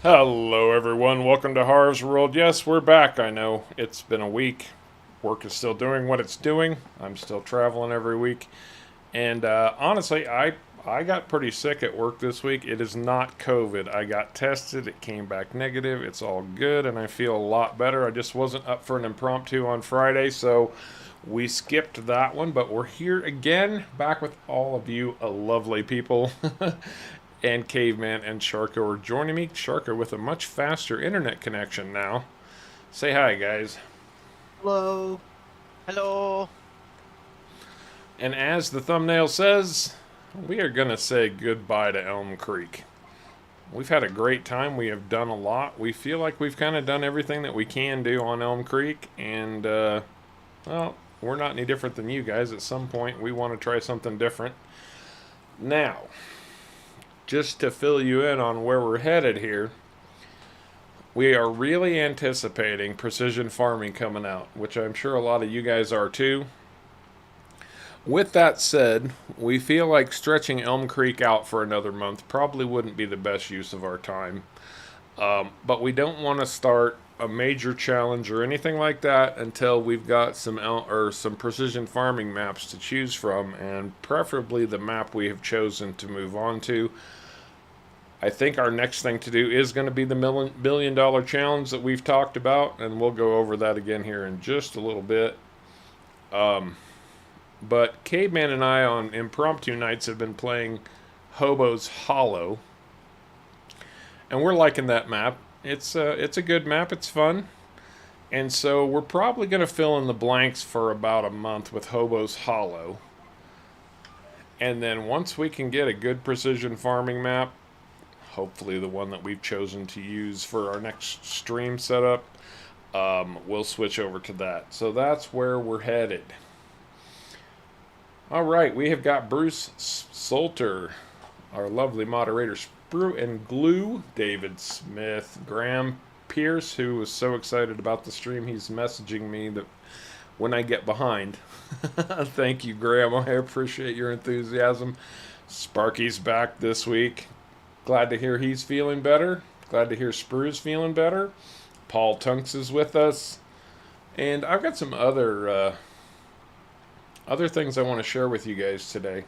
Hello, everyone. Welcome to Harv's World. Yes, we're back. I know it's been a week. Work is still doing what it's doing. I'm still traveling every week. And honestly, I got pretty sick at work this week. It is not COVID. I got tested. It came back negative. It's all good, and I feel a lot better. I just wasn't up for an impromptu on Friday, so we skipped that one. But we're here again, back with all of you lovely people. And Caveman and Sharko are joining me. Sharko with a much faster internet connection now. Say hi, guys. Hello. Hello. And as the thumbnail says, we are going to say goodbye to Elm Creek. We've had a great time. We have done a lot. We feel like we've kind of done everything that we can do on Elm Creek. And, well, we're not any different than you guys. At some point, we want to try something different. Now, just to fill you in on where we're headed here, we are really anticipating precision farming coming out, which I'm sure a lot of you guys are too. With that said, we feel like stretching Elm Creek out for another month probably wouldn't be the best use of our time. But we don't want to start a major challenge or anything like that until we've got some precision farming maps to choose from, and preferably the map we have chosen to move on to. I think our next thing to do is going to be the $1 billion challenge that we've talked about, and we'll go over that again here in just a little bit. But Caveman and I on impromptu nights have been playing Hobo's Hollow, and we're liking that map. It's a good map. It's fun. And so we're probably going to fill in the blanks for about a month with Hobo's Hollow. And then once we can get a good precision farming map, hopefully the one that we've chosen to use for our next stream setup, we'll switch over to that. So that's where we're headed. All right, we have got Bruce Salter, our lovely moderator, Sprue and Glue, David Smith, Graham Pierce, who was so excited about the stream, he's messaging me that when I get behind. Thank you, Graham. I appreciate your enthusiasm. Sparky's back this week. Glad to hear he's feeling better. Glad to hear Sprue's feeling better. Paul Tunks is with us. And I've got some other things I want to share with you guys today.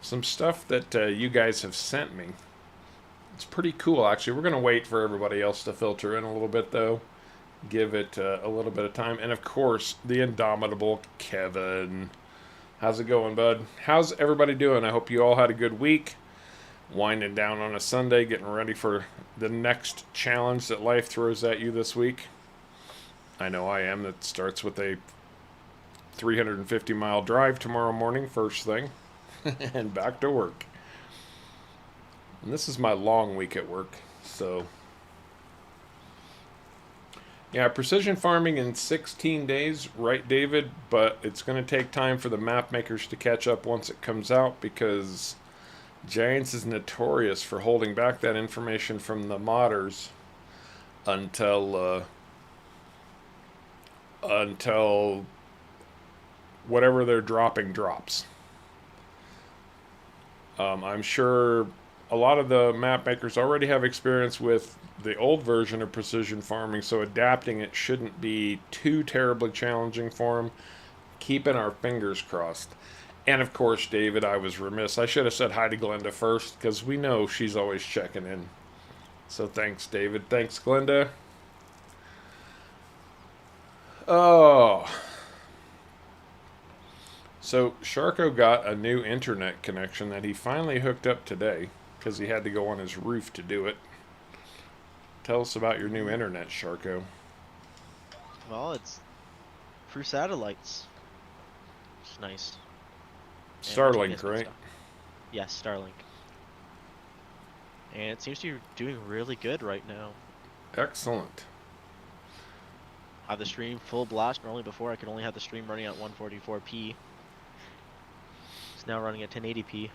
Some stuff that you guys have sent me. It's pretty cool, actually. We're going to wait for everybody else to filter in a little bit, though. Give it a little bit of time. And, of course, the indomitable Kevin. How's it going, bud? How's everybody doing? I hope you all had a good week. Winding down on a Sunday, getting ready for the next challenge that life throws at you this week. I know I am. That starts with a 350-mile drive tomorrow morning, first thing, and back to work. And this is my long week at work, so yeah, precision farming in 16 days, right, David? But it's going to take time for the map makers to catch up once it comes out, because Giants is notorious for holding back that information from the modders until whatever they're dropping drops. I'm sure a lot of the map makers already have experience with the old version of precision farming, so adapting it shouldn't be too terribly challenging for them. Keeping our fingers crossed. And of course, David, I was remiss. I should have said hi to Glenda first, because we know she's always checking in. So thanks, David. Thanks, Glenda. Oh. So Sharko got a new internet connection that he finally hooked up today, because he had to go on his roof to do it. Tell us about your new internet, Sharko. Well, it's through satellites. It's nice. Starlink, right? Yes, Starlink. And it seems to be doing really good right now. Excellent. I have the stream full blast. Normally before I could only have the stream running at 144p. It's now running at 1080p.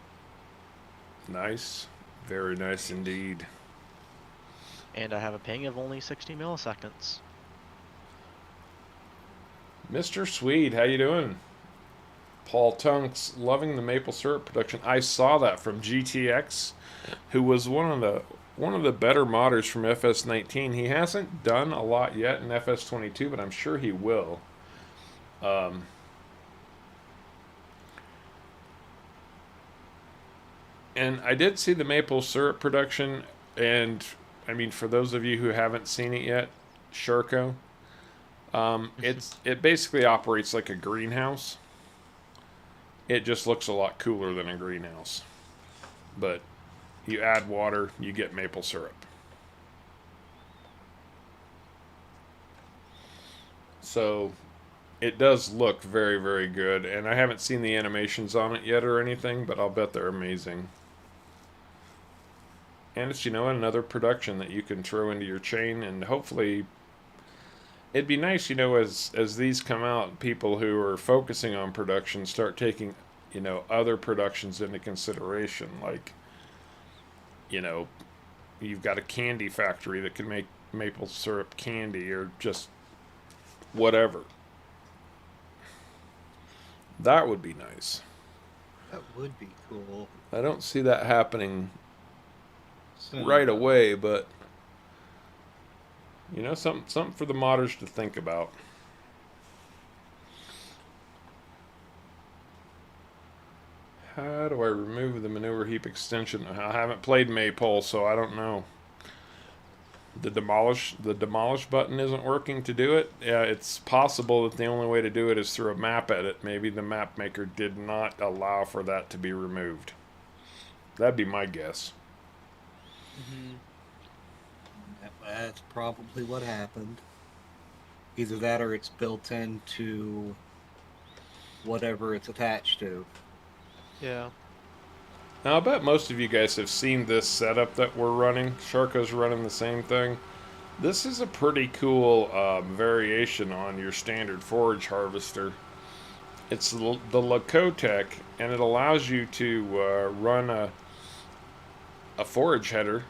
Nice. Very nice indeed. And I have a ping of only 60 milliseconds. Mr. Swede, how you doing? Paul Tunks, loving the maple syrup production. I saw that from GTX, who was one of the one of the better modders from FS19. He hasn't done a lot yet in FS22, but I'm sure he will. And I did see the maple syrup production, and I mean, for those of you who haven't seen it yet, Sherco, it basically operates like a greenhouse. It just looks a lot cooler than a greenhouse. But you add water, you get maple syrup. So it does look very, very good. And I haven't seen the animations on it yet or anything, but I'll bet they're amazing. And it's, you know, another production that you can throw into your chain, and hopefully it'd be nice, you know, as these come out, people who are focusing on production start taking, you know, other productions into consideration. Like, you know, you've got a candy factory that can make maple syrup candy or just whatever. That would be nice. That would be cool. I don't see that happening So, right away, but you know, something for the modders to think about. How do I remove the manure heap extension? I haven't played Maypole, so I don't know. The demolish button isn't working to do it. Yeah, it's possible that the only way to do it is through a map edit. Maybe the map maker did not allow for that to be removed. That'd be my guess. That's probably what happened. Either that or it's built into whatever it's attached to. Yeah. Now, I bet most of you guys have seen this setup that we're running. Sharko's running the same thing. This is a pretty cool variation on your standard forage harvester. It's the Lakotech, and it allows you to run a forage header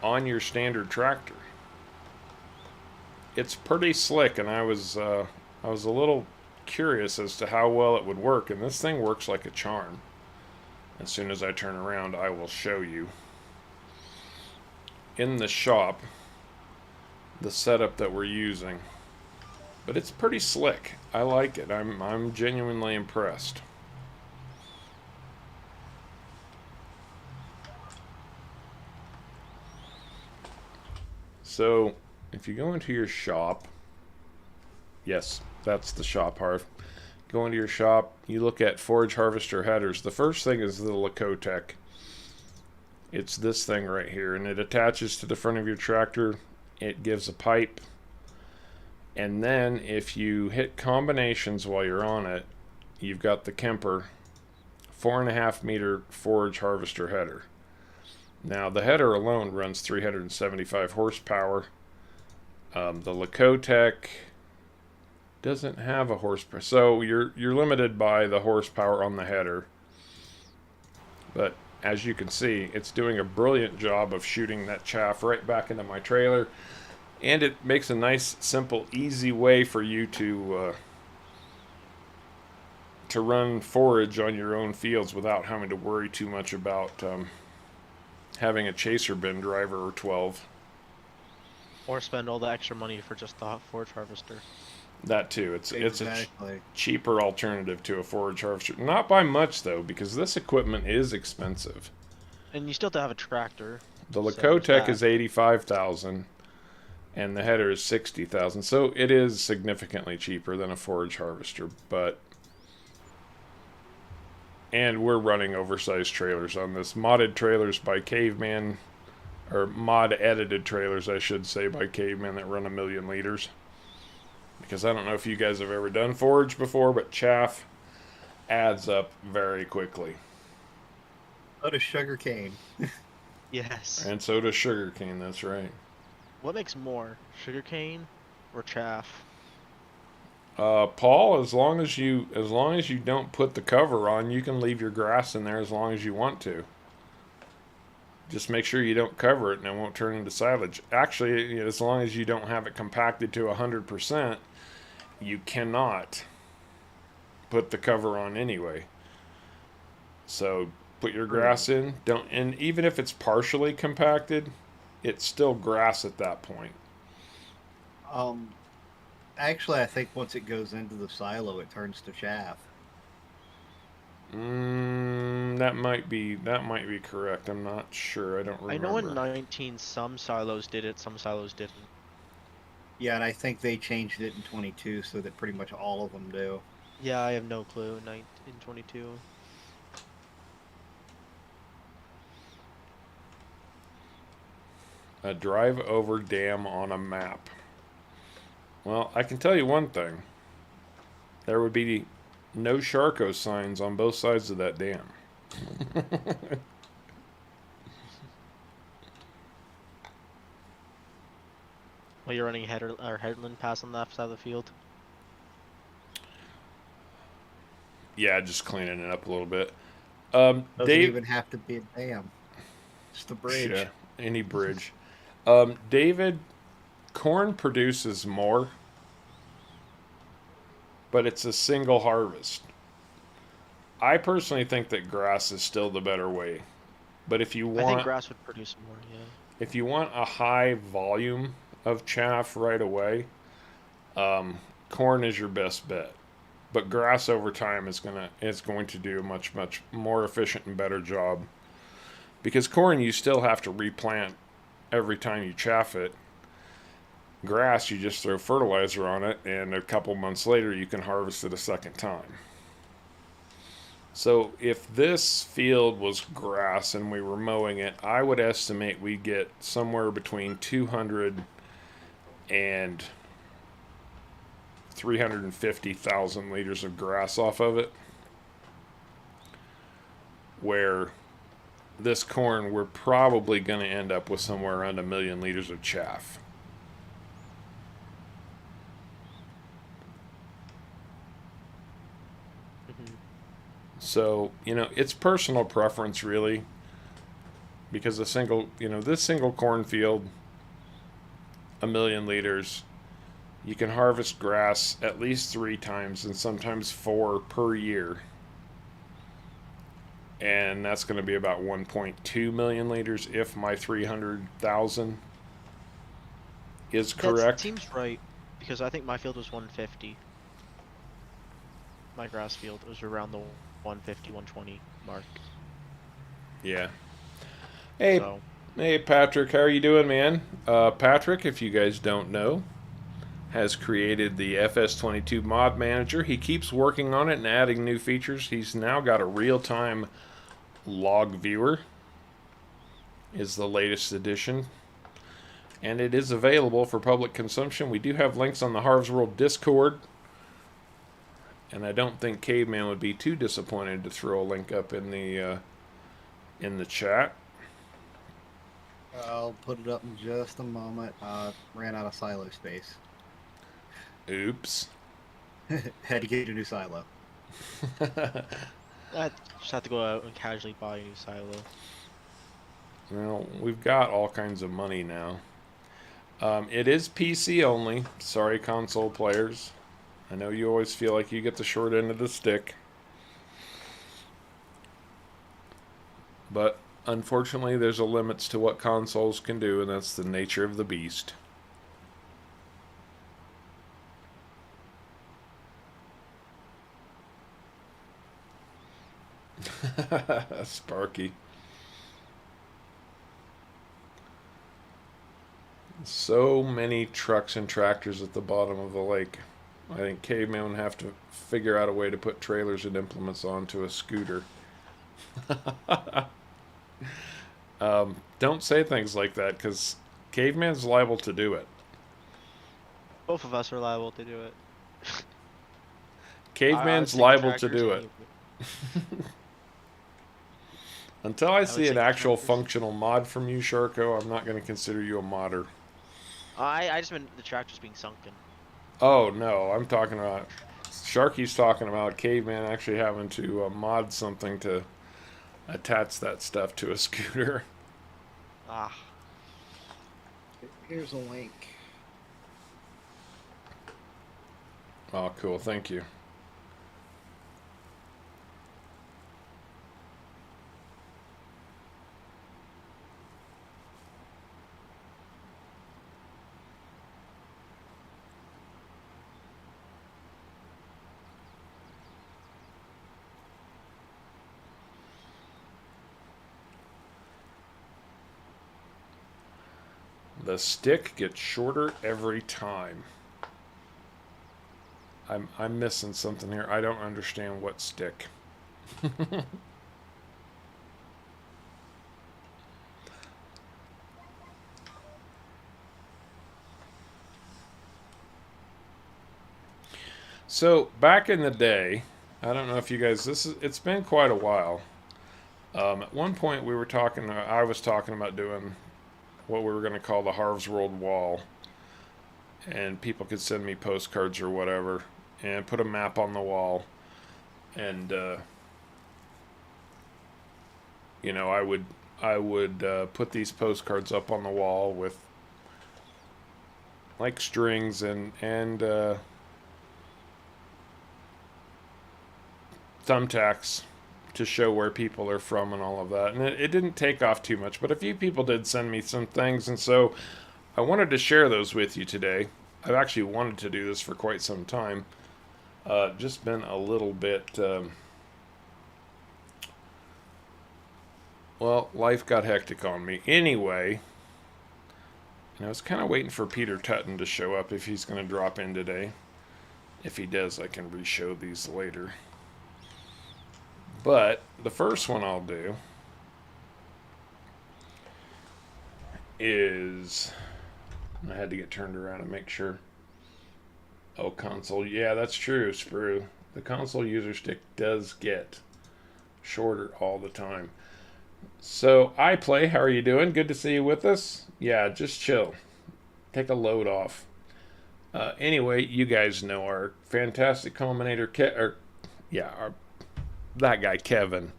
on your standard tractor. It's pretty slick, and I was a little curious as to how well it would work, and this thing works like a charm. As soon as I turn around, I will show you in the shop the setup that we're using. But it's pretty slick. I like it. I'm genuinely impressed. So, if you go into your shop, yes, that's the shop, Harv. Go into your shop, you look at forage harvester headers. The first thing is the Lakotech. It's this thing right here, and it attaches to the front of your tractor. It gives a pipe, and then if you hit combinations while you're on it, you've got the Kemper 4.5 meter forage harvester header. Now the header alone runs 375 horsepower. The Lakotech doesn't have a horsepower, so you're limited by the horsepower on the header. But as you can see, it's doing a brilliant job of shooting that chaff right back into my trailer, and it makes a nice, simple, easy way for you to run forage on your own fields without having to worry too much about having a chaser bin driver or 12. Or spend all the extra money for just the forage harvester. That too. It's Exactly. a cheaper alternative to a forage harvester. Not by much though, because this equipment is expensive. And you still have to have a tractor. The So Lakotech there's is 85,000, and the header is 60,000. So it is significantly cheaper than a forage harvester, and we're running oversized trailers on this. Modded trailers by Caveman, or mod edited trailers, I should say, by Caveman that run 1,000,000 liters. Because I don't know if you guys have ever done forage before, but chaff adds up very quickly. Oh, to sugar cane. Yes. And so does sugarcane, that's right. What makes more, sugarcane or chaff? Paul, as long as you don't put the cover on, you can leave your grass in there as long as you want to. Just make sure you don't cover it and it won't turn into silage. Actually, you know, as long as you don't have it compacted to 100%, you cannot put the cover on anyway. So Put your grass in. Don't, and even if it's partially compacted, it's still grass at that point. Actually, I think once it goes into the silo, it turns to chaff. That might be correct. I'm not sure. I don't remember. I know in 19 some silos did it, some silos didn't. Yeah, and I think they changed it in 22 so that pretty much all of them do. Yeah, I have no clue. In 22. A drive over dam on a map. Well, I can tell you one thing. There would be no Charco signs on both sides of that dam. Well, you're running headland pass on the left side of the field. Yeah, just cleaning it up a little bit. Doesn't Dave, even have to be a dam. Just a bridge. yeah, any bridge. David, corn produces more, but it's a single harvest. I personally think that grass is still the better way. But if you I think want, grass would produce more, yeah. if you want a high volume of chaff right away, corn is your best bet. But grass over time is going to do a much more efficient and better job. Because corn you still have to replant every time you chaff it. Grass you just throw fertilizer on it, and a couple months later you can harvest it a second time. So if this field was grass and we were mowing it, I would estimate we'd get somewhere between 200 and 350,000 liters of grass off of it. Where this corn, we're probably going to end up with somewhere around 1 million liters of chaff. So, it's personal preference really, because this single cornfield, 1 million liters, you can harvest grass at least 3 times and sometimes 4 per year. And that's going to be about 1.2 million liters if my 300,000 is correct. That seems right, because I think my field was 150. My grass field was around the 150, 120 mark. Yeah. Hey, So. Hey Patrick, how are you doing, man? Patrick, if you guys don't know, has created the FS22 mod manager. He keeps working on it and adding new features. He's now got a real-time log viewer, is the latest edition, and it is available for public consumption. We do have links on the Harv's World Discord, and I don't think Caveman would be too disappointed to throw a link up in the chat. I'll put it up in just a moment. Ran out of silo space. Oops. Had to get a new silo. I just have to go out and casually buy a new silo. Well, we've got all kinds of money now. It is PC only. Sorry, console players. I know you always feel like you get the short end of the stick. But unfortunately, there's a limits to what consoles can do, and that's the nature of the beast. Sparky. So many trucks and tractors at the bottom of the lake. I think Caveman would have to figure out a way to put trailers and implements onto a scooter. Don't say things like that, because Caveman's liable to do it. Both of us are liable to do it. Caveman's liable to do it. Until I see an actual functional mod from you, Sharko, I'm not going to consider you a modder. I just meant the tractors being sunken. Oh, no, I'm talking about... Sharky's talking about Caveman actually having to mod something to attach that stuff to a scooter. Ah. Here's a link. Oh, cool, thank you. The stick gets shorter every time. I'm missing something here. I don't understand what stick. So back in the day, I don't know if you guys, it's been quite a while. At one point we were talking, I was talking about doing what we were going to call the Harv's World Wall, and people could send me postcards or whatever, and put a map on the wall, and you know, I would put these postcards up on the wall with like strings and thumbtacks to show where people are from and all of that. And it didn't take off too much, but a few people did send me some things, and so I wanted to share those with you today. I've actually wanted to do this for quite some time. Just been a little bit, well, life got hectic on me. Anyway, and I was kind of waiting for Peter Tutton to show up if he's going to drop in today. If he does, I can re-show these later. But the first one I'll do is, I had to get turned around and make sure. Oh, console. Yeah, that's true, Sprue. The console user stick does get shorter all the time. So, iPlay, how are you doing? Good to see you with us. Yeah, just chill. Take a load off. Anyway, you guys know our fantastic culminator, that guy, Kevin.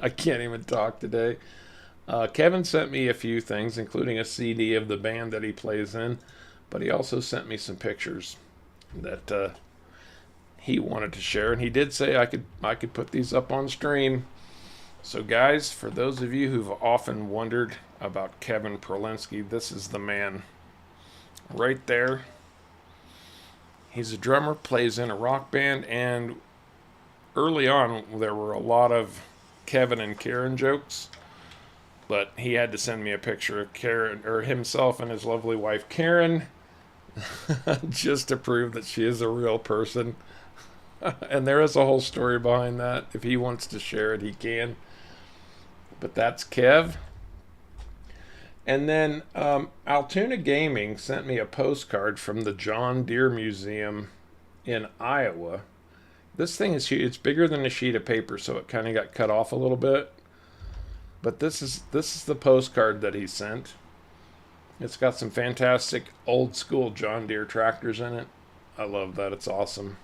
I can't even talk today. Kevin sent me a few things, including a CD of the band that he plays in, but he also sent me some pictures that he wanted to share, and he did say I could put these up on stream. So guys, for those of you who've often wondered about Kevin Prolinsky, this is the man right there. He's a drummer, plays in a rock band, and early on there were a lot of Kevin and Karen jokes, but he had to send me a picture of Karen, or himself and his lovely wife Karen, just to prove that she is a real person. And there is a whole story behind that. If he wants to share it, he can. But that's Kev. And then Altoona Gaming sent me a postcard from the John Deere Museum in Iowa. This thing is huge. It's bigger than a sheet of paper, so it kind of got cut off a little bit. But this is the postcard that he sent. It's got some fantastic old school John Deere tractors in it. I love that. It's awesome.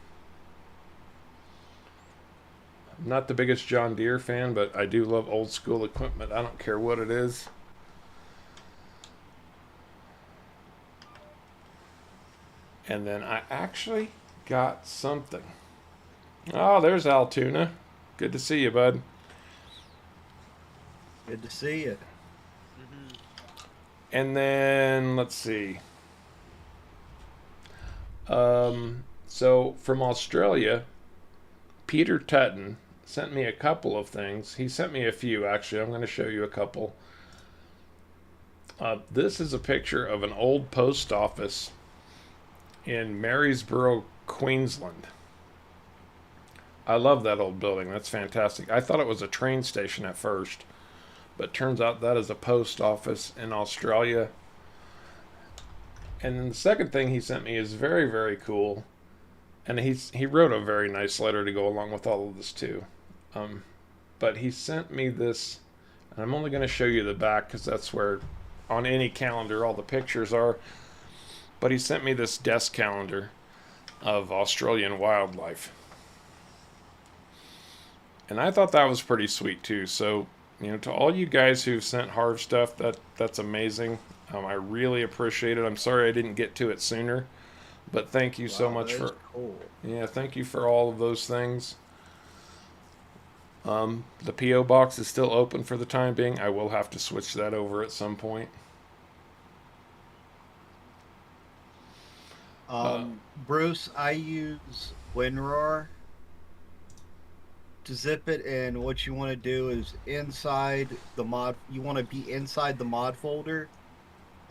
I'm not the biggest John Deere fan, but I do love old school equipment. I don't care what it is. And then I actually got something. Oh, there's Altoona. Good to see you, bud. Good to see you. And then, let's see. So from Australia, Peter Tutton sent me a couple of things. He sent me a few, actually. I'm going to show you a couple. This is a picture of an old post office in Marysborough, Queensland. I love that old building. That's fantastic. I thought it was a train station at first, but turns out that is a post office in Australia. And then the second thing he sent me is very, very cool. And he wrote a very nice letter to go along with all of this too. But he sent me this, and I'm only going to show you the back because that's where on any calendar all the pictures are. But he sent me this desk calendar of Australian wildlife. And I thought that was pretty sweet too. So, you know, to all you guys who've sent Harv stuff, that's amazing. I really appreciate it. I'm sorry I didn't get to it sooner, but thank you so much for. Cool. Yeah, thank you for all of those things. The P.O. box is still open for the time being. I will have to switch that over at some point. Bruce, I use WinRAR to zip it, and what you want to do is inside the mod, you want to be inside the mod folder,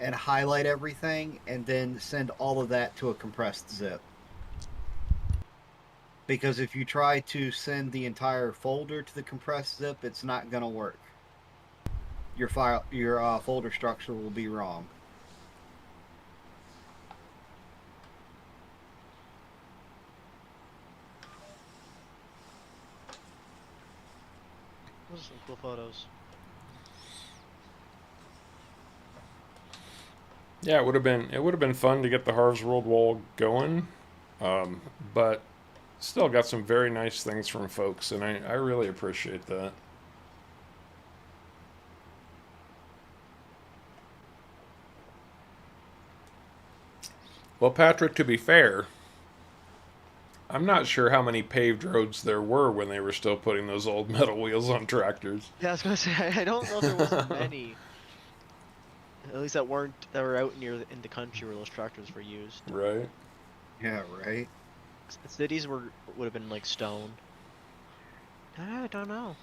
and highlight everything, and then send all of that to a compressed zip. Because if you try to send the entire folder to the compressed zip, it's not going to work. Your folder structure will be wrong. Those are some cool photos. Yeah, it would have been fun to get the Harvest World wall going, but still got some very nice things from folks, and I really appreciate that. Well, Patrick, to be fair, I'm not sure how many paved roads there were when they were still putting those old metal wheels on tractors. Yeah, I was gonna say I don't know if there was many. At least that were out in the country where those tractors were used. Right. Yeah, right. Cities would have been like stone. I don't know.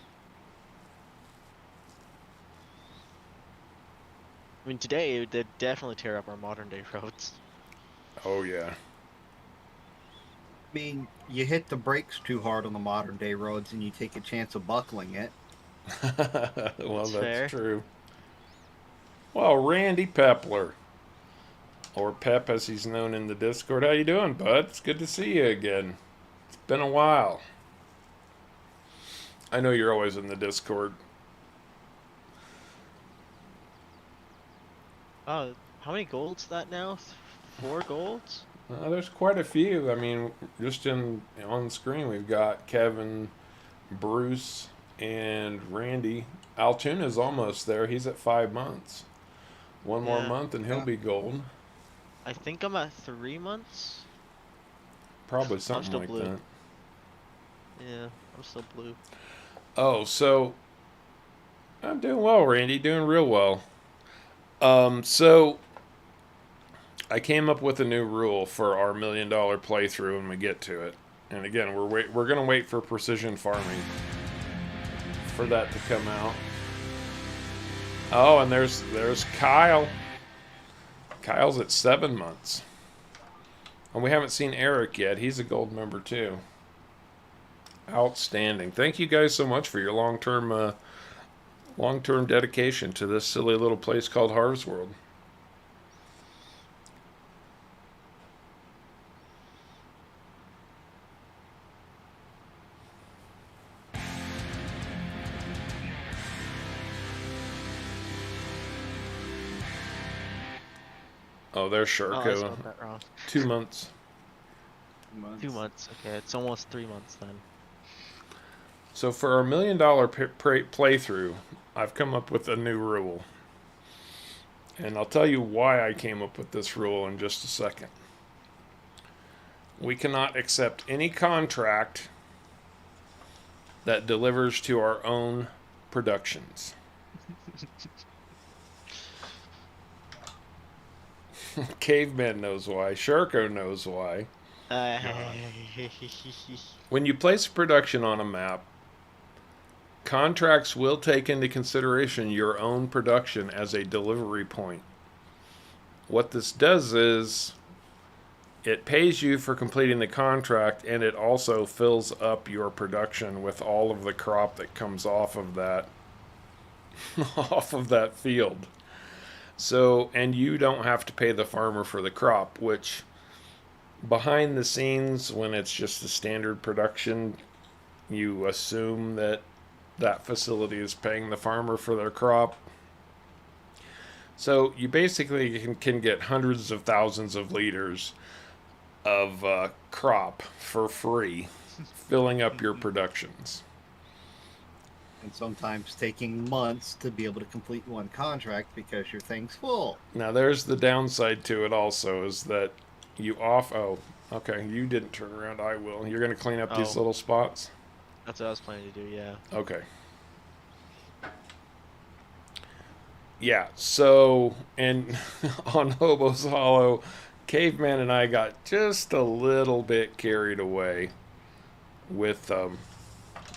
I mean, today they'd definitely tear up our modern day roads. Oh yeah. I mean, you hit the brakes too hard on the modern day roads and you take a chance of buckling it. Well, that's fair. true. Well, Randy Pepler, or Pep as he's known in the Discord, how you doing, bud? It's good to see you again. It's been a while. I know you're always in the Discord. Oh, how many golds is that now? 4 golds? There's quite a few. I mean, just on the screen we've got Kevin, Bruce, and Randy. Altoona's almost there. He's at 5 months. One more Yeah. month and he'll be gold. I think I'm at 3 months. Probably something still like blue. that. Yeah, I'm still blue. Oh, so I'm doing well, Randy. Doing real well. So I came up with a new rule for our $1 million playthrough when we get to it. And again, we're gonna wait for precision farming for that to come out. Oh, and there's Kyle. Kyle's at 7 months. And we haven't seen Eric yet. He's a gold member too. Outstanding. Thank you guys so much for your long-term dedication to this silly little place called Harvest World. Oh, there's Oh, I Sharko. spelled that wrong. 2 months. 2 months. Okay, it's almost 3 months then. So for our $1 million playthrough, I've come up with a new rule. And I'll tell you why I came up with this rule in just a second. We cannot accept any contract that delivers to our own productions. Caveman knows why. Sharko knows why. When you place a production on a map, contracts will take into consideration your own production as a delivery point. What this does is it pays you for completing the contract, and it also fills up your production with all of the crop that comes off of that field. So, and you don't have to pay the farmer for the crop, which behind the scenes, when it's just a standard production, you assume that that facility is paying the farmer for their crop. So you basically can get hundreds of thousands of liters of crop for free, filling up your productions. And sometimes taking months to be able to complete one contract because your thing's full. Now there's the downside to it also, is that you oh, okay, you didn't turn around, I will. You're going to clean up these little spots? That's what I was planning to do, yeah. Okay. Yeah, so, and on Hobo's Hollow, Caveman and I got just a little bit carried away with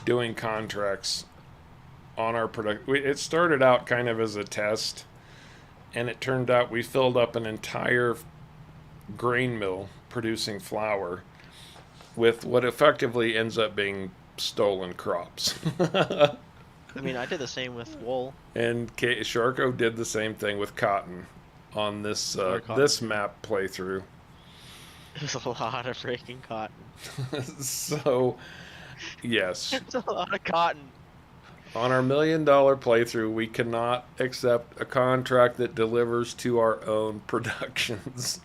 doing contracts on our product. It started out kind of as a test, and it turned out we filled up an entire grain mill producing flour with what effectively ends up being stolen crops. I mean, I did the same with wool. And Sharko did the same thing with cotton on this this map playthrough. It was a lot of freaking cotton. So, yes, It's a lot of cotton. on our $1 million playthrough, we cannot accept a contract that delivers to our own productions.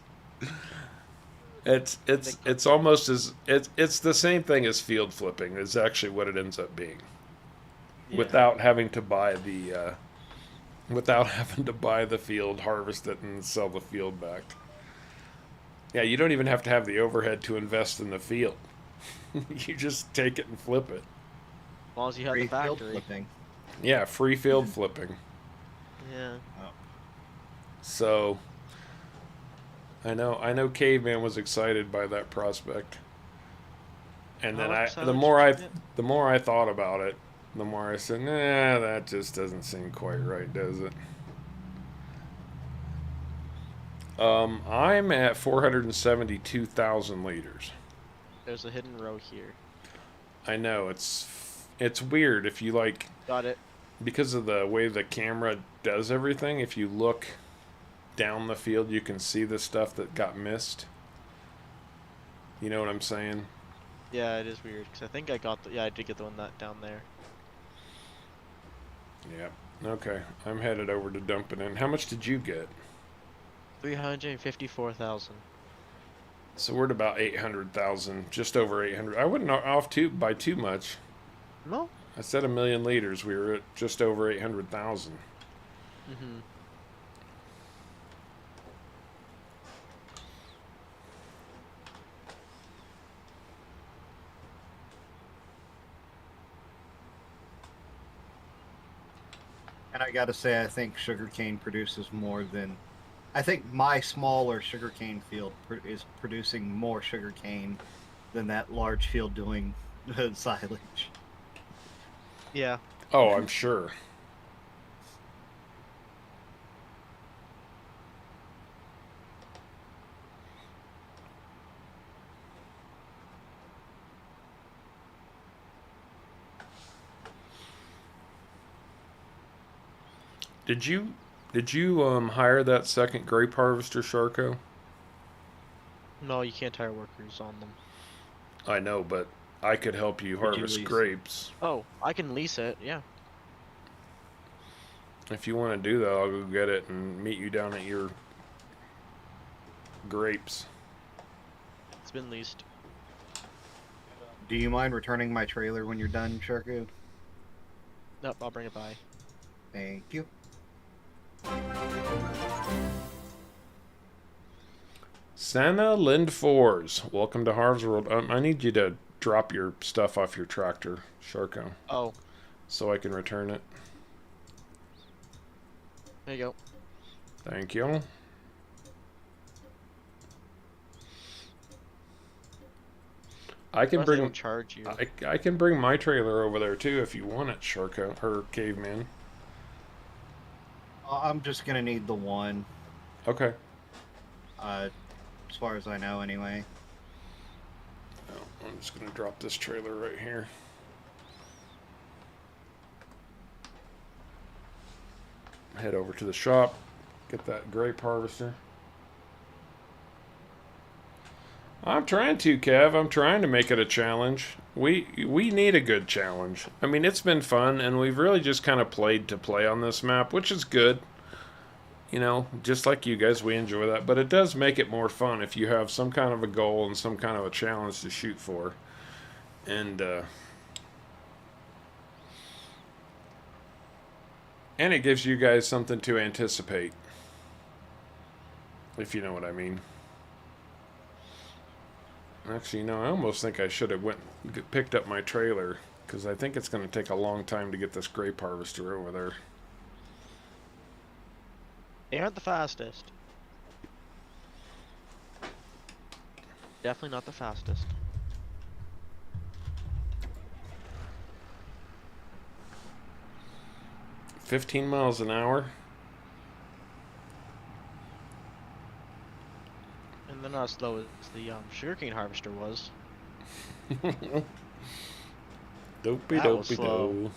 It's almost as it's the same thing as field flipping. Is actually what it ends up being, Yeah. without having to buy the field, harvest it, and sell the field back. Yeah, you don't even have to have the overhead to invest in the field. You just take it and flip it. As long as you have Free the field factory. flipping. Yeah, free field flipping. Yeah. So I know Caveman was excited by that prospect. And then the more I thought about it, the more I said, nah, that just doesn't seem quite right, does it? I'm at 472,000 liters. There's a hidden row here. I know it's weird if you like, Got it. because of the way the camera does everything. If you look down the field, you can see the stuff that got missed. You know what I'm saying? Yeah, it is weird because I think I got the. Yeah, I did get the one that down there. Yep. Okay, I'm headed over to dump it in. How much did you get? 354,000. So we're at about 800,000, just over 800. I wouldn't off by too much. No. I said 1 million liters. We were at just over 800,000. Mhm. And I gotta say, I think sugarcane produces more than. I think my smaller sugarcane field is producing more sugarcane than that large field doing silage. Yeah. Oh, I'm sure. Did you hire that second grape harvester, Sharko? No, you can't hire workers on them. I know, but I could help you you harvest lease? grapes. Oh, I can lease it. Yeah. If you want to do that, I'll go get it and meet you down at your grapes. It's been leased. Do you mind returning my trailer when you're done, Sharku? Nope, I'll bring it by. Thank you. Santa Lindfors, welcome to Harv's World. I need you to drop your stuff off your tractor, Sharko, Oh, so I can return it. there you go. Thank you. I can Unless they bring don't charge you. I can bring my trailer over there too if you want it, Sharko or Caveman. I'm just gonna need the one, Okay. as far as I know, anyway. Oh, I'm just gonna drop this trailer right here. Head over to the shop, get that grape harvester. I'm trying to, Kev. I'm trying to make it a challenge. We need a good challenge. I mean, it's been fun, and we've really just kind of played to play on this map, which is good. You know, just like you guys, we enjoy that. But it does make it more fun if you have some kind of a goal and some kind of a challenge to shoot for. And it gives you guys something to anticipate. If you know what I mean. Actually, no, I almost think I should have picked up my trailer, because I think it's going to take a long time to get this grape harvester over there. They aren't the fastest. Definitely not the fastest. $15 miles an hour. as slow as the sugarcane harvester was. Dopey That was dopey slow. do.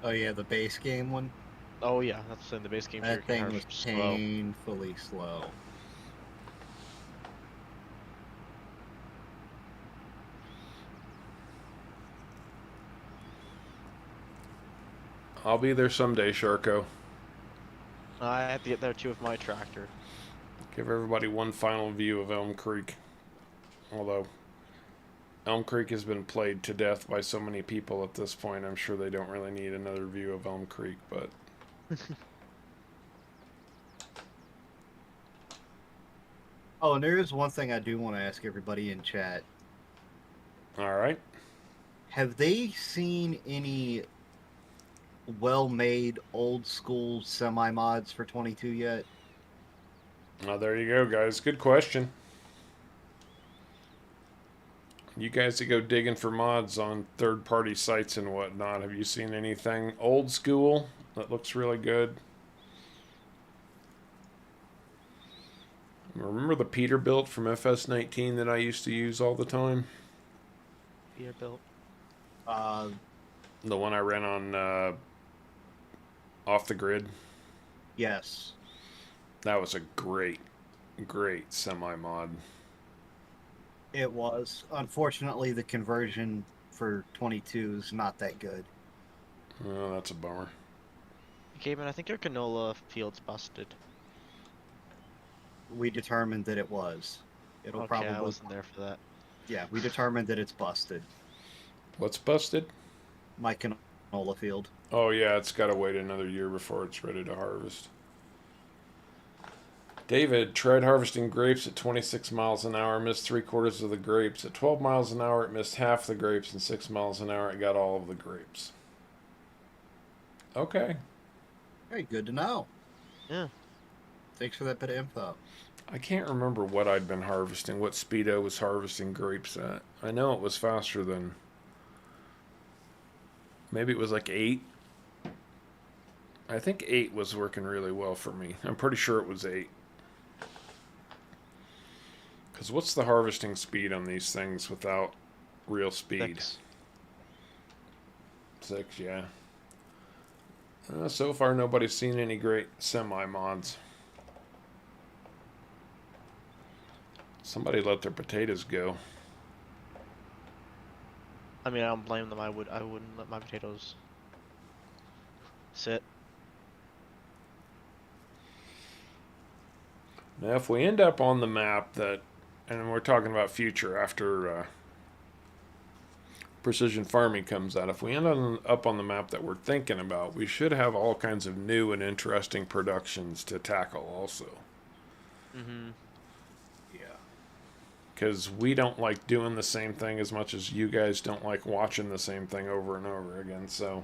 Oh yeah, the base game one. Oh yeah, that's in the base game. That Sugarcane thing was harvester slow. painfully slow. I'll be there someday, Sharko. I have to get there too with my tractor. Give everybody one final view of Elm Creek. Although Elm Creek has been played to death by so many people at this point, I'm sure they don't really need another view of Elm Creek, but Oh, and there is one thing I do want to ask everybody in chat. all right. Have they seen any well-made, old-school semi-mods for 22 yet? Oh, there you go, guys. Good question. You guys that go digging for mods on third-party sites and whatnot, have you seen anything old school that looks really good? Remember the Peterbilt from FS19 that I used to use all the time? Peterbilt. The one I ran on off the grid? Yes. That was a great semi-mod. It was. Unfortunately, the conversion for 22 is not that good. Oh, that's a bummer. Okay, man, I think your canola field's busted. We determined that it was. It'll Okay, probably. I wasn't there for that. Yeah, we determined that it's busted. What's busted? My canola field. Oh yeah, it's got to wait another year before it's ready to harvest. David tried harvesting grapes at 26 miles an hour, missed 3/4 of the grapes. At 12 miles an hour, it missed half the grapes, and 6 miles an hour, it got all of the grapes. Okay. Very good to know. Yeah. Thanks for that bit of info. I can't remember what I'd been harvesting, what speed I was harvesting grapes at. I know it was faster than... Maybe it was like 8. I think 8 was working really well for me. I'm pretty sure it was 8. Because what's the harvesting speed on these things without real speed? 6. 6, yeah. So far, nobody's seen any great semi-mods. Somebody let their potatoes go. I mean, I don't blame them. I wouldn't let my potatoes sit. Now, if we end up on the map that, and we're talking about future after precision farming comes out, if we end up on the map that we're thinking about, we should have all kinds of new and interesting productions to tackle also. Mm-hmm. Yeah. Because we don't like doing the same thing as much as you guys don't like watching the same thing over and over again, so...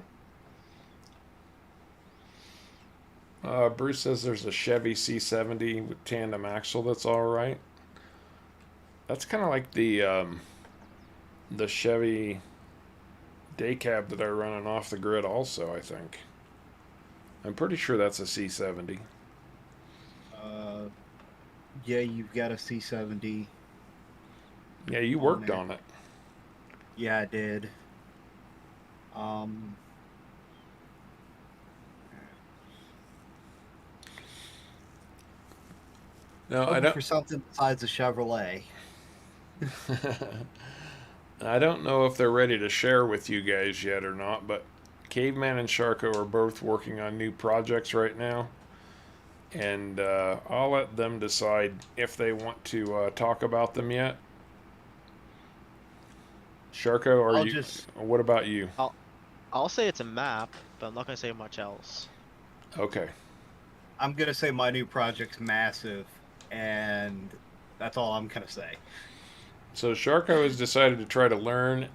Bruce says there's a Chevy C70 with tandem axle that's alright. That's kind of like the Chevy day cab that I run on off the grid also, I think. I'm pretty sure that's a C70. Yeah, you've got a C70. Yeah, you worked on it. Yeah, I did. No, I Hoping don't. for something besides a Chevrolet. I don't know if they're ready to share with you guys yet or not, but Caveman and Sharko are both working on new projects right now, and I'll let them decide if they want to talk about them yet. Sharko, are I'll you? just- What about you? I'll say it's a map, but I'm not gonna say much else. Okay. I'm gonna say my new project's massive, and that's all I'm gonna say. So Sharko has decided to try to learn,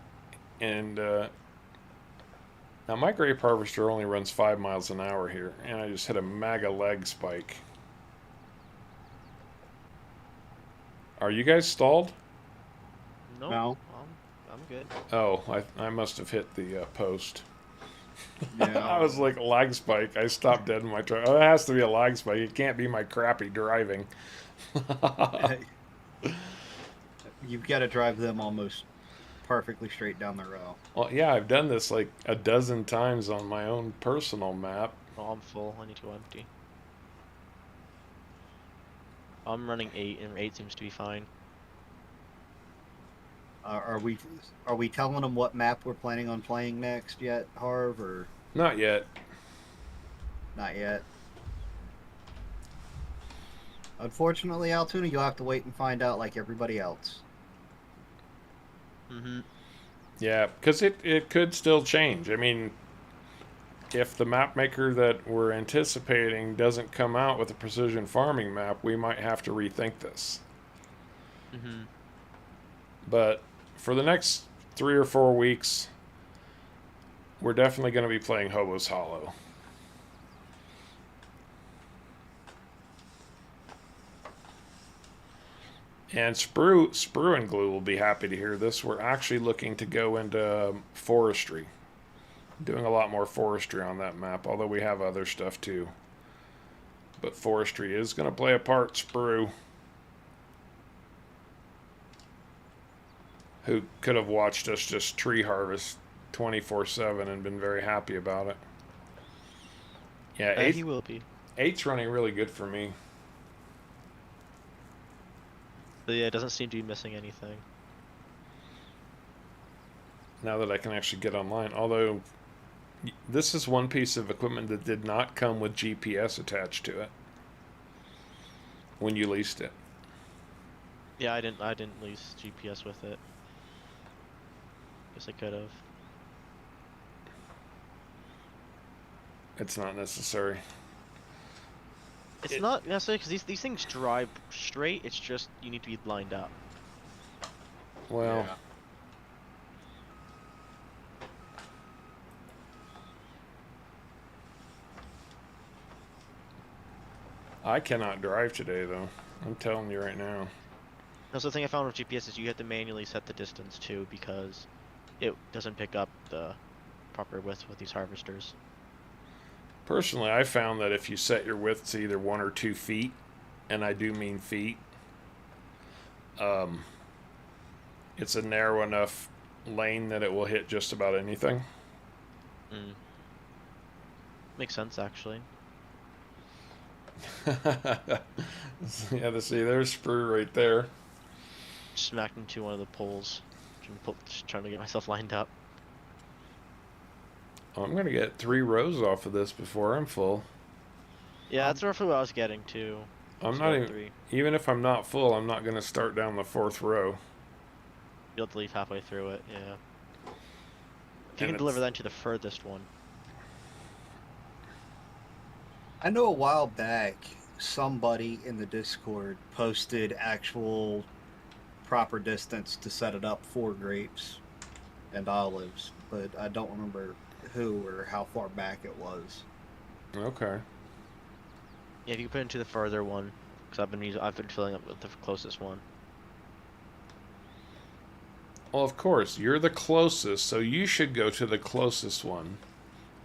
and now my grape harvester only runs 5 miles an hour here, and I just hit a mega leg spike. Are you guys stalled? Nope. No. I'm good. Oh, I must have hit the post. Yeah. I was like, lag spike. I stopped dead in my truck. Oh, it has to be a lag spike. It can't be my crappy driving. You've got to drive them almost perfectly straight down the row. Well, yeah, I've done this like a dozen times on my own personal map. Oh, I'm full. I need to go empty. I'm running 8, and 8 seems to be fine. Are we telling them what map we're planning on playing next yet, Harv, or Not yet. not yet? Unfortunately, Altoona, you'll have to wait and find out like everybody else. Mm-hmm. Yeah, because it could still change. I mean, if the map maker that we're anticipating doesn't come out with a precision farming map, we might have to rethink this. Mm-hmm. But for the next 3 or 4 weeks, we're definitely going to be playing Hobo's Hollow. And Sprue and Glue will be happy to hear this. We're actually looking to go into forestry. Doing a lot more forestry on that map, although we have other stuff too. But forestry is going to play a part, Sprue. Who could have watched us just tree harvest 24/7 and been very happy about it. Yeah, He will be. 8's running really good for me. But yeah, it doesn't seem to be missing anything. Now that I can actually get online. Although, this is one piece of equipment that did not come with GPS attached to it when you leased it. Yeah, I didn't lease GPS with it. Guess I could have. It's not necessary. It's not necessary because these things drive straight. It's just you need to be lined up. Well, Yeah. I cannot drive today, though. I'm telling you right now. Also, the thing I found with GPS is you have to manually set the distance too because it doesn't pick up the proper width with these harvesters. Personally, I found that if you set your width to either 1 or 2 feet, and I do mean feet, it's a narrow enough lane that it will hit just about anything. Mm. Makes sense, actually. Yeah, see, there's Sprue right there. Smacked into one of the poles. Just trying to get myself lined up. I'm going to get 3 rows off of this before I'm full. Yeah, that's roughly what I was getting to. I'm not even if I'm not full, I'm not going to start down the 4th row. You'll have to leave halfway through it, yeah. If you And can deliver that to the furthest one. I know a while back somebody in the Discord posted actual proper distance to set it up for grapes and olives, but I don't remember who or how far back it was. Okay. Yeah, if you can put it into the further one, because I've been filling up with the closest one. Well, of course, you're the closest, so you should go to the closest one.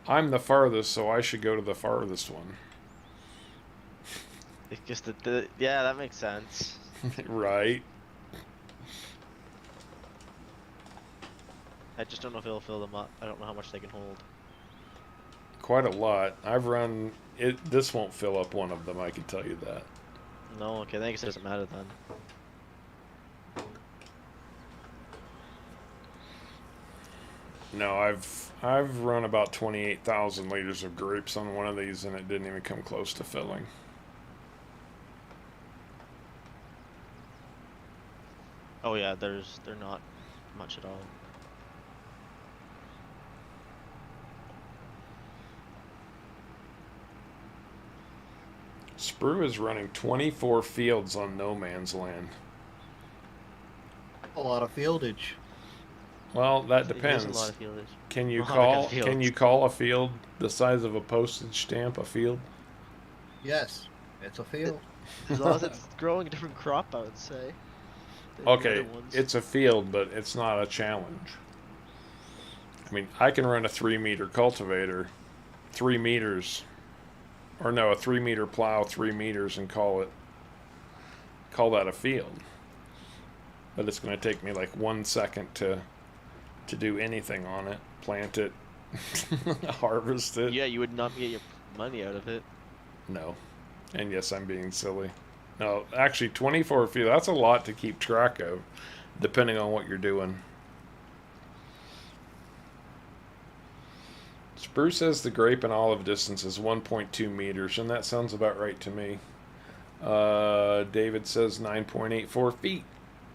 I'm the farthest, so I should go to the farthest one. It's just yeah, that makes sense. Right. I just don't know if it'll fill them up. I don't know how much they can hold. Quite a lot. I've run it. This won't fill up one of them, I can tell you that. No, okay, I guess it doesn't matter then. No, I've run about 28,000 liters of grapes on one of these, and it didn't even come close to filling. Oh yeah, they're not much at all. Sprue is running 24 fields on no man's land. A lot of fieldage. Well, that It is depends. a lot of fieldage. Can you A lot of call good can you fields. call a field the size of a postage stamp a field? Yes, it's a field. As long as it's growing a different crop, I would say. than the Okay, other ones. it's a field, but it's not a challenge. I mean, I can run a 3-meter cultivator, 3 meters, or no, a 3-meter plow, 3 meters, and call that a field. But it's going to take me like 1 second to do anything on it, plant it, harvest it. Yeah, you would not get your money out of it. No. And yes, I'm being silly. No, actually, 24 feet, that's a lot to keep track of, depending on what you're doing. Spruce says the grape and olive distance is 1.2 meters, and that sounds about right to me. David says 9.84 feet,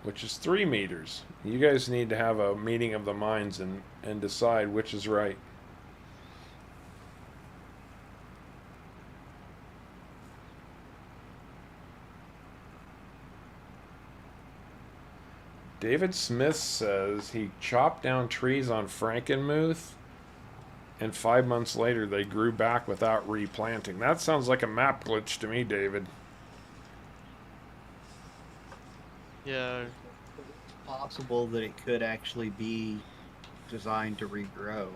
which is 3 meters. You guys need to have a meeting of the minds and decide which is right. David Smith says he chopped down trees on Frankenmuth, and 5 months later they grew back without replanting. That sounds like a map glitch to me, David. Yeah. It's possible that it could actually be designed to regrow.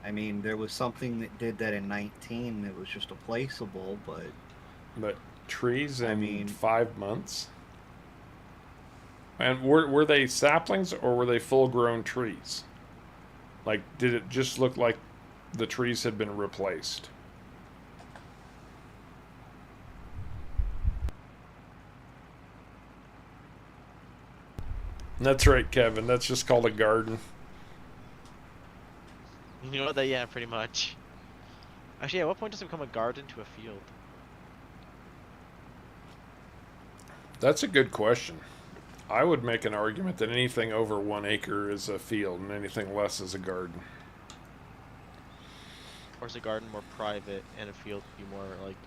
I mean, there was something that did that in 19 that was just a placeable, But trees in I mean, 5 months? And were they saplings or were they full-grown trees? Like, did it just look like the trees had been replaced? That's right, Kevin. That's just called a garden. You know that? Yeah, pretty much. Actually, at what point does it become a garden to a field? That's a good question. I would make an argument that anything over 1 acre is a field and anything less is a garden. Or is a garden more private and a field be more like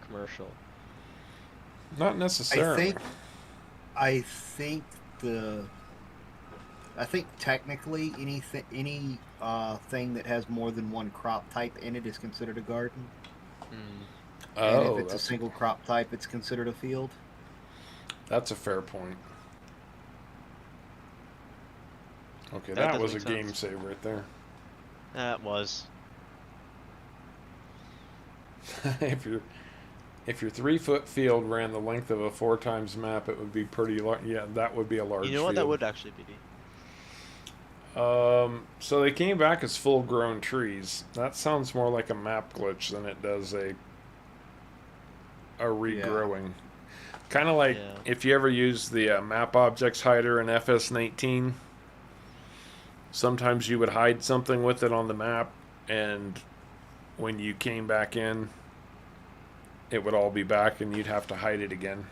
commercial? Not necessarily. I think technically any thing that has more than one crop type in it is considered a garden. And if it's a single crop type, it's considered a field. That's a fair point. Okay, That that does was a make game sense. save right there. That was. If your 3-foot field ran the length of a 4 times map, it would be pretty large. Yeah, that would be a large You know what field. that would actually be? So they came back as full-grown trees. That sounds more like a map glitch than it does a regrowing. Kind of like if you ever use the map objects hider in FS19. Sometimes you would hide something with it on the map, and when you came back in, it would all be back, and you'd have to hide it again.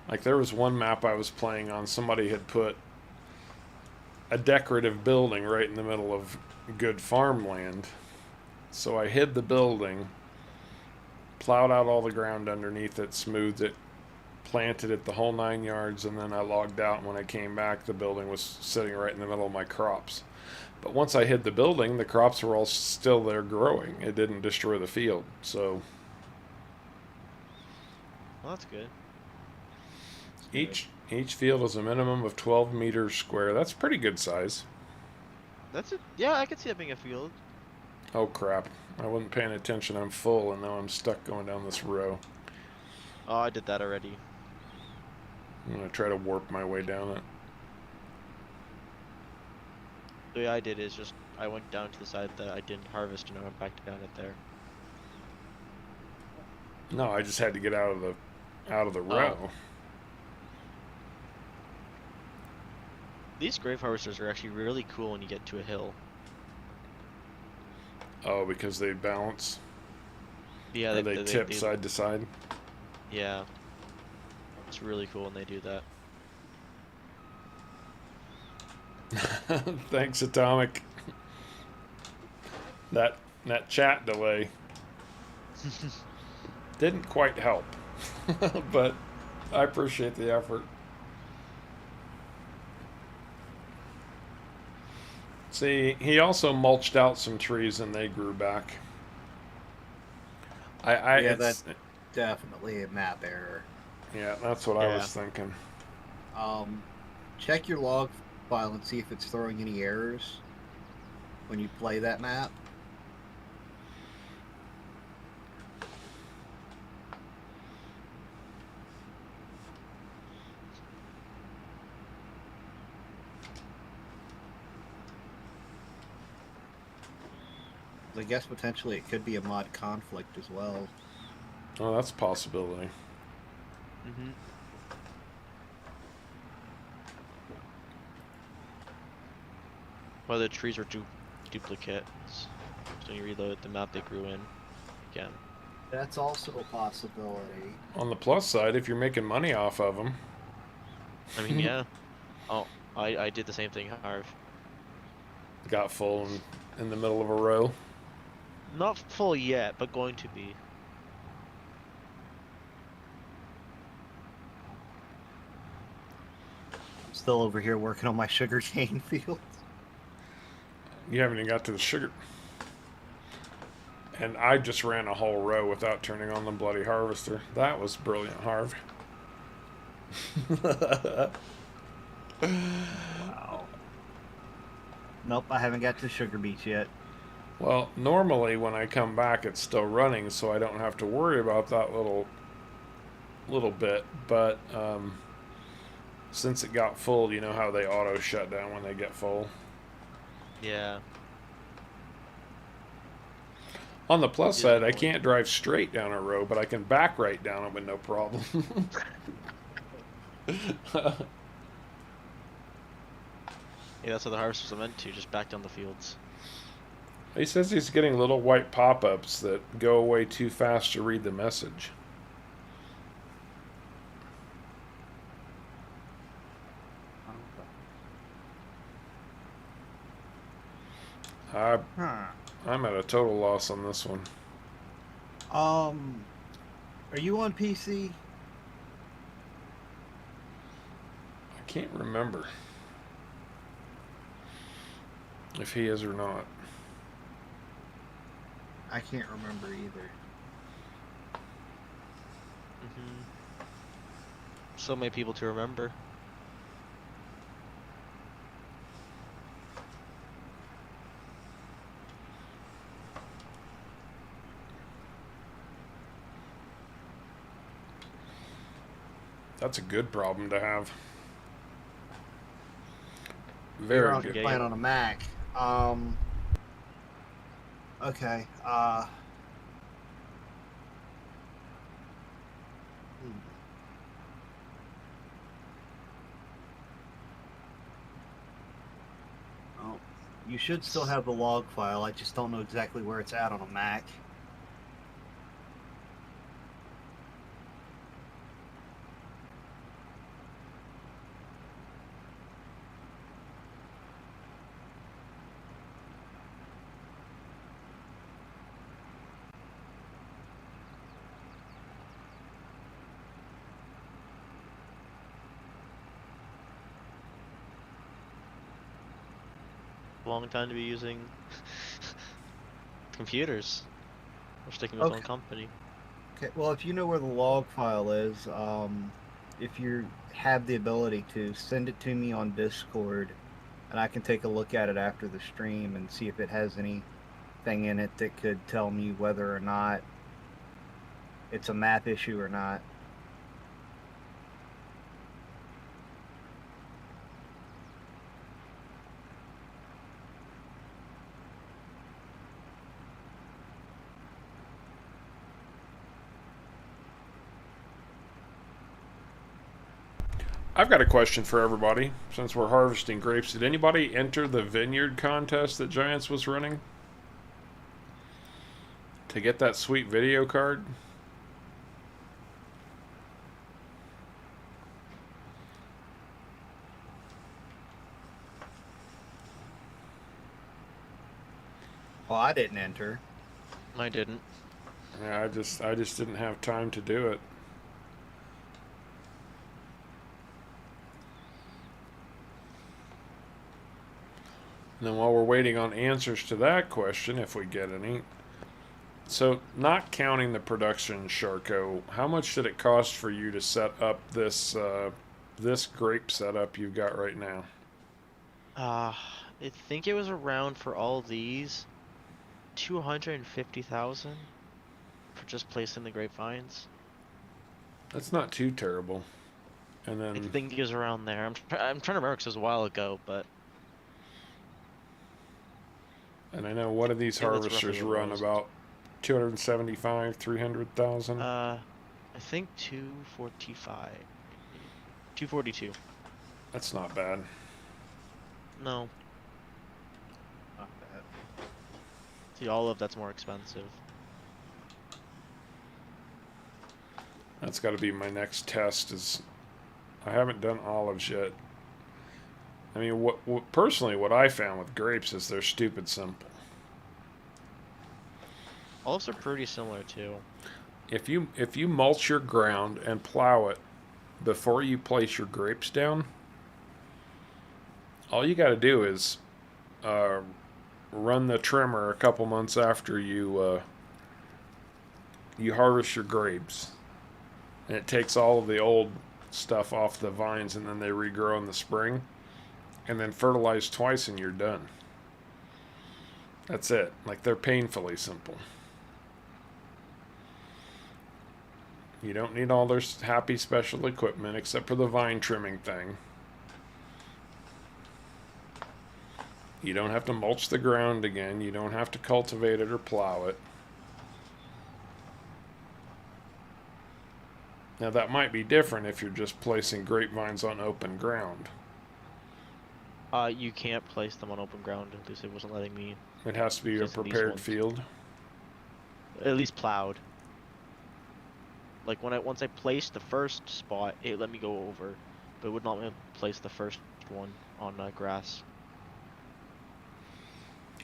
Like there was one map I was playing on, somebody had put a decorative building right in the middle of good farmland. So I hid the building, plowed out all the ground underneath it, smoothed it, planted it the whole 9 yards, and then I logged out, and when I came back, the building was sitting right in the middle of my crops. But once I hid the building, the crops were all still there growing. It didn't destroy the field, so... Well, that's good. Each field is a minimum of 12 meters square. That's pretty good size. That's it. Yeah, I could see that being a field. Oh crap. I wasn't paying attention. I'm full and now I'm stuck going down this row. Oh, I did that already. I'm going to try to warp my way down it. The way I did is just I went down to the side that I didn't harvest and I went back down it there. No, I just had to get out of the row. These grape harvesters are actually really cool when you get to a hill. Oh, because they balance? Yeah, Or they tip side to side? Yeah. It's really cool when they do that. Thanks, Atomic. That chat delay didn't quite help, but I appreciate the effort. See, he also mulched out some trees and they grew back. Yeah, that's definitely a map error. Yeah, that's what I was thinking. check your log file and see if it's throwing any errors when you play that map. I guess potentially it could be a mod conflict as well. Oh, that's a possibility. Mm-hmm. Well, the trees were duplicates. So when you reload the map, they grew in again. That's also a possibility. On the plus side, if you're making money off of them. I mean, yeah. Oh, I did the same thing, Harv. Got full in the middle of a row. Not full yet, but going to be. I'm still over here working on my sugarcane field. You haven't even got to the sugar. And I just ran a whole row without turning on the bloody harvester. That was brilliant, Harv. Wow. Nope, I haven't got to the sugar beets yet. Well, normally when I come back, it's still running, so I don't have to worry about that little bit. But since it got full, you know how they auto shut down when they get full. Yeah. On the plus side, I can't drive straight down a row, but I can back right down it with no problem. Yeah, that's what the harvesters are meant to, just back down the fields. He says he's getting little white pop-ups that go away too fast to read the message. I'm at a total loss on this one. Are you on PC? I can't remember if he is or not. I can't remember either. Mm-hmm. So many people to remember. That's a good problem to have. You're Very on good. playing on a Mac. Okay. Oh, you should still have the log file. I just don't know exactly where it's at on a Mac. Long time to be using computers. We're sticking with one company. Okay, well, if you know where the log file is, if you have the ability to send it to me on Discord, and I can take a look at it after the stream and see if it has anything in it that could tell me whether or not it's a map issue or not. I've got a question for everybody since we're harvesting grapes. Did anybody enter the vineyard contest that Giants was running to get that sweet video card? Well, I didn't enter. I didn't. Yeah, I just didn't have time to do it. And then while we're waiting on answers to that question, if we get any, so not counting the production, Sharko, how much did it cost for you to set up this this grape setup you've got right now? I think it was around for all these 250,000 for just placing the grapevines. That's not too terrible. And I then think it was around there. I'm trying to remember because it was a while ago, but and I know one of these yeah, that's roughly harvesters what it run was. about 275, 300,000. I think 245, 242. That's not bad. No, Not bad. see, all of that's more expensive. That's got to be my next test. Is I haven't done olives yet. I mean, what personally what I found with grapes is they're stupid simple. Olives are pretty similar too. If you mulch your ground and plow it before you place your grapes down, all you got to do is run the trimmer a couple months after you harvest your grapes, and it takes all of the old stuff off the vines, and then they regrow in the spring, and then fertilize twice, and you're done. That's it. Like, they're painfully simple. You don't need all their happy special equipment except for the vine trimming thing. You don't have to mulch the ground again. You don't have to cultivate it or plow it. Now that might be different if you're just placing grapevines on open ground. You can't place them on open ground. At least it wasn't letting me. It has to be a Placing these prepared ones. field. At least plowed. Like once I placed the first spot, it let me go over, but it would not let me place the first one on grass.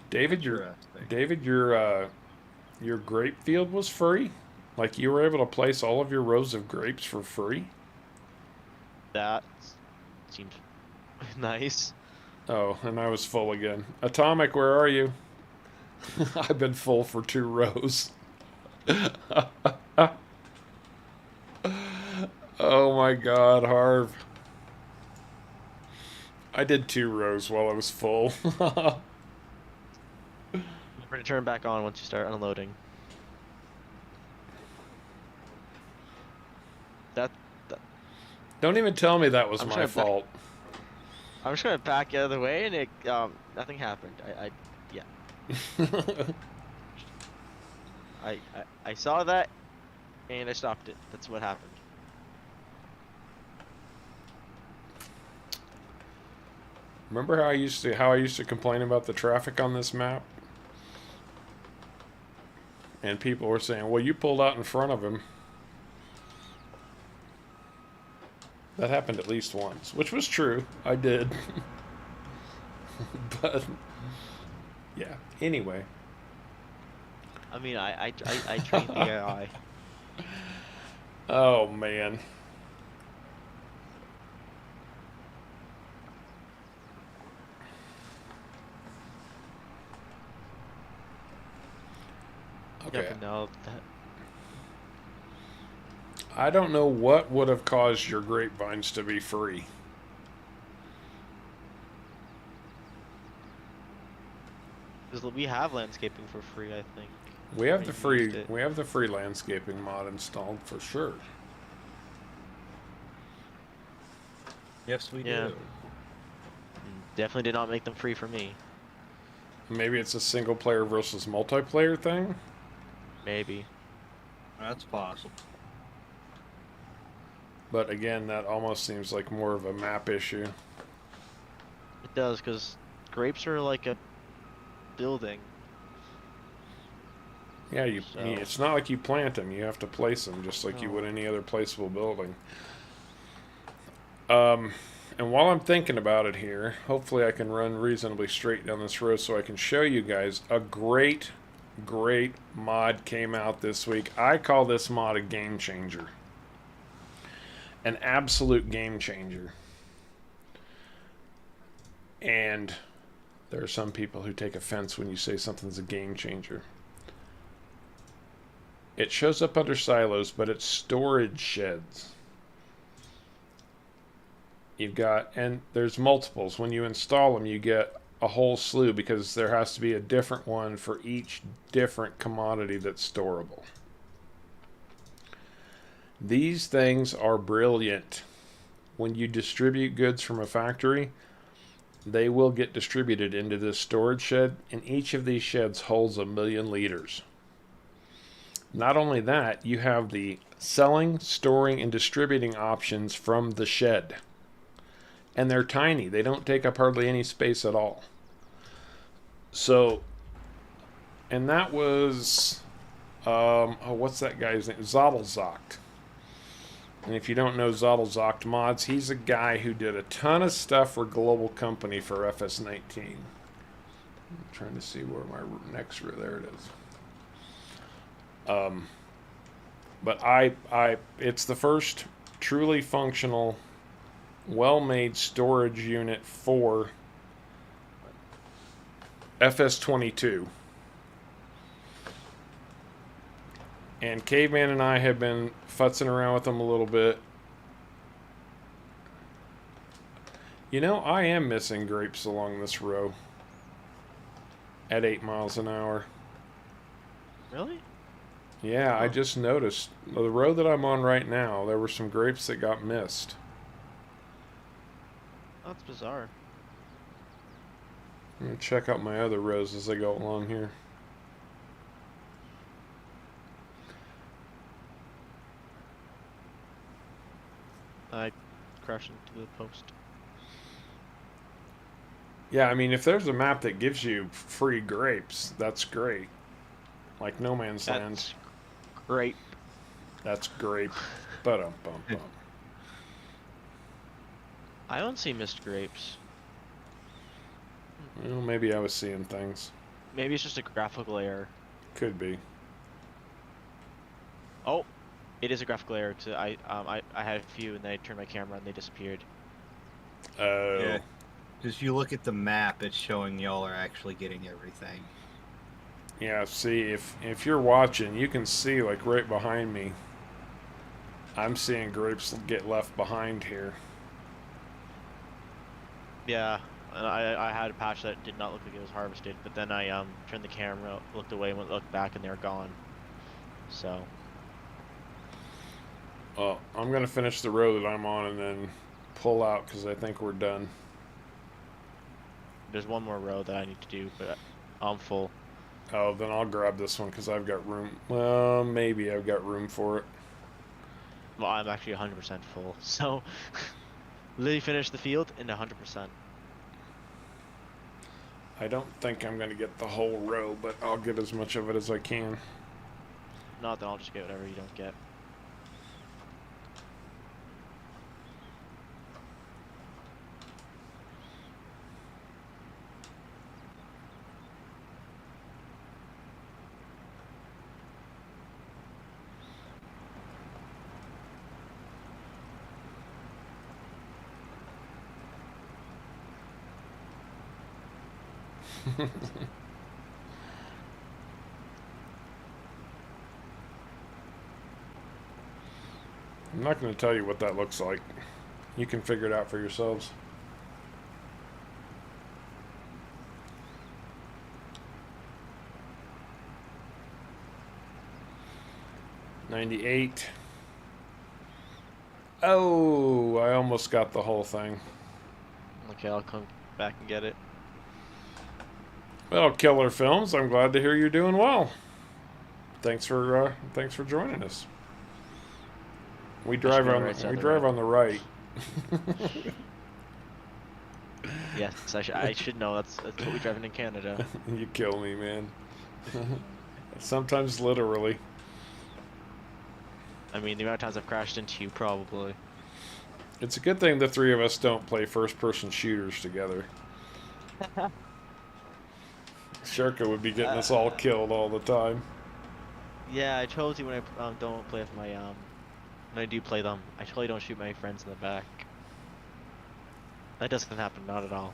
David, Interesting. your grape field was free? Like, you were able to place all of your rows of grapes for free? That seems nice. Oh, and I was full again. Atomic, where are you? I've been full for 2 rows. Oh my god, Harv. I did 2 rows while I was full. Remember to turn back on once you start unloading. That Don't even tell me that was I'm my trying to back- fault. I'm just gonna back out of the way, and it nothing happened. I saw that, and I stopped it. That's what happened. Remember how I used to complain about the traffic on this map? And people were saying, "Well, you pulled out in front of him." That happened at least once, which was true. I did. But yeah, anyway. I mean, I trained the AI. Oh man. Okay. Yep, and now that I don't know what would have caused your grapevines to be free. because we have landscaping for free, I think. We have I the used free it. we have the free landscaping mod installed for sure. Yes, we Yeah. do. Definitely did not make them free for me. Maybe it's a single player versus multiplayer thing. Maybe. That's possible. But again, that almost seems like more of a map issue. It does, because grapes are like a building. Yeah, So- it's not like you plant them. You have to place them just like you No. would any other placeable building. And while I'm thinking about it here, hopefully I can run reasonably straight down this road so I can show you guys a great mod came out this week. I call this mod a game changer. An absolute game changer. And there are some people who take offense when you say something's a game changer. It shows up under silos, but it's storage sheds. You've got, and there's multiples. When you install them, you get a whole slew because there has to be a different one for each different commodity that's storable. These things are brilliant. When you distribute goods from a factory, they will get distributed into this storage shed, and each of these sheds holds 1,000,000 liters. Not only that, you have the selling, storing, and distributing options from the shed. And they're tiny. They don't take up hardly any space at all. So, and that was, what's that guy's name? Zottelzocht. And if you don't know Zottelzocht Mods, he's a guy who did a ton of stuff for Global Company for FS19. I'm trying to see where my next row, there it is. But it's the first truly functional, well-made storage unit for FS22. And Caveman and I have been futzing around with them a little bit. You know, I am missing grapes along this row at 8 miles an hour. Really? Yeah, I just noticed. The road that I'm on right now, there were some grapes that got missed. That's bizarre. I'm going to check out my other rows as I go along here. I crashed into the post. Yeah, I mean, if there's a map that gives you free grapes, that's great. Like No Man's Land. That's great. That's great. Bum. I don't see missed grapes. Well, maybe I was seeing things. Maybe it's just a graphical error. Could be. Oh, it is a graphical error. I had a few and then I turned my camera and they disappeared. Oh. Yeah. As you look at the map, it's showing y'all are actually getting everything. Yeah, see, if you're watching, you can see, like, right behind me, I'm seeing grapes get left behind here. Yeah, and I had a patch that did not look like it was harvested, but then I turned the camera, looked away, and looked back, and they were gone. So. Well, I'm going to finish the row that I'm on and then pull out because I think we're done. There's one more row that I need to do, but I'm full. Oh, then I'll grab this one because I've got room. Well, maybe I've got room for it. Well, I'm actually 100% full, so literally finish the field in 100%. I don't think I'm going to get the whole row, but I'll get as much of it as I can. Not that I'll just get whatever you don't get. I'm not going to tell you what that looks like. You can figure it out for yourselves. $98. Oh, I almost got the whole thing. Okay, I'll come back and get it. Well, Killer Films, I'm glad to hear you're doing well. Thanks for joining us. We drive on the right. Yes, I should know. That's what we driving in Canada. You kill me, man. Sometimes literally. I mean, the amount of times I've crashed into you, probably. It's a good thing the three of us don't play first-person shooters together. Shirka would be getting us all killed all the time. Yeah, I told you when I don't play with my when I do play them, I totally don't shoot my friends in the back. That doesn't happen, not at all.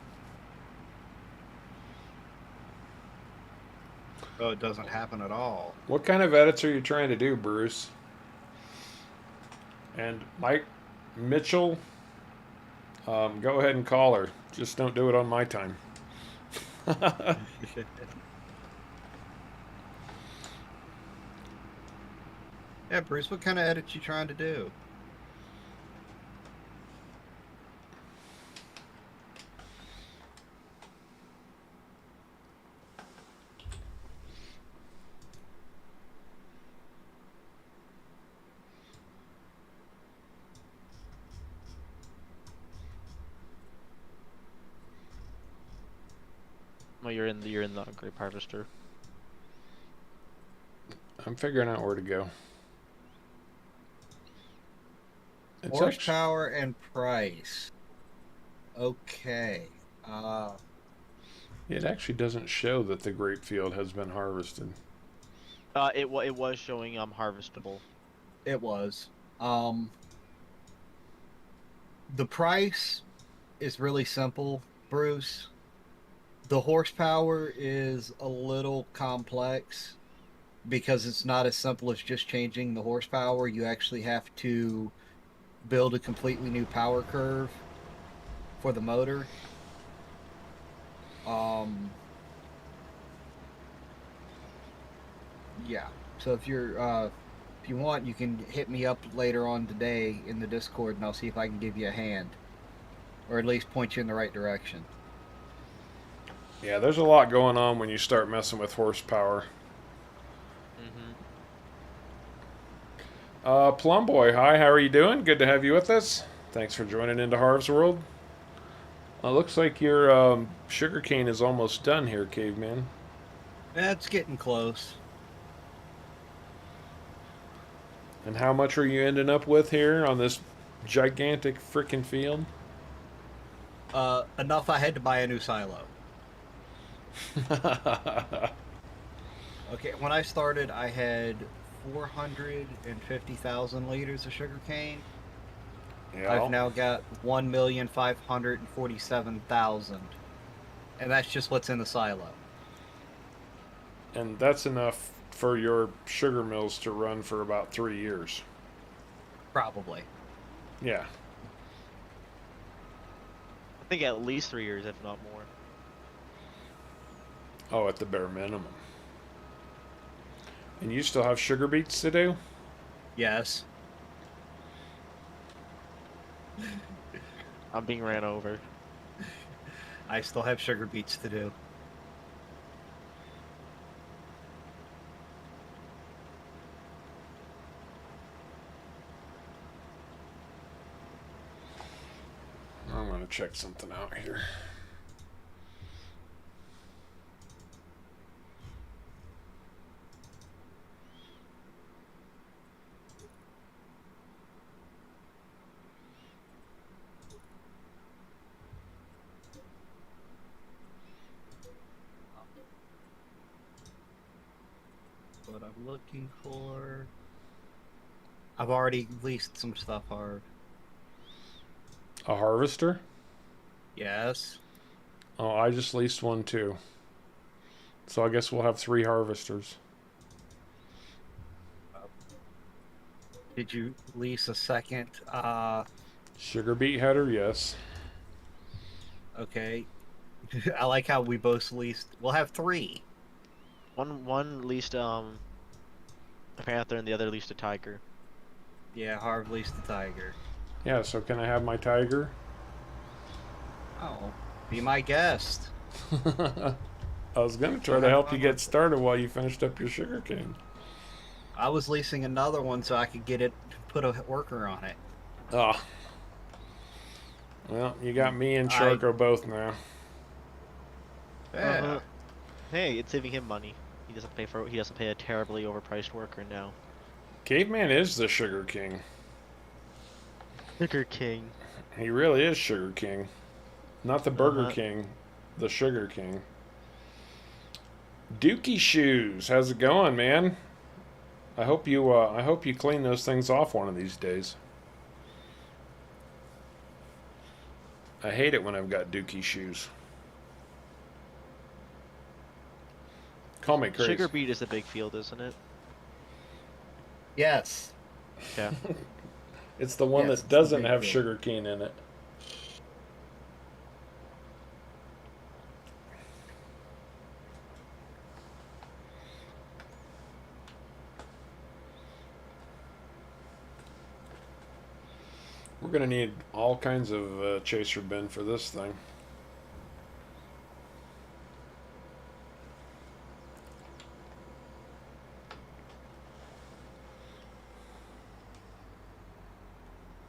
Oh, it doesn't happen at all. What kind of edits are you trying to do, Bruce? And Mike Mitchell, Go ahead and call her. Just don't do it on my time. Yeah, Bruce, what kind of edit you trying to do? Well, you're in the grape harvester. I'm figuring out where to go. It's Horsepower and price. Okay. It actually doesn't show that the grape field has been harvested. It was showing harvestable. It was. The price is really simple, Bruce. The horsepower is a little complex because it's not as simple as just changing the horsepower. You actually have to build a completely new power curve for the motor. Yeah. So if you want, you can hit me up later on today in the Discord, and I'll see if I can give you a hand, or at least point you in the right direction. Yeah, there's a lot going on when you start messing with horsepower. Plum Boy, hi, how are you doing? Good to have you with us. Thanks for joining into Harv's World. Looks like your sugarcane is almost done here, Caveman. That's getting close. And how much are you ending up with here on this gigantic frickin' field? Enough I had to buy a new silo. Okay, when I started, I had 450,000 liters of sugarcane. Yeah. I've now got 1,547,000, and that's just what's in the silo. And that's enough for your sugar mills to run for about 3 years. Probably. Yeah. I think at least 3 years, if not more. Oh, at the bare minimum. And you still have sugar beets to do? Yes. I'm being ran over. I still have sugar beets to do. I'm going to check something out here. What I'm looking for. I've already leased some stuff hard. A harvester? Yes. Oh, I just leased one too. So I guess we'll have 3 harvesters. Did you lease a second? Sugar beet header, yes. Okay. I like how we both leased. We'll have 3. One leased a panther and the other leased a tiger. Yeah, Harv leased the tiger. Yeah, so can I have my tiger? Oh, be my guest. I was going to try to help you get started while you finished up your sugar cane. I was leasing another one so I could get it, put a worker on it. Oh. Well, you got me and Charco both now. Yeah. Hey, it's saving him money. He doesn't pay a terribly overpriced worker now. Caveman is the sugar king. Sugar King. He really is Sugar King. Not the Burger King, the Sugar King. Dookie Shoes, how's it going, man? I hope you clean those things off one of these days. I hate it when I've got Dookie Shoes. Call me crazy. Sugar beet is a big field, isn't it? Yes. Yeah. It's the one Yes, that it's the doesn't big have field. sugar cane in it. We're gonna need all kinds of chaser bin for this thing.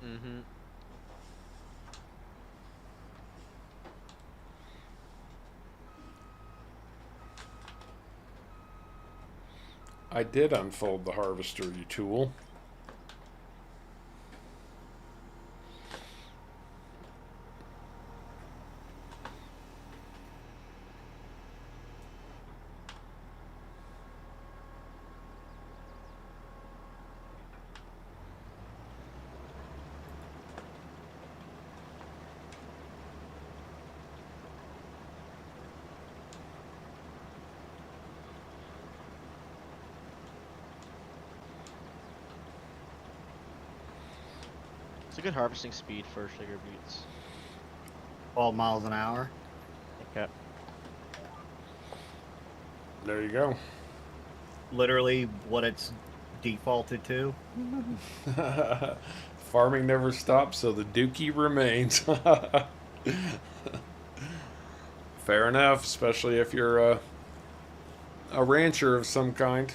Mm-hmm. I did unfold the harvester tool. It's a good harvesting speed for sugar beets. 12 miles an hour. Okay. There you go. Literally what it's defaulted to. Farming never stops, so the dookie remains. Fair enough, especially if you're a rancher of some kind.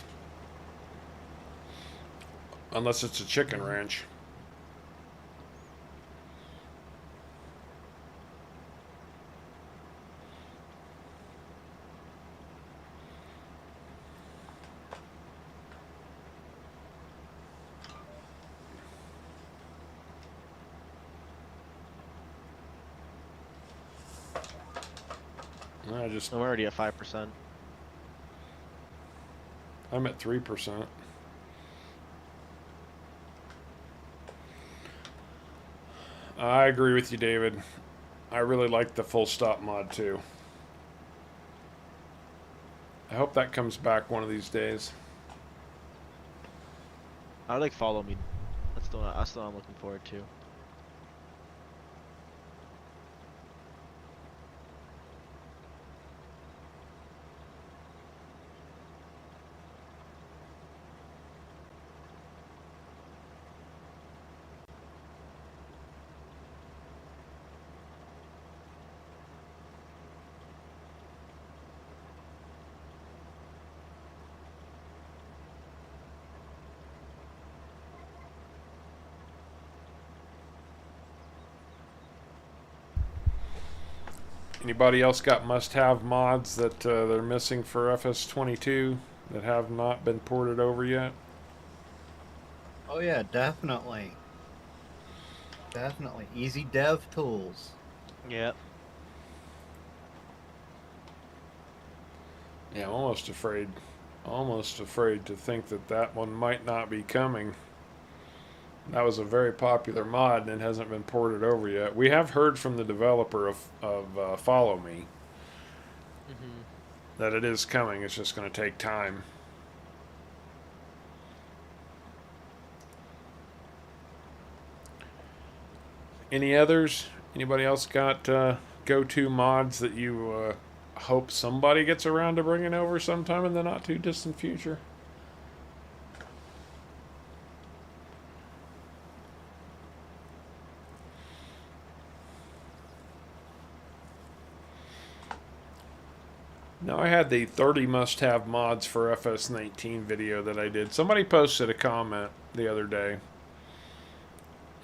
Unless it's a chicken ranch. I'm already at 5%. I'm at 3%. I agree with you, David. I really like the full stop mod too. I hope that comes back one of these days. I like follow me. That's the one I'm looking forward to. Anybody else got must-have mods that they're missing for FS22 that have not been ported over yet? Oh yeah, definitely. Definitely. Easy dev tools. Yeah. Yeah, I'm almost afraid to think that that one might not be coming. That was a very popular mod and it hasn't been ported over yet. We have heard from the developer of Follow Me Mm-hmm. that it is coming. It's just going to take time. Any others? Anybody else got go-to mods that you hope somebody gets around to bringing over sometime in the not too distant future? Now, I had the 30 must-have mods for FS19 video that I did. Somebody posted a comment the other day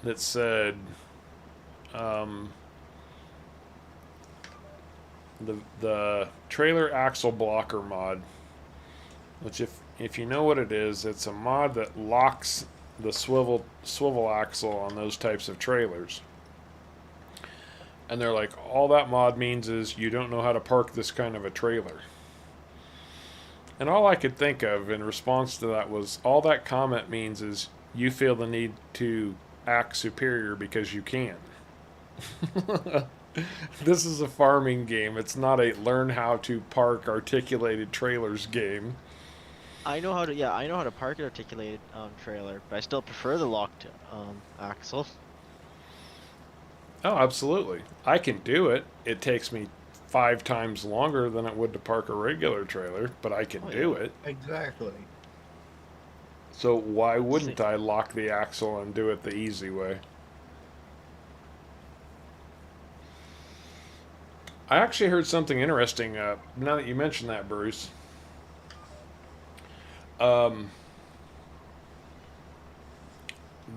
that said the trailer axle blocker mod, which if you know what it is, it's a mod that locks the swivel axle on those types of trailers. And they're like, all that mod means is you don't know how to park this kind of a trailer. And all I could think of in response to that was, all that comment means is you feel the need to act superior because you can. This is a farming game. It's not a learn how to park articulated trailers game. I know how to park an articulated trailer, but I still prefer the locked axle. Oh, absolutely. I can do it. It takes me 5 times longer than it would to park a regular trailer, but I can do it. Exactly. So why wouldn't I lock the axle and do it the easy way? I actually heard something interesting now that you mentioned that, Bruce. Um,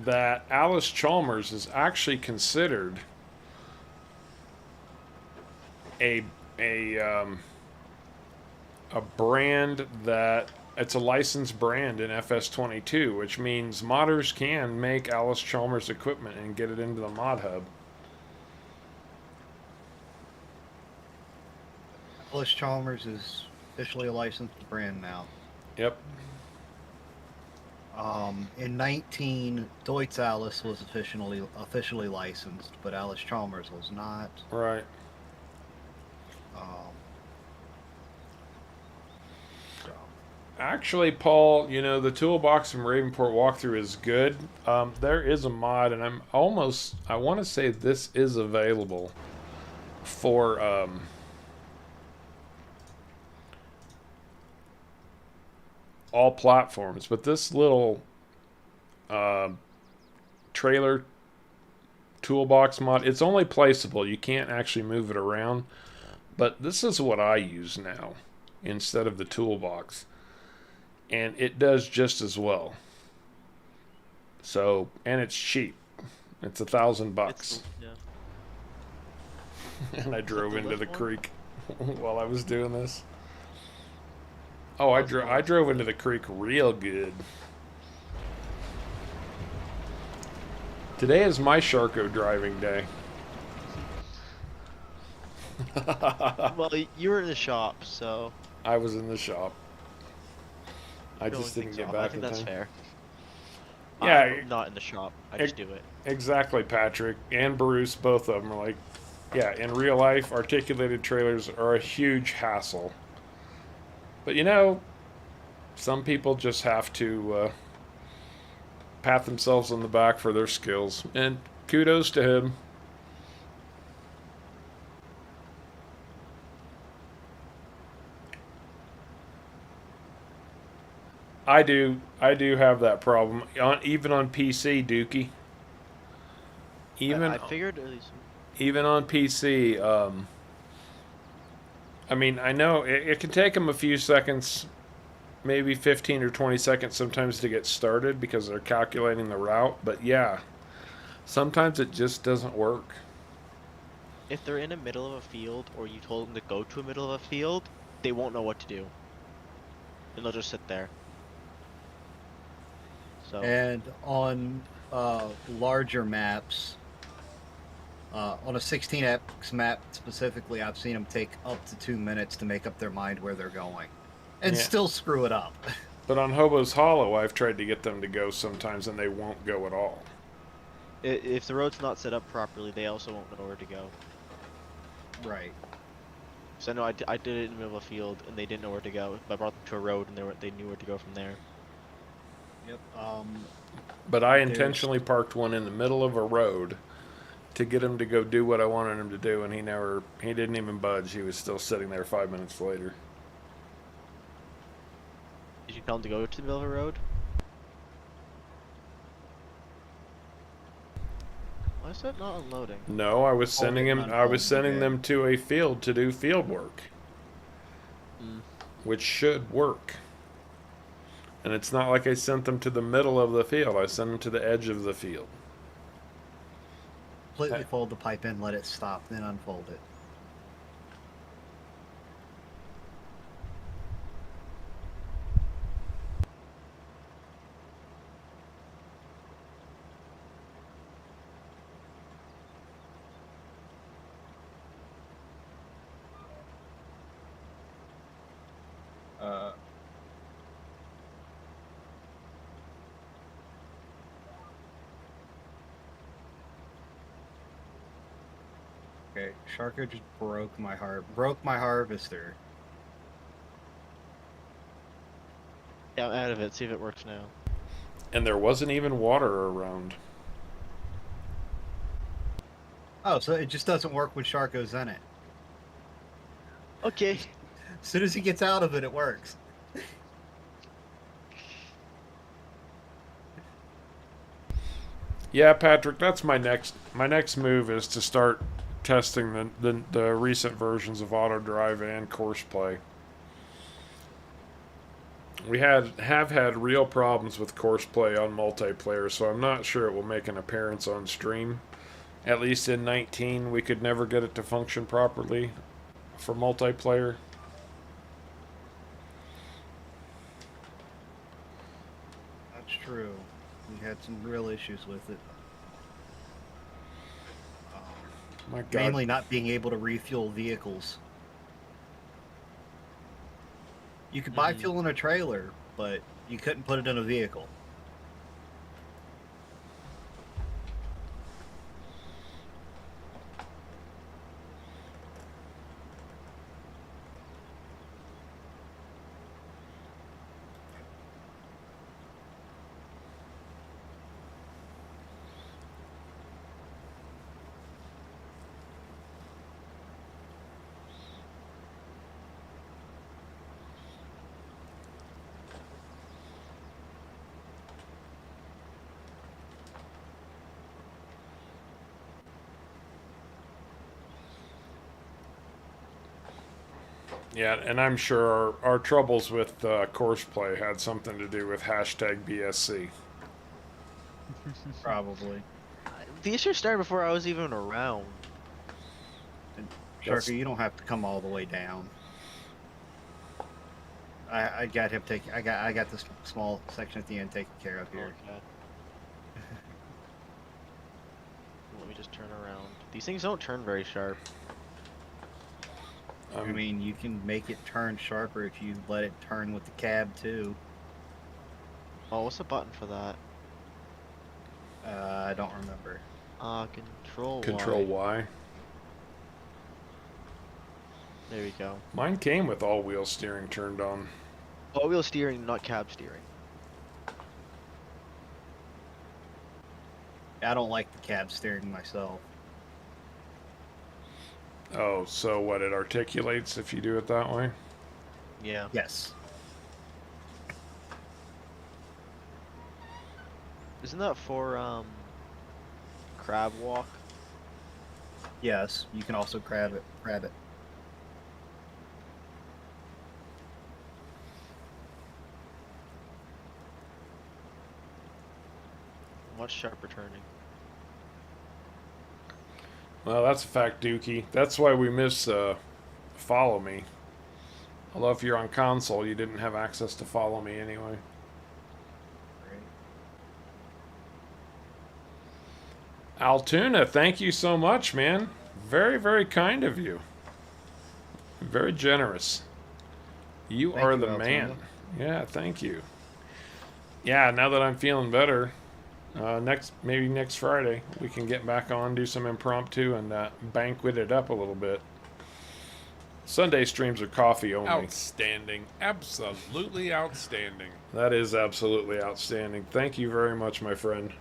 that Alice Chalmers is actually considered a a um, a brand that it's a licensed brand in FS22, which means modders can make Alice Chalmers equipment and get it into the mod hub. Alice Chalmers is officially a licensed brand now. Yep. In 19, Deutz Alice was officially licensed, but Alice Chalmers was not. Right. So. Actually, Paul, you know, the toolbox from Ravenport walkthrough is good. There is a mod, and I want to say this is available for all platforms, but this little trailer toolbox mod, it's only placeable. You can't actually move it around, but this is what I use now instead of the toolbox, and it does just as well. So, and it's cheap. It's $1,000. Yeah. And I drove the into lift the one? creek while I was doing this. Oh, I drove into the creek real good. Today is my Sharko driving day. Well, you were in the shop, so. I was in the shop. I filling just didn't things get off. back I think in that's time. fair. Yeah, I'm not in the shop. I just do it. Exactly, Patrick and Bruce, both of them are like, yeah, in real life, articulated trailers are a huge hassle. But you know, some people just have to pat themselves on the back for their skills, and kudos to him. I do have that problem, even on PC, Dookie. Even I figured at least. even on PC, I mean, I know it can take them a few seconds, maybe 15 or 20 seconds sometimes to get started because they're calculating the route, but yeah, sometimes it just doesn't work. If they're in the middle of a field, or you told them to go to a middle of a field, they won't know what to do, and they'll just sit there. So. And on larger maps, on a 16x map specifically, I've seen them take up to 2 minutes to make up their mind where they're going, and Yeah. still screw it up. But on Hobo's Hollow, I've tried to get them to go sometimes, and they won't go at all. If the road's not set up properly, they also won't know where to go. Right. So I know I did it in the middle of a field, and they didn't know where to go. I brought them to a road, and they knew where to go from there. Yep. But I intentionally parked one in the middle of a road to get him to go do what I wanted him to do, and he didn't even budge. He was still sitting there 5 minutes later. Did you tell them to go to the middle of a road? Why is that not unloading? No, I was sending him. I was sending them to a field to do field work, which should work. And it's not like I sent them to the middle of the field. I sent them to the edge of the field. Completely fold the pipe in, let it stop, then unfold it. Okay, Sharko just broke my harvester. Yeah, I'm out of it. See if it works now. And there wasn't even water around. Oh, so it just doesn't work when Sharko's in it. Okay. As soon as he gets out of it, it works. Yeah, Patrick, that's my next move is to start testing the recent versions of Autodrive and Courseplay. We have had real problems with Courseplay on multiplayer, so I'm not sure it will make an appearance on stream. At least in 19, we could never get it to function properly for multiplayer. That's true. We had some real issues with it. My God. Mainly not being able to refuel vehicles. You could buy fuel in a trailer, but you couldn't put it in a vehicle. Yeah, and I'm sure our troubles with Courseplay had something to do with hashtag BSC. Probably. The issue started before I was even around. And That's- Sharky, you don't have to come all the way down. I got him take. I got this small section at the end taken care of here. Okay. Let me just turn around. These things don't turn very sharp. I mean, you can make it turn sharper if you let it turn with the cab too. Oh, what's the button for that? I don't remember. Control Y. Control Y. There we go. Mine came with all-wheel steering turned on. All-wheel steering, not cab steering. I don't like the cab steering myself. Oh, so what, it articulates if you do it that way? Yeah. Yes. Isn't that for crab walk? Yes. You can also grab it. Much sharper turning. Well, that's a fact, Dookie. That's why we miss Follow Me. Although if you're on console, you didn't have access to Follow Me anyway. Altoona, thank you so much, man. Very, very kind of you. Very generous. You Thank are you, the Altoona. man. Yeah, thank you. Yeah, now that I'm feeling better, maybe next Friday we can get back on, do some impromptu, and banquet it up a little bit. Sunday streams are coffee only. Outstanding. Absolutely outstanding. That is absolutely outstanding. Thank you very much, my friend.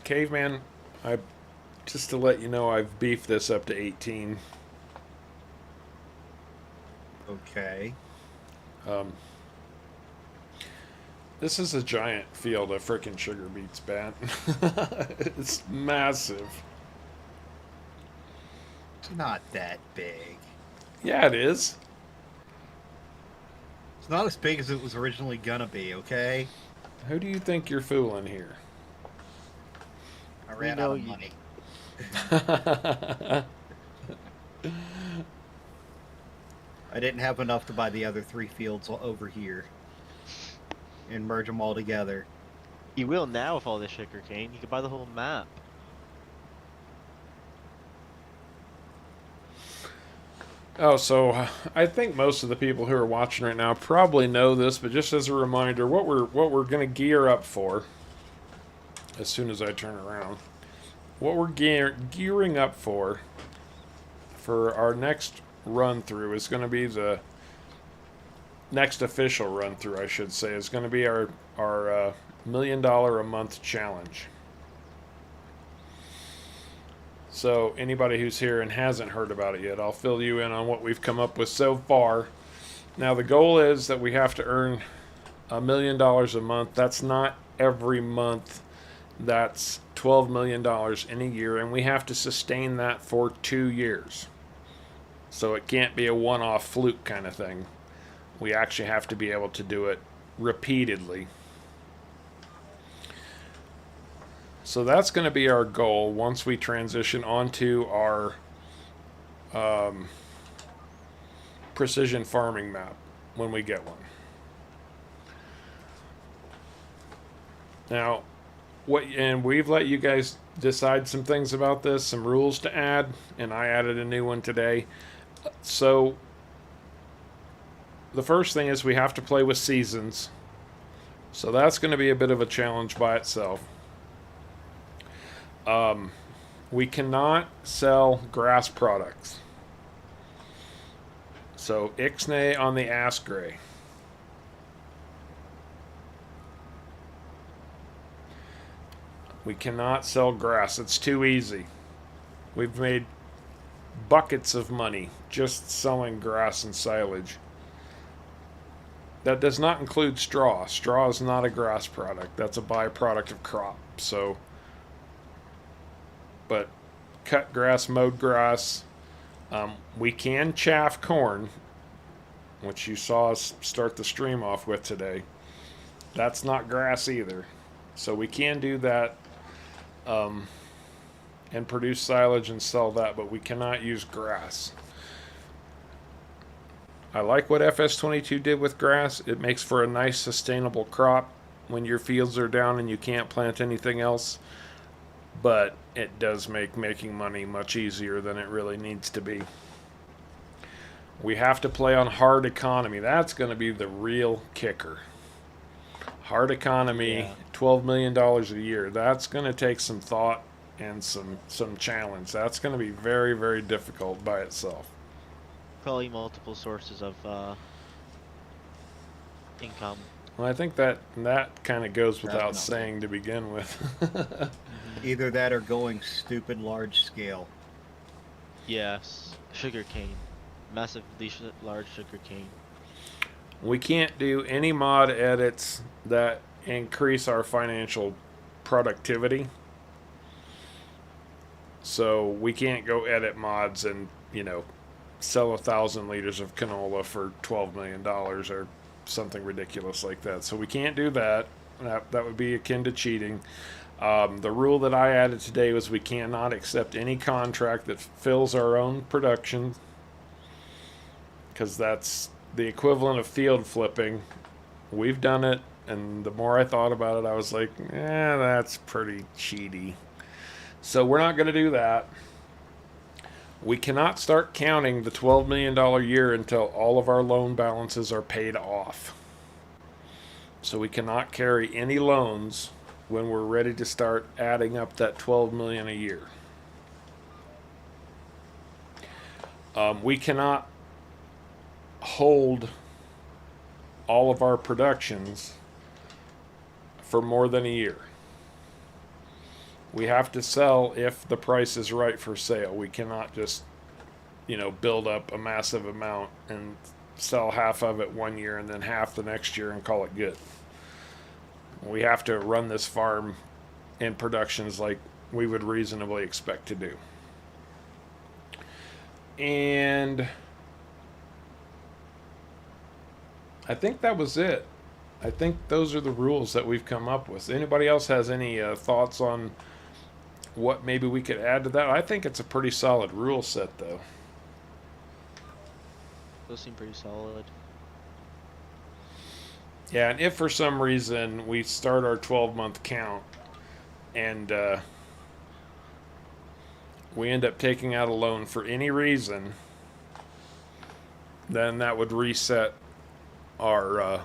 Caveman, just to let you know, I've beefed this up to 18. Okay. This is a giant field of frickin' sugar beets, Bat. It's massive. It's not that big. Yeah, it is. It's not as big as it was originally gonna be, okay? Who do you think you're fooling here? I ran know out of you- money. I didn't have enough to buy the other 3 fields over here and merge them all together. You will now with all this sugar cane. You can buy the whole map. Oh, so I think most of the people who are watching right now probably know this, but just as a reminder, what we're gonna gear up for, as soon as I turn around, what we're gearing up for our next run through is going to be the next official run through, I should say, is going to be our $1 million a month challenge. So anybody who's here and hasn't heard about it yet, I'll fill you in on what we've come up with so far. Now the goal is that we have to earn $1 million a month. That's not every month. That's $12 million in a year, and we have to sustain that for 2 years. So it can't be a one-off fluke kind of thing. We actually have to be able to do it repeatedly. So that's going to be our goal once we transition onto our precision farming map when we get one. Now, and we've let you guys decide some things about this, some rules to add, and I added a new one today. So the first thing is we have to play with seasons. So that's going to be a bit of a challenge by itself. We cannot sell grass products. So ixnay on the ass gray. We cannot sell grass. It's too easy. We've made buckets of money just selling grass and silage. That does not include straw. Straw is not a grass product. That's a byproduct of crop. So, but cut grass, mowed grass. We can chaff corn, which you saw us start the stream off with today. That's not grass either. So we can do that and produce silage and sell that, but we cannot use grass. I like what FS22 did with grass. It makes for a nice sustainable crop when your fields are down and you can't plant anything else. But it does make making money much easier than it really needs to be. We have to play on hard economy. That's going to be the real kicker. Hard economy, yeah. $12 million a year. That's going to take some thought and some challenge. That's going to be very, very difficult by itself. Probably multiple sources of income. Well, I think that kind of goes without saying to begin with. Either that or going stupid large scale. Yes, sugarcane. Massively large sugarcane. We can't do any mod edits that increase our financial productivity. So we can't go edit mods and, sell 1,000 liters of canola for $12 million or something ridiculous like that. So we can't do that. That would be akin to cheating. The rule that I added today was we cannot accept any contract that fills our own production, because that's the equivalent of field flipping. We've done it, and the more I thought about it, I was like, that's pretty cheaty. So we're not going to do that. We cannot start counting the $12 million year until all of our loan balances are paid off. So we cannot carry any loans when we're ready to start adding up that $12 million a year. We cannot hold all of our productions for more than a year. We have to sell if the price is right for sale. We cannot just, build up a massive amount and sell half of it one year and then half the next year and call it good. We have to run this farm in productions like we would reasonably expect to do. And I think that was it. I think those are the rules that we've come up with. Anybody else has any thoughts on what maybe we could add to that? I think it's a pretty solid rule set, though. Those seem pretty solid. Yeah, and if for some reason we start our 12-month count and we end up taking out a loan for any reason, then that would reset our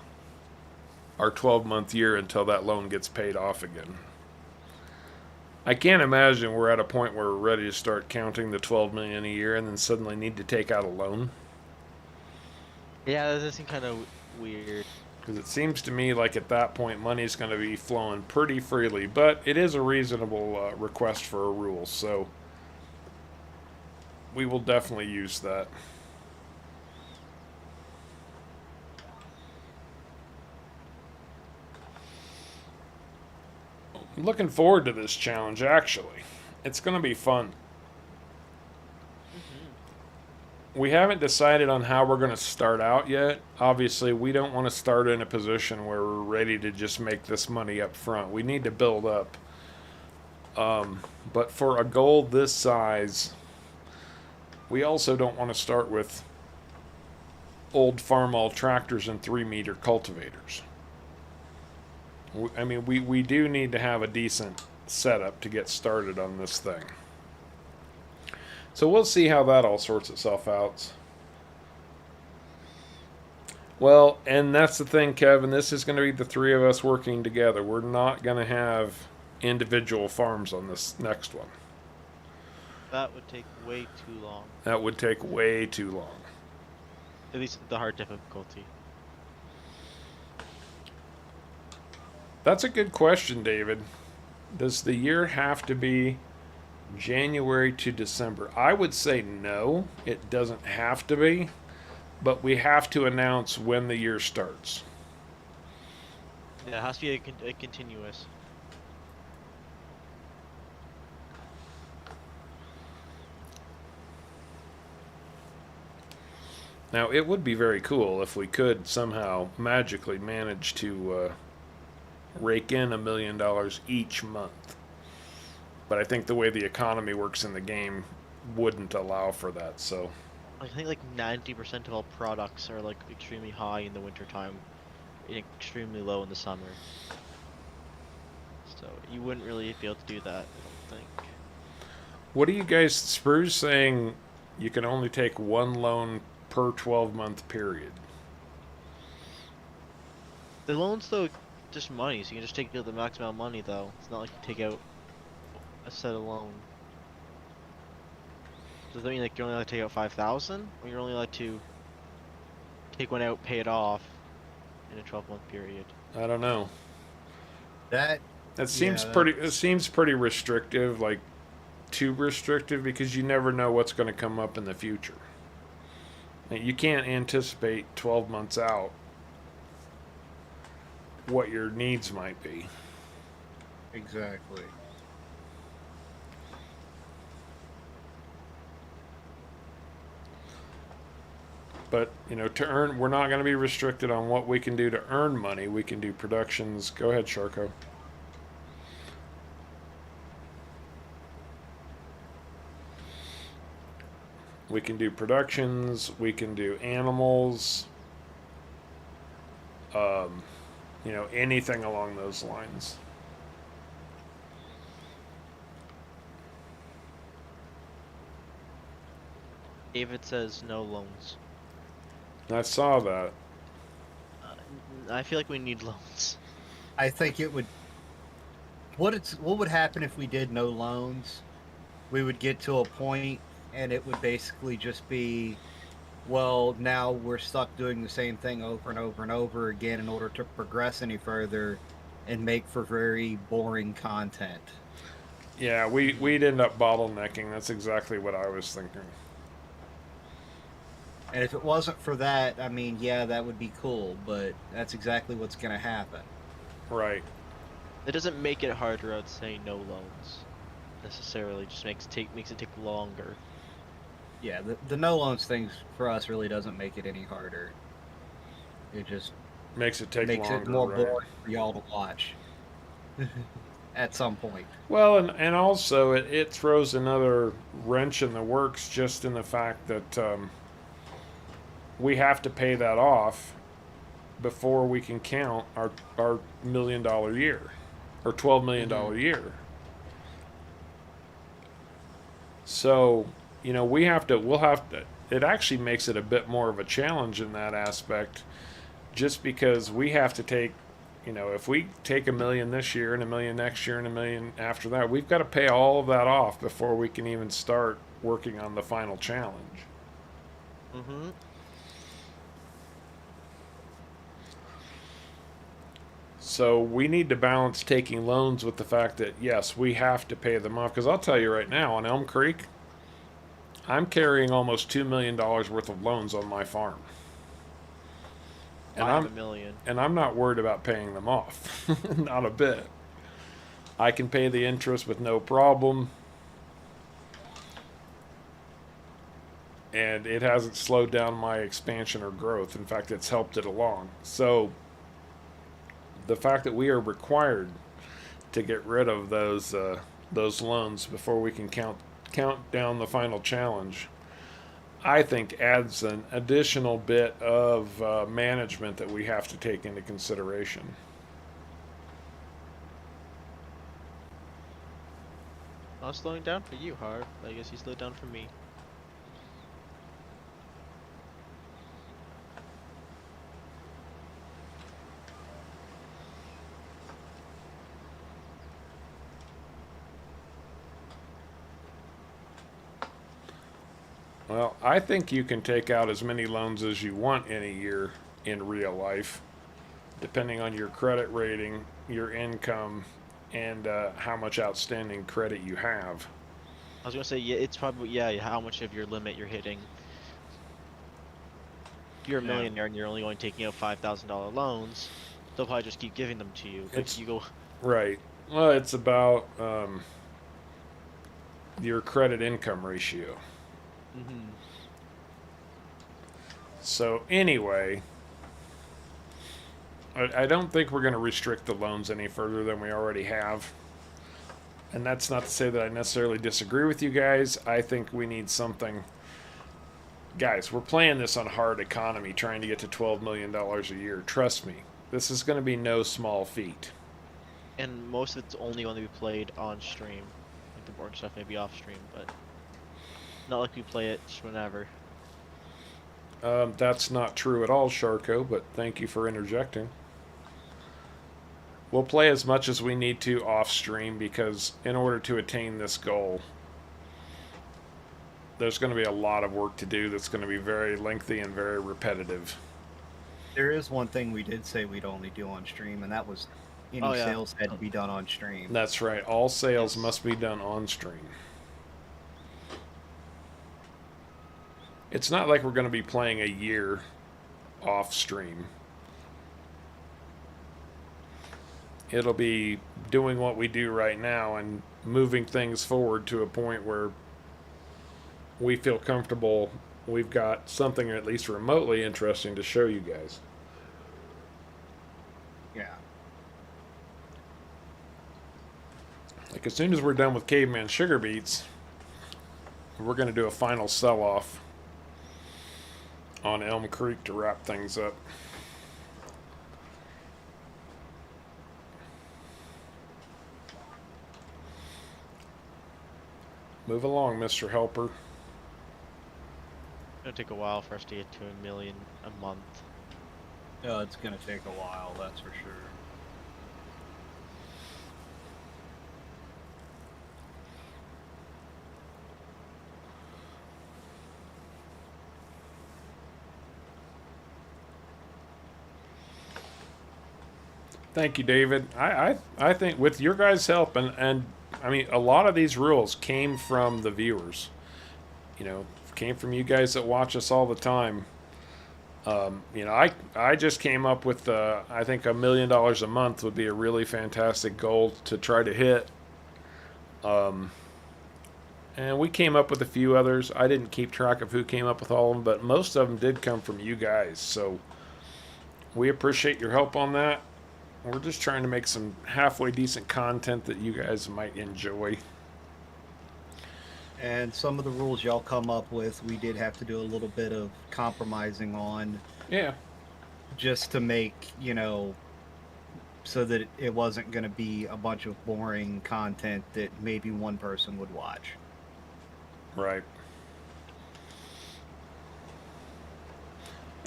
12-month year until that loan gets paid off again. I can't imagine we're at a point where we're ready to start counting the $12 million a year and then suddenly need to take out a loan. Yeah, that does seem kind of weird. Because it seems to me like at that point money's going to be flowing pretty freely, but it is a reasonable request for a rule, so we will definitely use that. I'm looking forward to this challenge, actually. It's going to be fun. We haven't decided on how we're going to start out yet. Obviously, we don't want to start in a position where we're ready to just make this money up front. We need to build up. But for a goal this size, we also don't want to start with old farm-all tractors and 3-meter cultivators. I mean, we do need to have a decent setup to get started on this thing. So we'll see how that all sorts itself out. Well, and that's the thing, Kevin. This is going to be the three of us working together. We're not going to have individual farms on this next one. That would take way too long. That would take way too long. At least the hard difficulty. That's a good question, David. Does the year have to be January to December? I would say no, it doesn't have to be, but we have to announce when the year starts. Yeah, it has to be a continuous. Now, it would be very cool if we could somehow magically manage to rake in $1 million each month. But I think the way the economy works in the game wouldn't allow for that, so... I think like 90% of all products are like extremely high in the wintertime, and extremely low in the summer. So you wouldn't really be able to do that, I don't think. What do you guys... Sprue's saying you can only take one loan per 12-month period. The loans though, just money, so you can just take out the max amount of money though. It's not like you take out a set of loan. Does that mean like you're only allowed to take out 5,000, or you're only allowed to take one out, pay it off in a 12-month period? I don't know. That Seems yeah, pretty. It seems pretty restrictive, like too restrictive, because you never know what's going to come up in the future. You can't anticipate 12 months out what your needs might be. exactly. But, you know, to earn, we're not going to be restricted on what we can do to earn money. We can do productions. Go ahead, Sharko. We can do productions. We can do animals. You know, anything along those lines. David says no loans. I saw that. I feel like we need loans. I think it would. What would happen if we did no loans? We would get to a point, and it would basically just be, well, now we're stuck doing the same thing over and over and over again in order to progress any further, and make for very boring content. Yeah, we'd end up bottlenecking. That's exactly what I was thinking. And if it wasn't for that, I mean, yeah, that would be cool, but that's exactly what's going to happen. Right. It doesn't make it harder, I'd say, no loans. Necessarily, just makes it take longer. Yeah, the no loans thing for us really doesn't make it any harder. It just Makes it take makes longer. it more right? boring for y'all to watch. At some point. Well, and also it throws another wrench in the works just in the fact that we have to pay that off before we can count our $1 million year or $12 million year. So, you know, we'll have to, it actually makes it a bit more of a challenge in that aspect, just because we have to take, you know, if we take $1 million this year and $1 million next year and $1 million after that, we've got to pay all of that off before we can even start working on the final challenge. Mm-hmm. So we need to balance taking loans with the fact that, yes, we have to pay them off. Because I'll tell you right now, on Elm Creek, I'm carrying almost $2 million worth of loans on my farm. And $5 million. And I'm not worried about paying them off. Not a bit. I can pay the interest with no problem. And it hasn't slowed down my expansion or growth. In fact, it's helped it along. So the fact that we are required to get rid of those loans before we can count down the final challenge, I think adds an additional bit of management that we have to take into consideration. Not slowing down for you, Harv. I guess you slowed down for me. Well, I think you can take out as many loans as you want in a year in real life, depending on your credit rating, your income, and how much outstanding credit you have. I was gonna say, yeah, it's probably, yeah, how much of your limit you're hitting. If you're a Yeah. millionaire and you're only going taking out $5,000 loans, they'll probably just keep giving them to you. But It's- if you go, Right. Well, it's about your credit income ratio. mm-hmm. So anyway, I don't think we're going to restrict the loans any further than we already have. And that's not to say that I necessarily disagree with you guys. I think we need something. Guys, we're playing this on hard economy, trying to get to $12 million a year. Trust me, this is going to be no small feat. And most of it's only going to be played on stream. Like the board stuff may be off stream, but not like we play it just whenever. That's not true at all, Sharko, but thank you for interjecting. We'll play as much as we need to off stream because in order to attain this goal, there's going to be a lot of work to do that's going to be very lengthy and very repetitive. There is one thing we did say we'd only do on stream, and that was any Oh, yeah. sales had to be done on stream. That's right. All sales Yes. must be done on stream. It's not like we're going to be playing a year off stream. It'll be doing what we do right now and moving things forward to a point where we feel comfortable we've got something at least remotely interesting to show you guys. Yeah. Like as soon as we're done with Caveman Sugar Beets, we're going to do a final sell-off on Elm Creek to wrap things up. Move along, Mr. Helper. It's gonna take a while for us to get to $1 million a month. It's going to take a while, that's for sure. Thank you, David. I think with your guys' help and I mean a lot of these rules came from the viewers. You know, came from you guys that watch us all the time. You know, I just came up with I think $1 million a month would be a really fantastic goal to try to hit. And we came up with a few others. I didn't keep track of who came up with all of them, but most of them did come from you guys. So we appreciate your help on that. We're just trying to make some halfway decent content that you guys might enjoy. And some of the rules y'all come up with, we did have to do a little bit of compromising on, Yeah. just to make, you know, so that it wasn't going to be a bunch of boring content that maybe one person would watch. Right.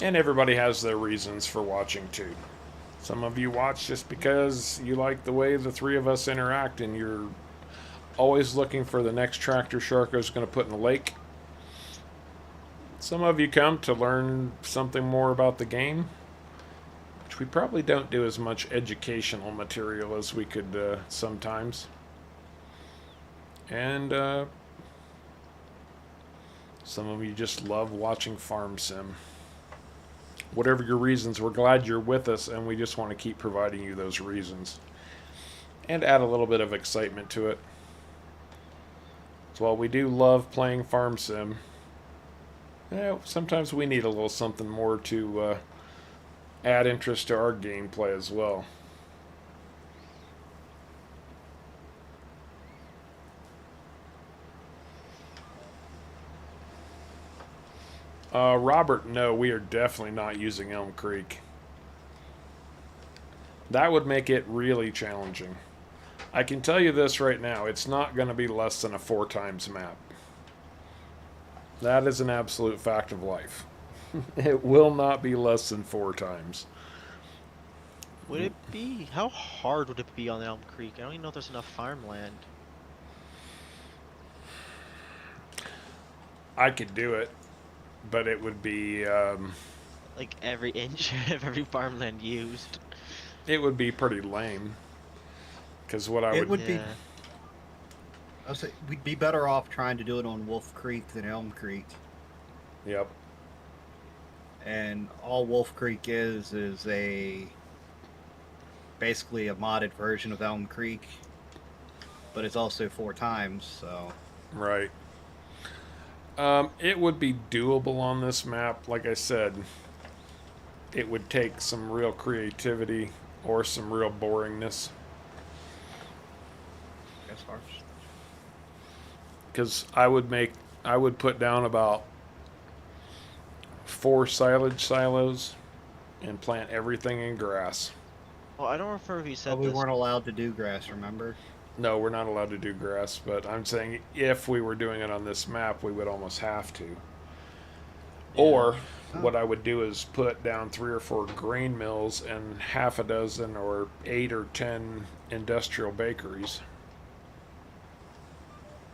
And everybody has their reasons for watching too. Some of you watch just because you like the way the three of us interact and you're always looking for the next tractor Sharko's going to put in the lake. Some of you come to learn something more about the game, which we probably don't do as much educational material as we could sometimes. And some of you just love watching Farm Sim. Whatever your reasons, we're glad you're with us, and we just want to keep providing you those reasons. and add a little bit of excitement to it. So while we do love playing Farm Sim, sometimes we need a little something more to add interest to our gameplay as well. Robert, no, we are definitely not using Elm Creek. That would make it really challenging. I can tell you this right now, it's not going to be less than a 4 times map. That is an absolute fact of life. It will not be less than 4 times. Would it be? How hard would it be on Elm Creek? I don't even know if there's enough farmland. I could do it, but it would be Like every inch of every farmland used. it would be pretty lame. Because what I It would would be. I would say we'd be better off trying to do it on Wolf Creek than Elm Creek. Yep. And all Wolf Creek is basically a modded version of Elm Creek, but it's also 4 times. So Right. It would be doable on this map. Like I said, it would take some real creativity or some real boringness. that's harsh. Because I would put down about 4 silage silos and plant everything in grass. Well, I don't remember if you said But we this. weren't allowed to do grass, remember? No, we're not allowed to do grass, but I'm saying if we were doing it on this map, we would almost have to. Or what I would do is put down 3 or 4 grain mills and half a dozen or 8 or 10 industrial bakeries.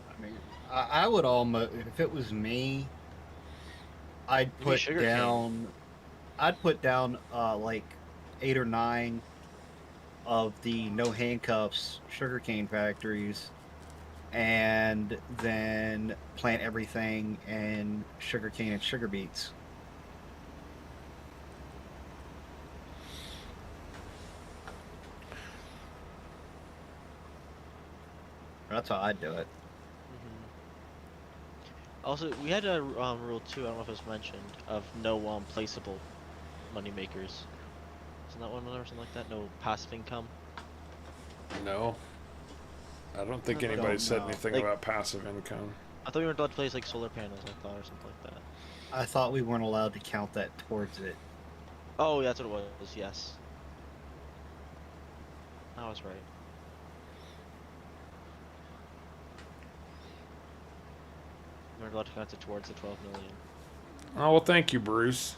I mean, I would almost, if it was me, I'd Maybe put sugarcane. down, I'd put down like 8 or 9 of the no handcuffs sugarcane factories, and then plant everything in sugarcane and sugar beets. That's how I'd do it. Also, we had a rule too. I don't know if it was mentioned of no placeable money makers. Isn't that one or something like that? No passive income. No. I don't think I don't anybody said know. anything Like- about passive income. I thought we weren't allowed to place like solar panels. I thought or something like that. I thought we weren't allowed to count that towards it. Oh, yeah, that's what it was. Yes. I was right. We weren't allowed to count it towards the 12 million. Oh, well, thank you, Bruce.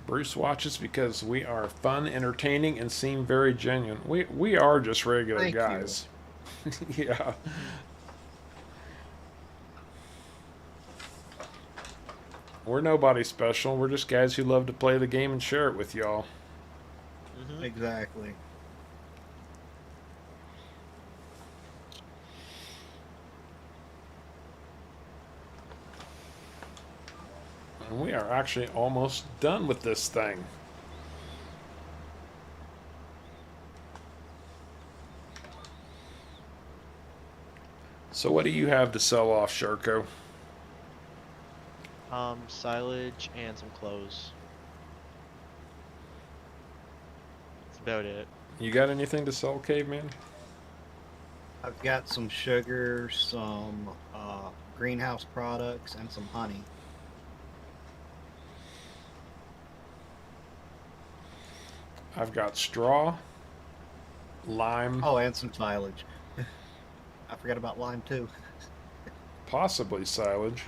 Bruce watches because we are fun, entertaining, and seem very genuine. We are just regular Thank you. guys. Yeah. We're nobody special. We're just guys who love to play the game and share it with y'all. Mm-hmm. Exactly. And we are actually almost done with this thing. So what do you have to sell off, Sharko? Silage and some clothes. That's about it. You got anything to sell, Caveman? I've got some sugar, some greenhouse products, and some honey. I've got straw, lime, Oh, and some silage. I forgot about lime too. possibly silage.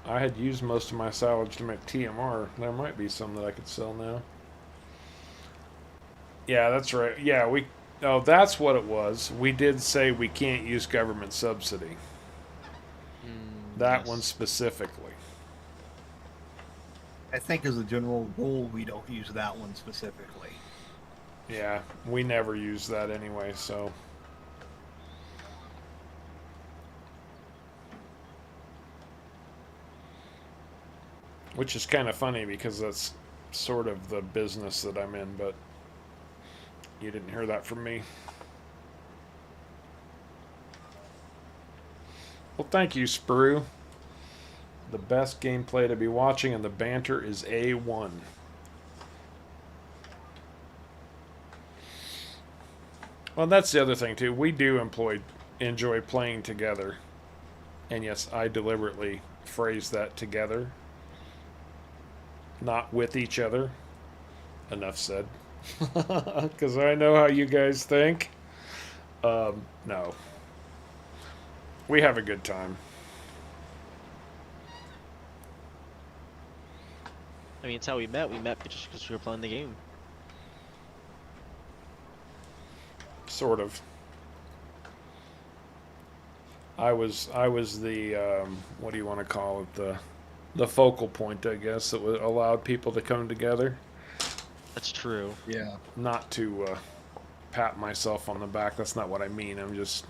I had used most of my silage to make TMR. There might be some that I could sell now. Yeah, that's right. Yeah, oh, that's what it was. We did say we can't use government subsidy. That Yes. one specifically. I think as a general rule, we don't use that one specifically. Yeah, we never use that anyway, so. Which is kind of funny because that's sort of the business that I'm in, but you didn't hear that from me. Well, thank you, Sprue. The best gameplay to be watching, and the banter is A1. Well, that's the other thing, too. We do enjoy playing together. And yes, I deliberately phrased that together. Not with each other. Enough said. Because I know how you guys think. No. We have a good time. I mean, it's how we met. We met just because we were playing the game. Sort of. I was the what do you want to call it, the focal point, I guess, that allowed people to come together. That's true. Yeah. Not to pat myself on the back. That's not what I mean. I'm just,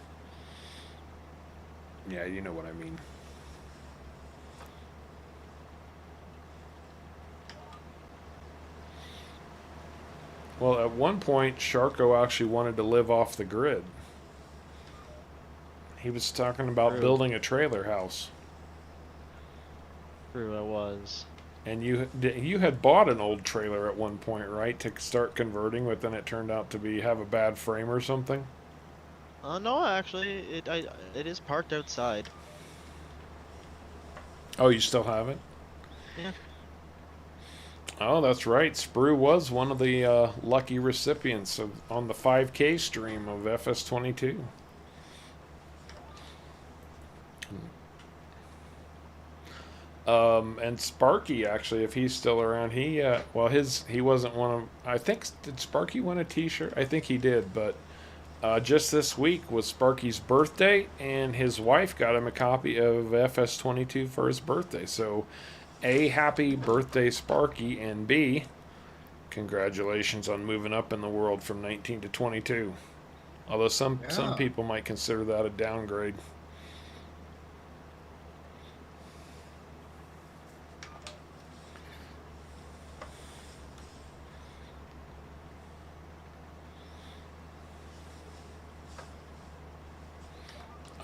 yeah, you know what I mean. Well, at one point, Sharko actually wanted to live off the grid. He was talking about True. building a trailer house. True, I was. And you had bought an old trailer at one point, right, to start converting, but then it turned out to have a bad frame or something? No, actually, it is parked outside. Oh, you still have it? Yeah. Oh, that's right. Sprue was one of the lucky recipients on the 5K stream of FS22. And Sparky, actually, if he's still around, he wasn't one of. I think, did Sparky win a T-shirt? I think he did, but just this week was Sparky's birthday, and his wife got him a copy of FS22 for his birthday. So, A, happy birthday, Sparky, and B, congratulations on moving up in the world from 19 to 22. Although some people might consider that a downgrade.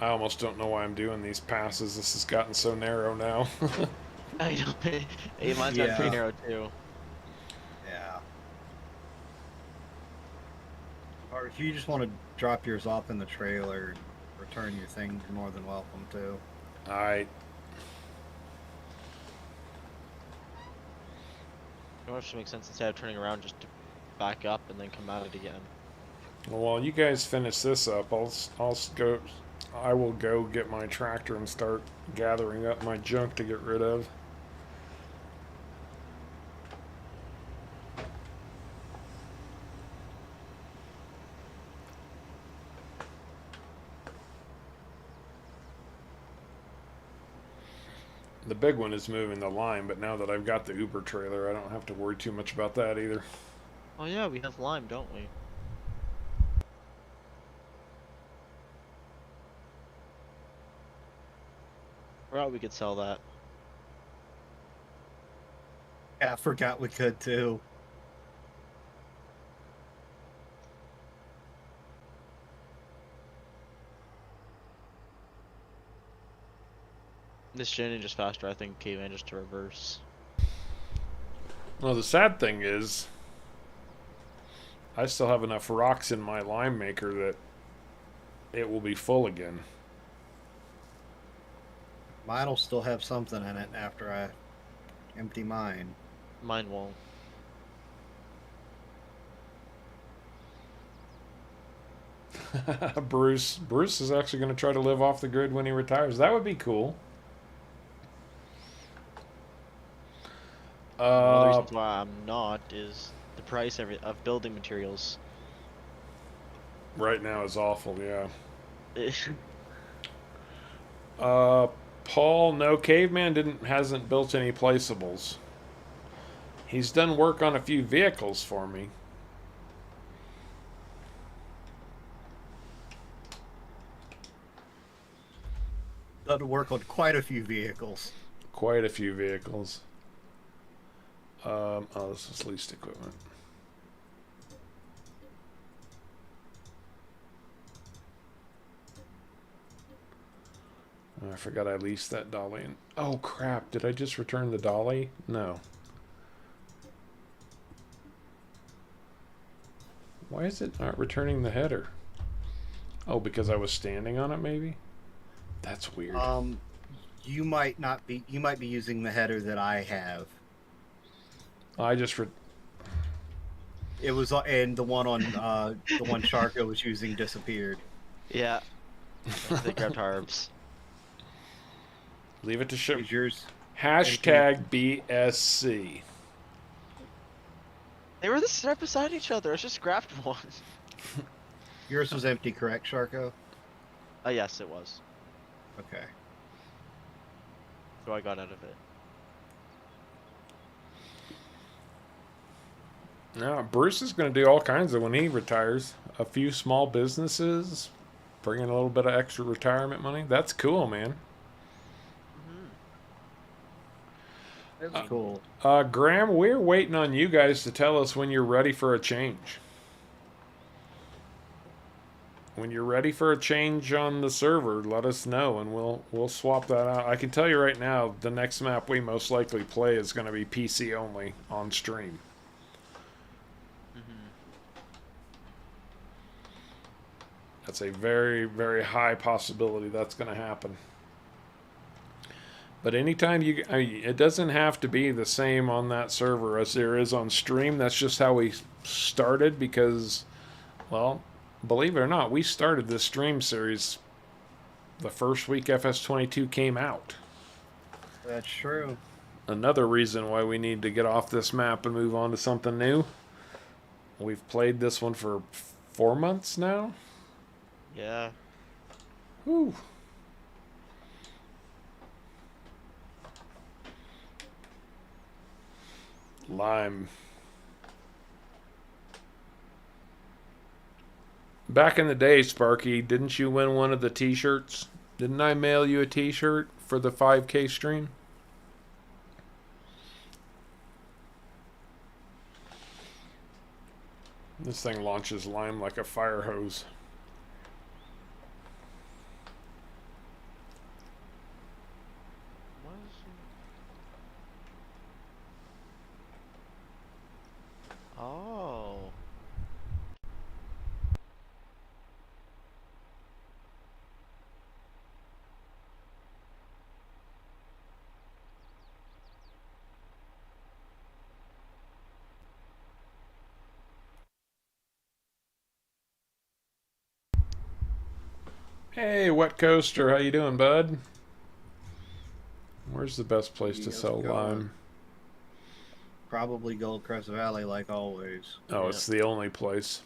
I almost don't know why I'm doing these passes. This has gotten so narrow now. I know. Hey, mine's got pretty narrow too. Yeah. Or if you just want to drop yours off in the trailer, return your thing, you're more than welcome to. Alright. It should make sense instead of turning around just to back up and then come at it again. Well, while you guys finish this up, I will go get my tractor and start gathering up my junk to get rid of. The big one is moving the line, but now that I've got the Uber trailer, I don't have to worry too much about that either. Oh yeah, we have lime, don't we? Forgot we could sell that. Yeah, I forgot we could too. This gen is just faster, I think caveman just to reverse. Well, the sad thing is, I still have enough rocks in my lime maker that it will be full again. Mine'll still have something in it after I empty mine. Mine won't. Bruce is actually going to try to live off the grid when he retires. That would be cool. One of the reasons why I'm not is the price of building materials. Right now is awful, yeah. Paul, no, Caveman hasn't built any placeables. He's done work on a few vehicles for me. Done work on quite a few vehicles. Quite a few vehicles. Oh, this is leased equipment. I forgot I leased that dolly. Oh crap! Did I just return the dolly? No. Why is it not returning the header? Oh, because I was standing on it, maybe? That's weird. You might not be. You might be using the header that I have. I just It was, and the one on the one Sharko was using disappeared. Yeah. They grabbed harbs. leave it to show. Is yours? Hashtag BSC. They were right beside each other. I just grabbed one. Yours was empty, correct, Sharko? Yes, it was. Okay. So I got out of it. Now, Bruce is going to do all kinds of when he retires. A few small businesses, bring in a little bit of extra retirement money. That's cool, man. That's cool. Graham, we're waiting on you guys to tell us when you're ready for a change. When you're ready for a change on the server, let us know and we'll swap that out. I can tell you right now, the next map we most likely play is going to be PC only on stream. That's a very, very high possibility that's going to happen. But anytime it doesn't have to be the same on that server as there is on stream. That's just how we started because, well, believe it or not, we started this stream series the first week FS22 came out. That's true. Another reason why we need to get off this map and move on to something new. We've played this one for 4 months now. Yeah. Whew. Lime. Back in the day, Sparky, didn't you win one of the t-shirts? Didn't I mail you a t-shirt for the 5K stream? This thing launches lime like a fire hose. Oh. Hey, Wet Coaster, how you doing, bud? Where's the best place to How's sell it going? lime? Probably Goldcrest Valley, like always. Oh, Yeah. it's the only place.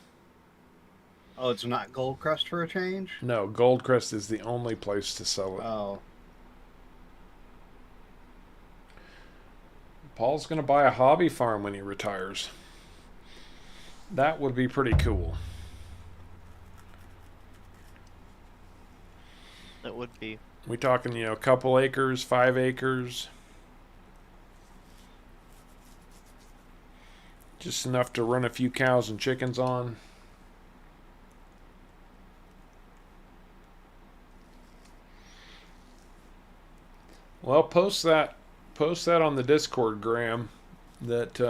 Oh, it's not Goldcrest for a change? No, Goldcrest is the only place to sell it. Oh. Paul's going to buy a hobby farm when he retires. That would be pretty cool. It would be. We talking, a couple acres, 5 acres. Just enough to run a few cows and chickens on. Well, post that on the Discord, Graham, that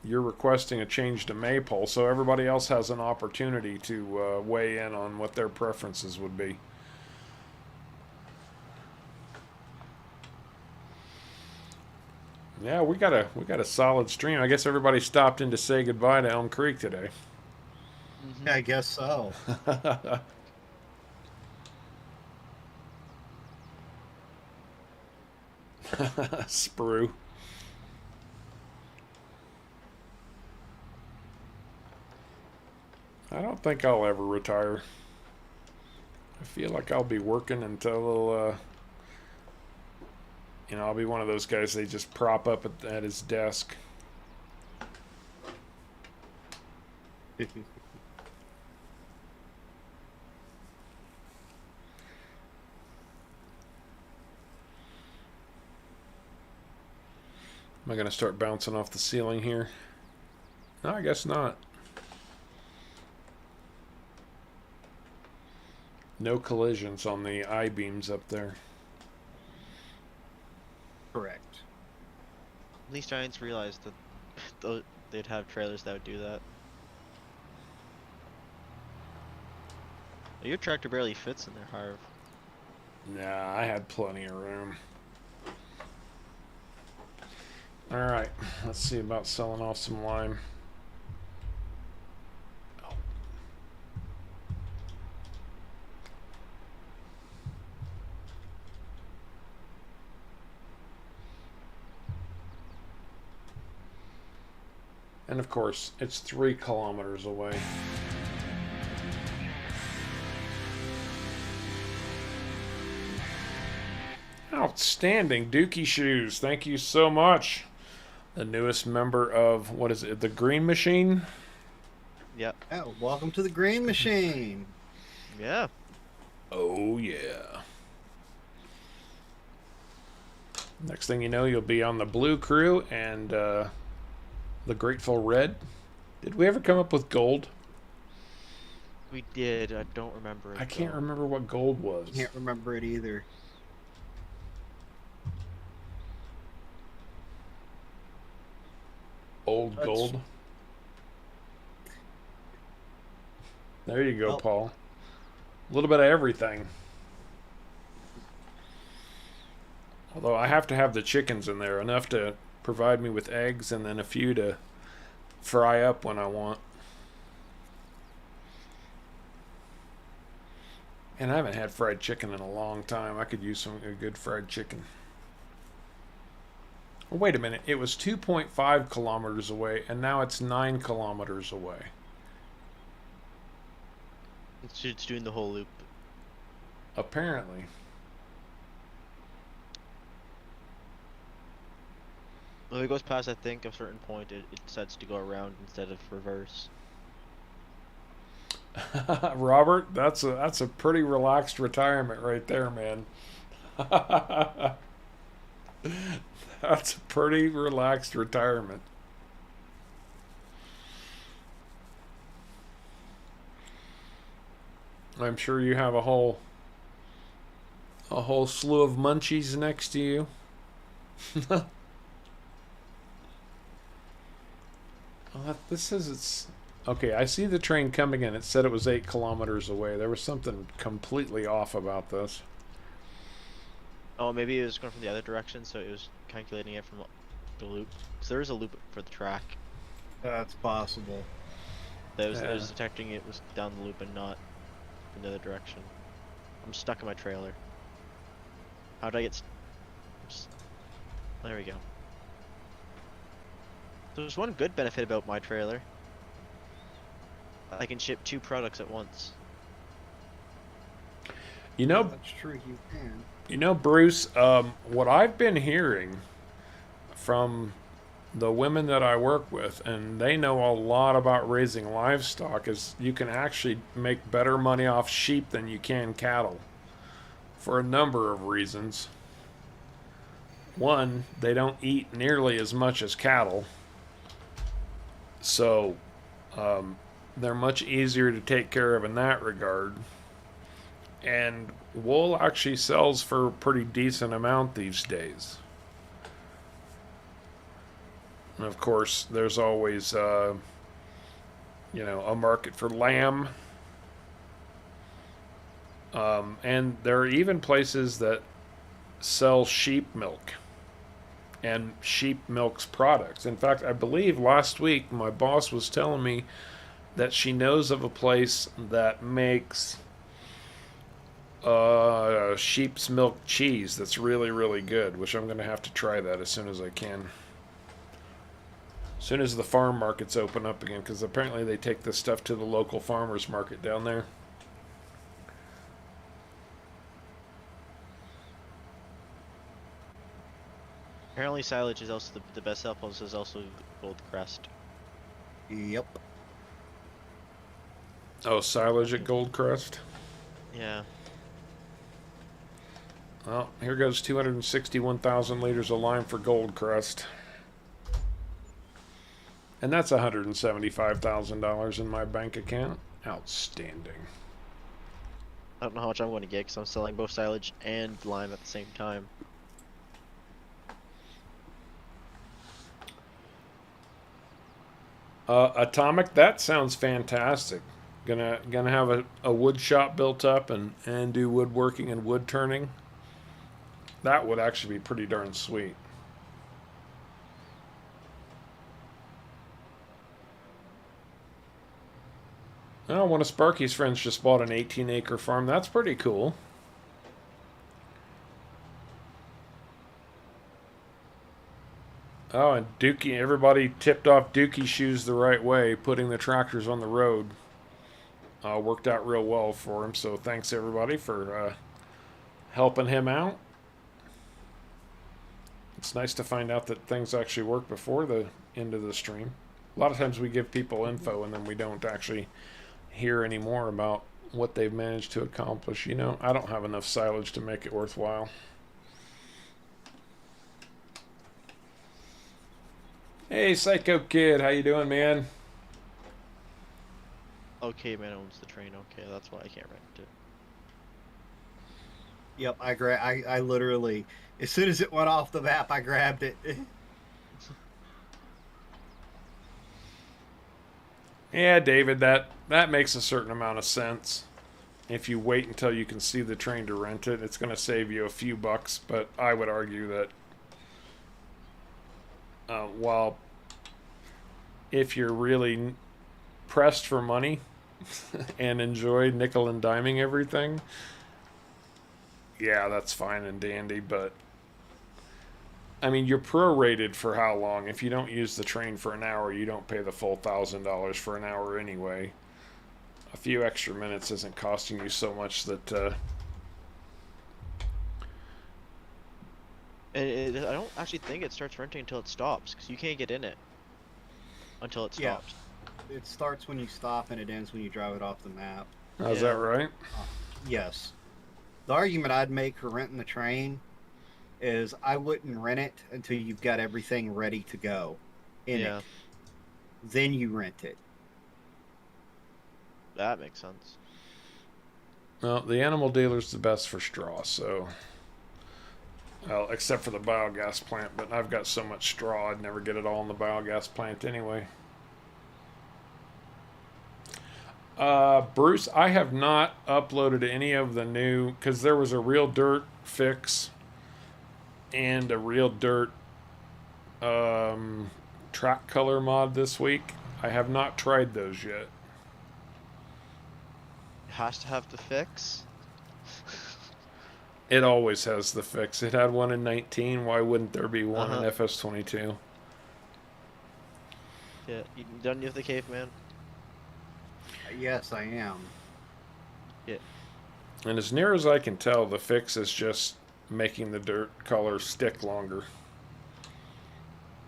you're requesting a change to maypole, so everybody else has an opportunity to weigh in on what their preferences would be. Yeah, we got a solid stream. I guess everybody stopped in to say goodbye to Elm Creek today. I guess so. Sprue. I don't think I'll ever retire. I feel like I'll be working until I'll be one of those guys they just prop up at his desk. Am I going to start bouncing off the ceiling here? No, I guess not. No collisions on the I-beams up there. Correct. These giants realized that they'd have trailers that would do that. Your tractor barely fits in there, Harv. Nah, I had plenty of room. Alright, let's see about selling off some lime. And of course, it's 3 kilometers away. Outstanding. Dookie Shoes, thank you so much. The newest member of, what is it, the Green Machine? Yep. Oh, welcome to the Green Machine. Yeah. Oh, yeah. Next thing you know, you'll be on the Blue Crew and the Grateful Red. Did we ever come up with gold? We did. I don't remember it. I can't though. remember what gold was. Can't remember it either. Old That's- gold. There you go, Well- Paul. A little bit of everything. Although I have to have the chickens in there, enough to provide me with eggs and then a few to fry up when I want. And I haven't had fried chicken in a long time. I could use a good fried chicken. Oh, wait a minute. It was 2.5 kilometers away, and now it's 9 kilometers away. It's doing the whole loop. Apparently. When it goes past, I think, a certain point, it decides to go around instead of reverse. Robert, that's a pretty relaxed retirement right there, man. That's a pretty relaxed retirement. I'm sure you have a whole slew of munchies next to you. This says it's okay. I see the train coming in. It said it was 8 kilometers away. There was something completely off about this. Oh, maybe it was going from the other direction, so it was calculating it from the loop. So there is a loop for the track. That's possible. That was, Yeah. I was detecting it was down the loop and not in the other direction. I'm stuck in my trailer. How did I get? There we go. There's one good benefit about my trailer. I can ship 2 products at once. You know, That's true, you can. Bruce, what I've been hearing from the women that I work with, and they know a lot about raising livestock, is you can actually make better money off sheep than you can cattle for a number of reasons. One, they don't eat nearly as much as cattle, so they're much easier to take care of in that regard. And wool actually sells for a pretty decent amount these days. And of course, there's always, a market for lamb. And there are even places that sell sheep milk and sheep milk's products. In fact, I believe last week my boss was telling me that she knows of a place that makes sheep's milk cheese that's really, really good, which I'm going to have to try that as soon as I can. As soon as the farm markets open up again, because apparently they take this stuff to the local farmers market down there. Apparently silage is also the best supplements is also gold crest. Yep. Oh, silage at Goldcrest? Yeah. Well, here goes 261,000 liters of lime for Goldcrest. And that's $175,000 in my bank account. Outstanding. I don't know how much I'm going to get because I'm selling both silage and lime at the same time. Atomic, that sounds fantastic. Gonna have a wood shop built up and do woodworking and wood turning. That would actually be pretty darn sweet. Oh, one of Sparky's friends just bought an 18-acre farm. That's pretty cool. Oh, and Dookie, everybody tipped off Dookie's shoes the right way, putting the tractors on the road. Worked out real well for him, so thanks everybody for helping him out. It's nice to find out that things actually work before the end of the stream. A lot of times we give people info and then we don't actually hear any more about what they've managed to accomplish. You know, I don't have enough silage to make it worthwhile. Hey, Psycho Kid, how you doing, man? Okay, man owns the train. Okay, that's why I can't rent it. Yep, I literally, as soon as it went off the map, I grabbed it. Yeah, David, that makes a certain amount of sense. If you wait until you can see the train to rent it, it's going to save you a few bucks, but I would argue that while if you're really pressed for money and enjoy nickel and diming everything, yeah, that's fine and dandy, but I mean, you're prorated for how long? If you don't use the train for an hour, you don't pay the full $1,000 for an hour anyway. A few extra minutes isn't costing you so much that And I don't actually think it starts renting until it stops, because you can't get in it until it Yeah. stops. It starts when you stop and it ends when you drive it off the map. is Yeah. that right? Yes. The argument I'd make for renting the train is I wouldn't rent it until you've got everything ready to go in Yeah. it. Then you rent it. That makes sense. Well, the animal dealer's the best for straw, so well, except for the biogas plant, but I've got so much straw I'd never get it all in the biogas plant anyway. Bruce, I have not uploaded any of the new, because there was a real dirt fix and a real dirt track color mod this week. I have not tried those yet. It has to have the fix. It always has the fix. It had one in 19. Why wouldn't there be one in FS22? Yeah, you done with the caveman? Yes, I am. Yeah. And as near as I can tell, the fix is just making the dirt color stick longer.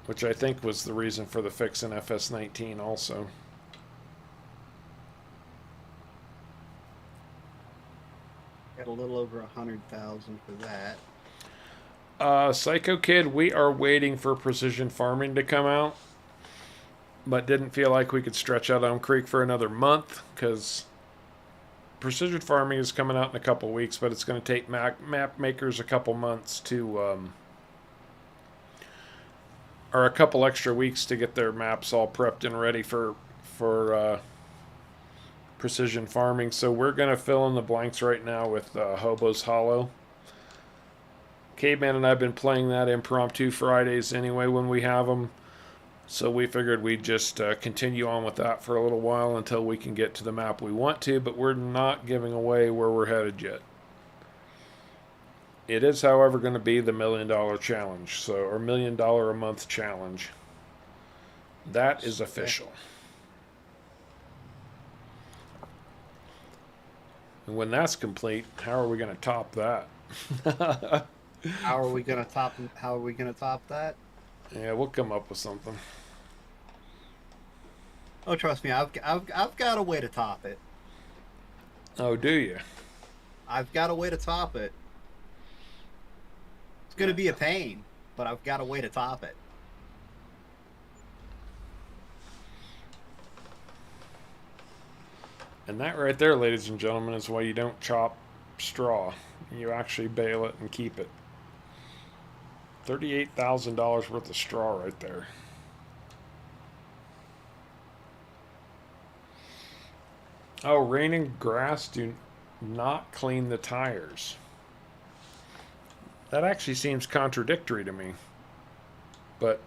Which I think was the reason for the fix in FS19 also. Got a little over 100,000 for that. Psycho Kid, we are waiting for precision farming to come out, but didn't feel like we could stretch out Elm Creek for another month because precision farming is coming out in a couple weeks, but it's going to take map makers a couple months to, or a couple extra weeks to get their maps all prepped and ready for precision farming. So we're going to fill in the blanks right now with Hobo's Hollow. Caveman and I have been playing that impromptu Fridays anyway when we have them. So we figured we'd just continue on with that for a little while until we can get to the map we want to, but we're not giving away where we're headed yet. It is, however, going to be the $1 million challenge, so or $1 million a month challenge. That is official. And when that's complete, how are we going to top that? How are we gonna top that? Yeah, we'll come up with something. Oh, trust me, I've got a way to top it. Oh, do you? I've got a way to top it. It's gonna be a pain, but I've got a way to top it. And that right there, ladies and gentlemen, is why you don't chop straw. You actually bale it and keep it. $38,000 worth of straw right there. Oh, rain and grass do not clean the tires. That actually seems contradictory to me. But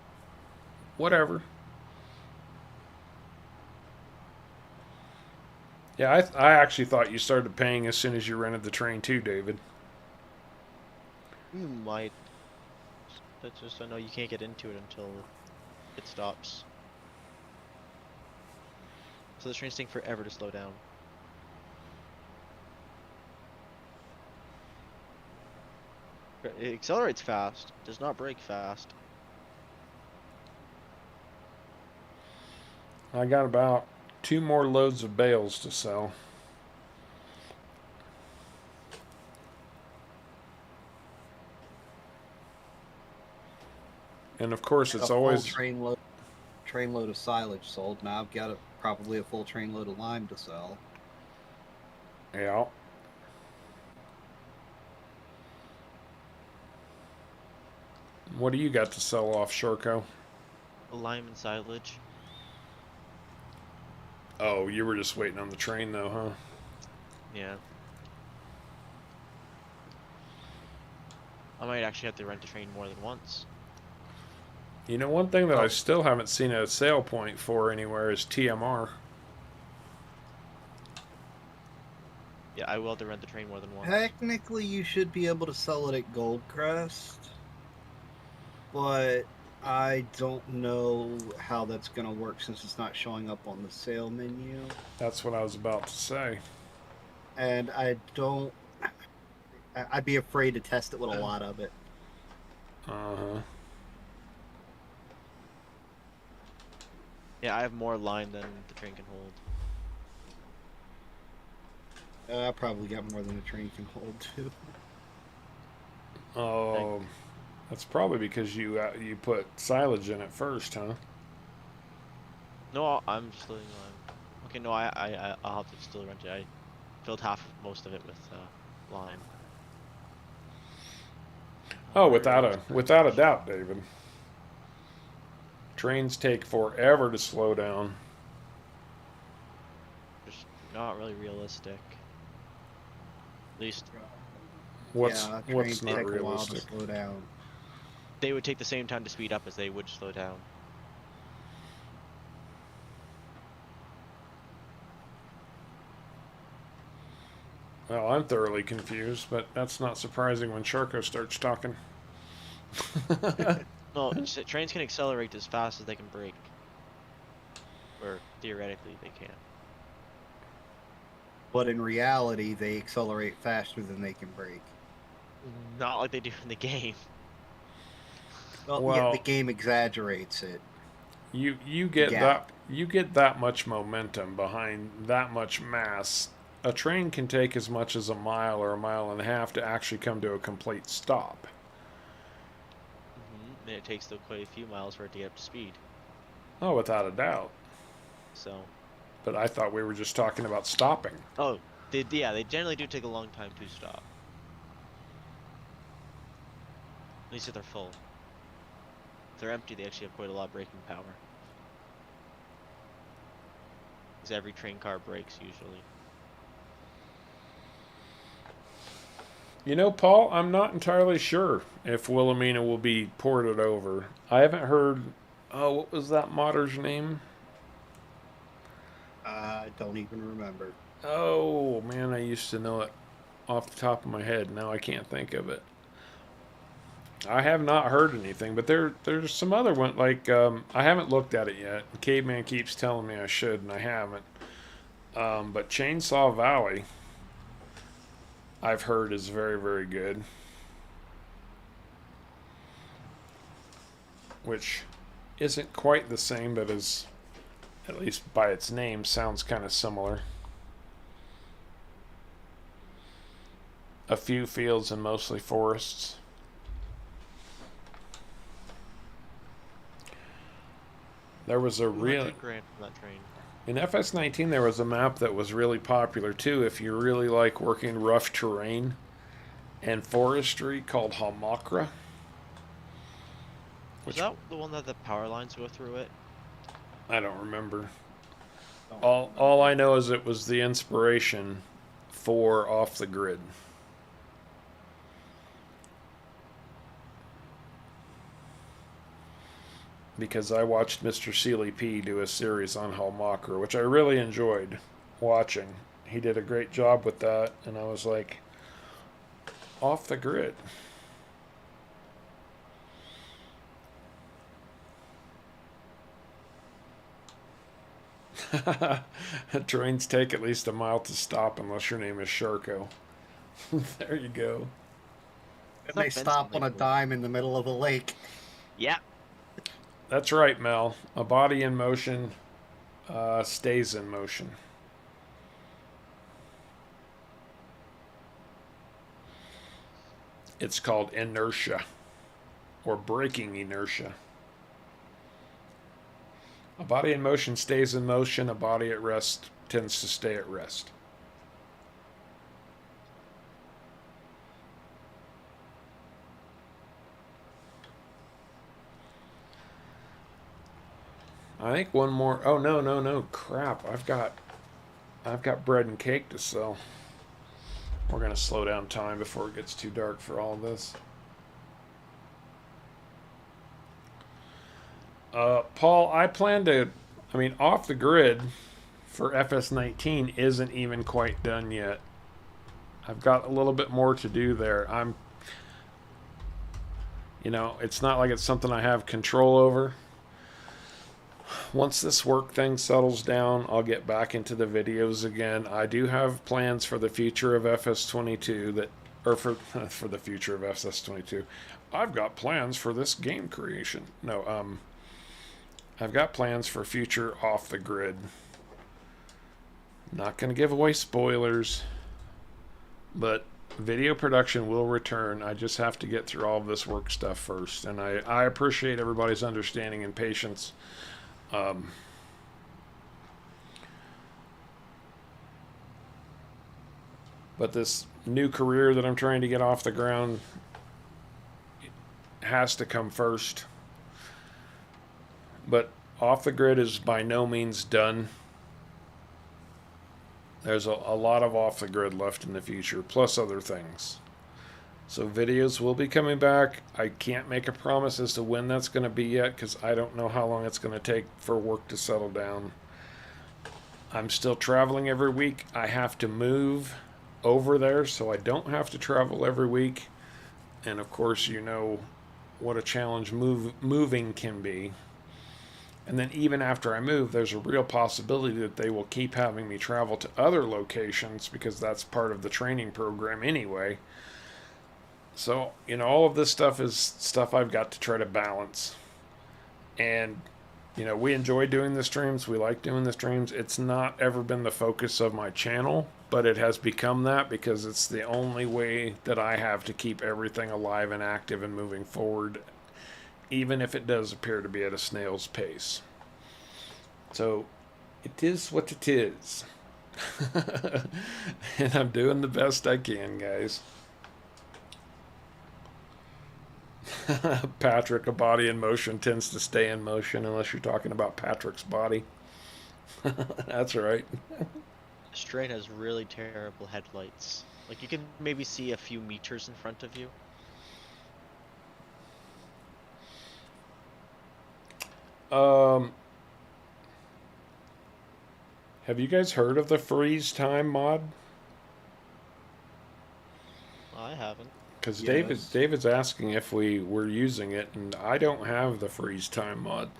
whatever. Yeah, I actually thought you started paying as soon as you rented the train too, David. You might. That's just I know you can't get into it until it stops. So the train's taking forever to slow down. It accelerates fast, does not brake fast. I got about 2 more loads of bales to sell. And of course, A it's full always trainload of silage sold. Now I've got probably a full trainload of lime to sell. yeah. What do you got to sell off, Shurko? Lime and silage. Oh, you were just waiting on the train, though, huh? Yeah. I might actually have to rent a train more than once. You know, one thing that I Oh. still haven't seen a sale point for anywhere is TMR. Yeah, I will have to rent the train more than once. Technically, you should be able to sell it at Goldcrest, but I don't know how that's going to work since it's not showing up on the sale menu. That's what I was about to say. And I'd be afraid to test it with a lot of it. Uh-huh. Yeah, I have more lime than the train can hold. I probably got more than the train can hold, too. Oh, that's probably because you put silage in it first, huh? No, I'm just letting lime. Okay, no, I'll have to still rent it. I filled most of it with lime. Oh, without a doubt, David. Trains take forever to slow down. Just not really realistic. At least What's yeah, not trains take a while to realistic? slow down. they would take the same time to speed up as they would slow down. Well, I'm thoroughly confused, but that's not surprising when Sharko starts talking. No, trains can accelerate as fast as they can brake. Or theoretically they can. But in reality, they accelerate faster than they can brake. Not like they do in the game. Well, Well- yeah, the game exaggerates it. You get Gap. that much momentum behind that much mass. A train can take as much as a mile or a mile and a half to actually come to a complete stop. And it takes though quite a few miles for it to get up to speed. Oh, without a doubt. So, But I thought we were just talking about stopping. oh, they generally do take a long time to stop. At least if they're full. If they're empty, they actually have quite a lot of braking power. Because every train car brakes usually. You know, Paul, I'm not entirely sure if Wilhelmina will be ported over. I haven't heard. Oh, what was that modder's name? I don't even remember. Oh, man, I used to know it off the top of my head. Now I can't think of it. I have not heard anything, but there's some other one. Like, I haven't looked at it yet. Caveman keeps telling me I should, and I haven't. But Chainsaw Valley, I've heard, is very, very good. Which isn't quite the same, but is, at least by its name, sounds kind of similar. A few fields and mostly forests. There was a We might real... take Grant from that train. In FS19, there was a map that was really popular too if you really like working rough terrain and forestry called Hamakra. Was that the one that the power lines go through it? I don't remember. Don't All I know is it was the inspiration for Off the Grid. Because I watched Mr. Sealy P do a series on Halmacher, which I really enjoyed watching. He did a great job with that, and I was like, Off the Grid. Trains take at least a mile to stop unless your name is Sharko. There you go. And not they fencing stop on a like that. dime in the middle of a lake. Yeah. That's right, Mel. A body in motion stays in motion. It's called inertia, or braking inertia. A body in motion stays in motion. A body at rest tends to stay at rest. I think one more. Oh no! Crap! I've got bread and cake to sell. We're gonna slow down time before it gets too dark for all this. Paul, I plan to. I mean, Off the Grid for FS19 isn't even quite done yet. I've got a little bit more to do there. It's not like it's something I have control over. Once this work thing settles down, I'll get back into the videos again. I do have plans for the future of FS22 for the future of FS22. I've got plans for this game creation. No, I've got plans for future Off the Grid. Not going to give away spoilers, but video production will return. I just have to get through all of this work stuff first, and I appreciate everybody's understanding and patience. But this new career that I'm trying to get off the ground has to come first. But Off the Grid is by no means done. There's a lot of Off the Grid left in the future, plus other things. So videos will be coming back. I can't make a promise as to when that's going to be yet, because I don't know how long it's going to take for work to settle down. I'm still traveling every week. I have to move over there, so I don't have to travel every week. And of course, you know what a challenge moving can be. And then even after I move, there's a real possibility that they will keep having me travel to other locations, because that's part of the training program anyway. So, all of this stuff is stuff I've got to try to balance. And, we enjoy doing the streams. We like doing the streams. It's not ever been the focus of my channel, but it has become that because it's the only way that I have to keep everything alive and active and moving forward, even if it does appear to be at a snail's pace. So, it is what it is. And I'm doing the best I can, guys. Patrick, a body in motion tends to stay in motion unless you're talking about Patrick's body. That's right. This train has really terrible headlights. Like, you can maybe see a few meters in front of you. Have you guys heard of the freeze time mod? I haven't. Because Yes. David's asking if we were using it, and I don't have the freeze time mod.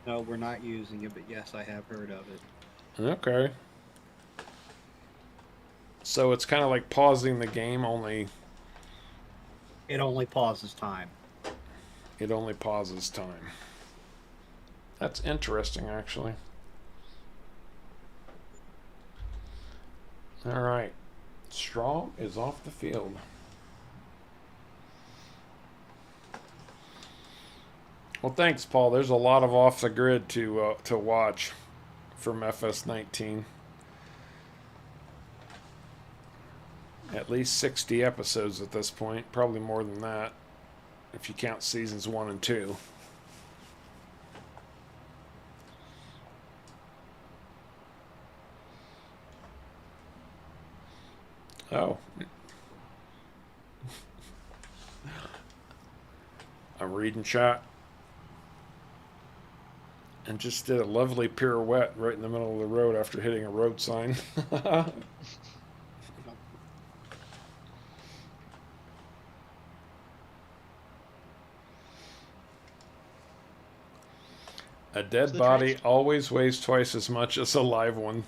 No, we're not using it, but yes, I have heard of it. Okay. So it's kind of like pausing the game, only It only pauses time. it only pauses time. That's interesting, actually. All right. Straw is off the field. Well, thanks, Paul. There's a lot of Off the Grid to watch from FS19. At least 60 episodes at this point. Probably more than that, if you count seasons 1 and 2. reading chat. And just did a lovely pirouette right in the middle of the road after hitting a road sign. A dead the body trains- always weighs twice as much as a live one.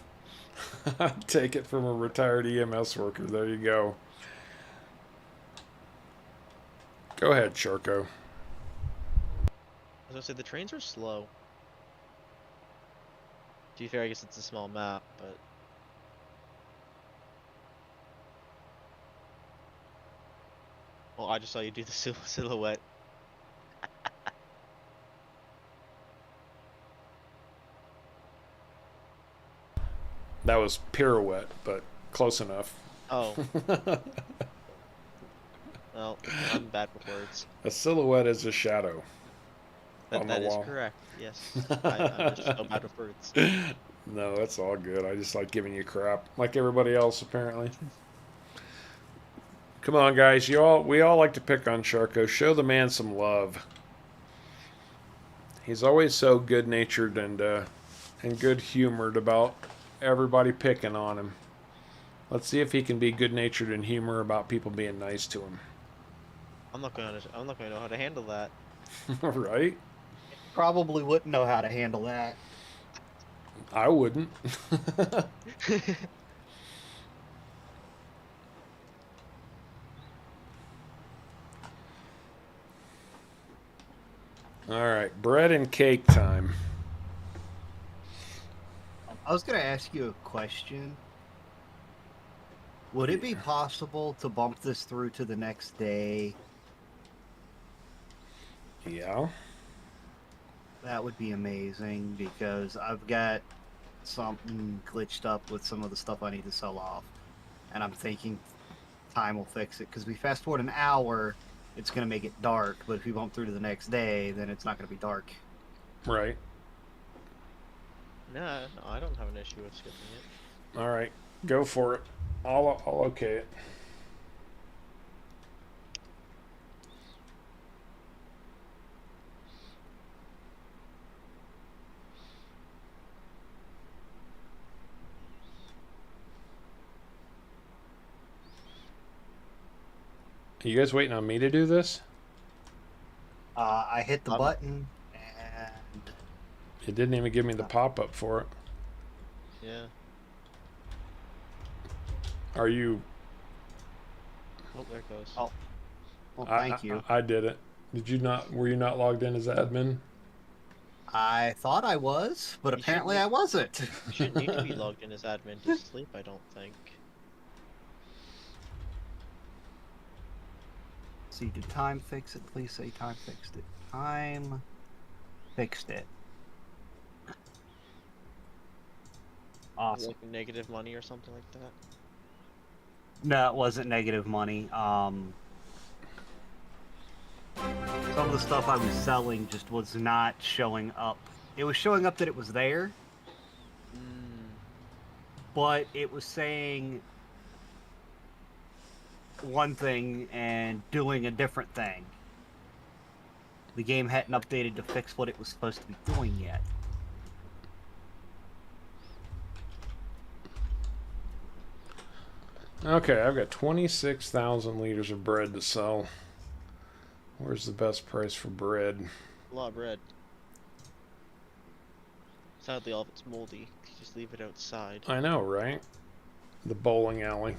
Take it from a retired EMS worker. There you go. Go ahead, Charco. I was gonna say the trains are slow. To be fair, I guess it's a small map, but well, I just saw you do the silhouette. That was pirouette, but close enough. Oh, well, I'm bad with words. A silhouette is a shadow. That, On the that is wall. correct. Yes, I'm just so bad with words. No, that's all good. I just like giving you crap, like everybody else apparently. Come on, guys. We all like to pick on Charco. Show the man some love. He's always so good-natured and good-humored about everybody picking on him. Let's see if he can be good-natured and humor about people being nice to him. I'm not gonna know how to handle that. Right? Probably wouldn't know how to handle that. I wouldn't. All right, bread and cake time. I was going to ask you a question. Would it be possible to bump this through to the next day? Yeah. That would be amazing because I've got something glitched up with some of the stuff I need to sell off. And I'm thinking time will fix it because we fast forward an hour, it's going to make it dark. But if we bump through to the next day, then it's not going to be dark. Right. No, I don't have an issue with skipping it. All right, go for it. I'll okay it. Are you guys waiting on me to do this? I hit the button and It didn't even give me the pop-up for it. Yeah. Are you... Oh, there it goes. Oh. Well, thank you. I did it. Did you not? Were you not logged in as admin? I thought I was, but You apparently shouldn't- I wasn't. You shouldn't need to be logged in as admin to sleep, I don't think. See, did time fix it? Please say time fixed it. Time fixed it. Awesome. Like negative money or something like that. No, it wasn't negative money. Some of the stuff I was selling just was not showing up. It was showing up that it was there, but it was saying one thing and doing a different thing. The game hadn't updated to fix what it was supposed to be doing yet. Okay, I've got 26,000 liters of bread to sell. Where's the best price for bread? A lot of bread. Sadly, all of it's moldy. You just leave it outside. I know, right? The bowling alley.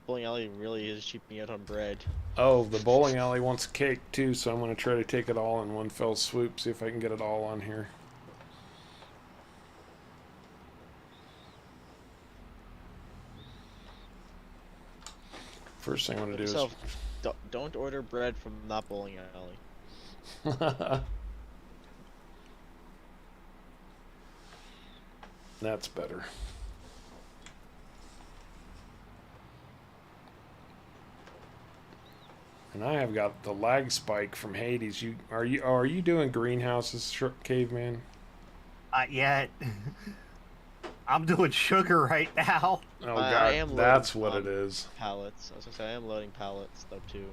Bowling alley really is cheaping me out on bread. Oh, the bowling alley wants cake too, so I'm going to try to take it all in one fell swoop, see if I can get it all on here. First thing I'm going to do is... So, don't order bread from that bowling alley. That's better. And I have got the lag spike from Hades. Are you doing greenhouses, Caveman? Not yet. I'm doing sugar right now. Oh I god, am that's loading what it is. Pallets. I was gonna say I am loading pallets though too.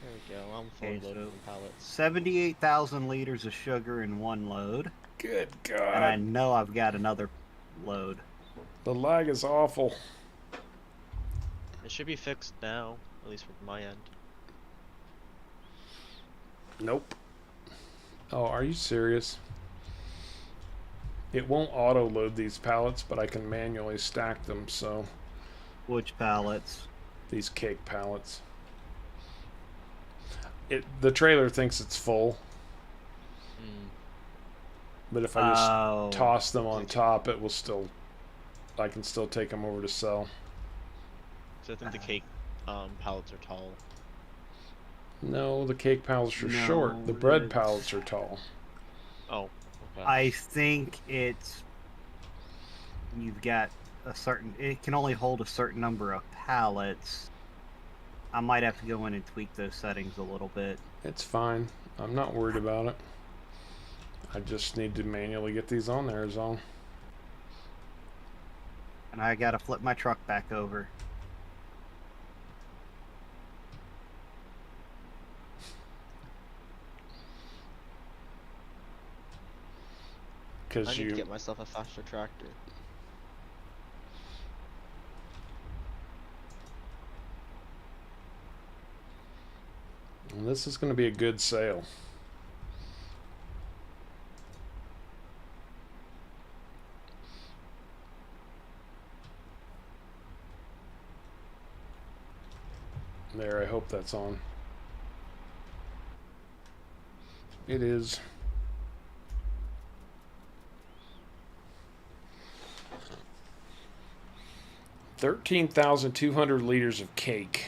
There we go. I'm Okay, fully loaded so with pallets. 78,000 liters of sugar in one load. Good And I God. know I've got another load. The lag is awful. It should be fixed now, at least from my end. Nope. Oh, are you serious? It won't auto load these pallets, but I can manually stack them, so Which pallets? these cake pallets. The trailer thinks it's full, Hmm. but if I just Oh. toss them on top, it will still, I can still take them over to sell. So I think the cake pallets are tall. No, the cake pallets are No, short. The bread it's- pallets are tall. Oh, okay. I think it's... You've got a certain... It can only hold a certain number of pallets. I might have to go in and tweak those settings a little bit. It's fine. I'm not worried about it. I just need to manually get these on there is all. And I gotta flip my truck back over. I Because need to you... get myself a faster tractor. And this is going to be a good sale. There, I hope that's on. It is. $13,200 of cake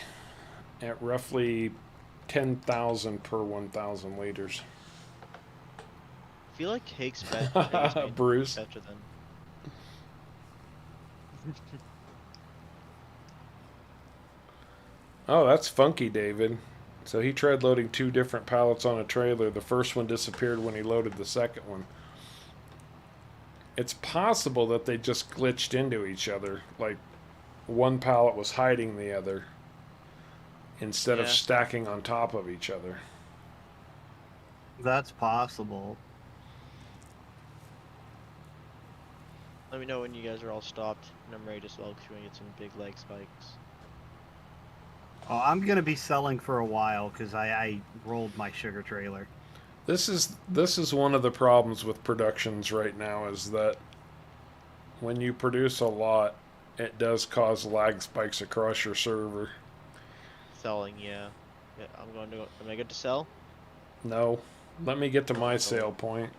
at roughly 10,000 per 1,000 liters. I feel like cake's better. Bruce. Better than. Oh, that's funky, David. So he tried loading 2 different pallets on a trailer. The first one disappeared when he loaded the second one. It's possible that they just glitched into each other. Like, one pallet was hiding the other instead of Yeah. stacking on top of each other. That's possible. Let me know when you guys are all stopped, and I'm ready to sell because we're gonna get some big leg spikes. Oh, I'm gonna be selling for a while because I rolled my sugar trailer. This is one of the problems with productions right now is that when you produce a lot, it does cause lag spikes across your server. Selling, yeah. Yeah, I'm going to. Am I good to sell? No, let me get to my sale point.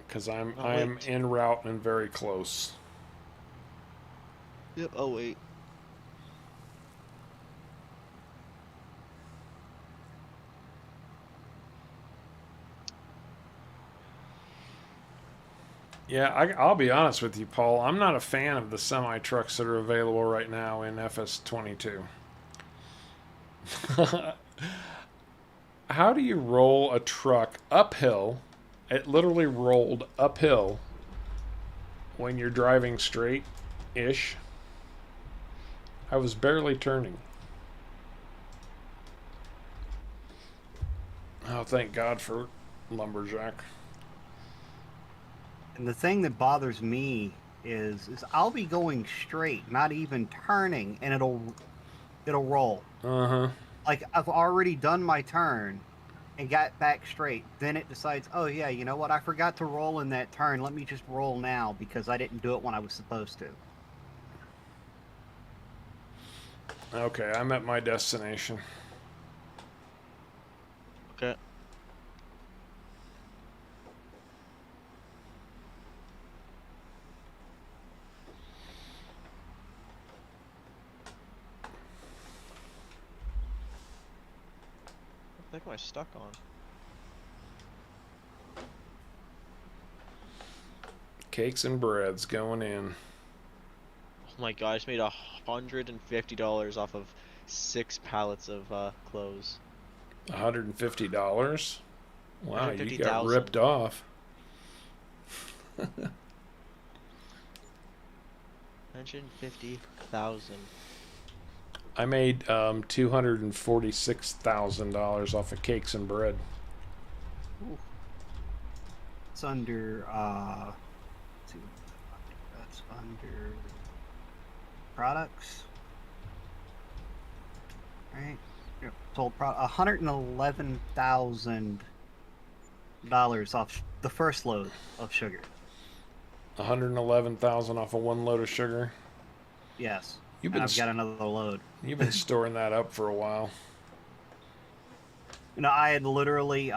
Because I am wait. en route and very close. Yep. Oh wait. Yeah, I'll be honest with you, Paul. I'm not a fan of the semi trucks that are available right now in FS22. How do you roll a truck uphill? It literally rolled uphill when you're driving straight-ish. I was barely turning. Oh, thank God for Lumberjack. And the thing that bothers me is I'll be going straight, not even turning, and it'll roll. Uh-huh. Like I've already done my turn and got back straight. Then it decides, oh yeah, you know what? I forgot to roll in that turn. Let me just roll now because I didn't do it when I was supposed to. Okay, I'm at my destination. Okay. What the heck am I stuck on? Cakes and breads going in. Oh my god, I just made $150 off of 6 pallets of clothes. $150? Wow, you got 150,000. ripped off. 150,000. I made $246,000 off of cakes and bread. It's under, see, that's under products. Right? Yep. Sold $111,000 off the first load of sugar. 111,000 off of one load of sugar. Yes. You've And been I've got another load. You've been storing that up for a while. You know, I had literally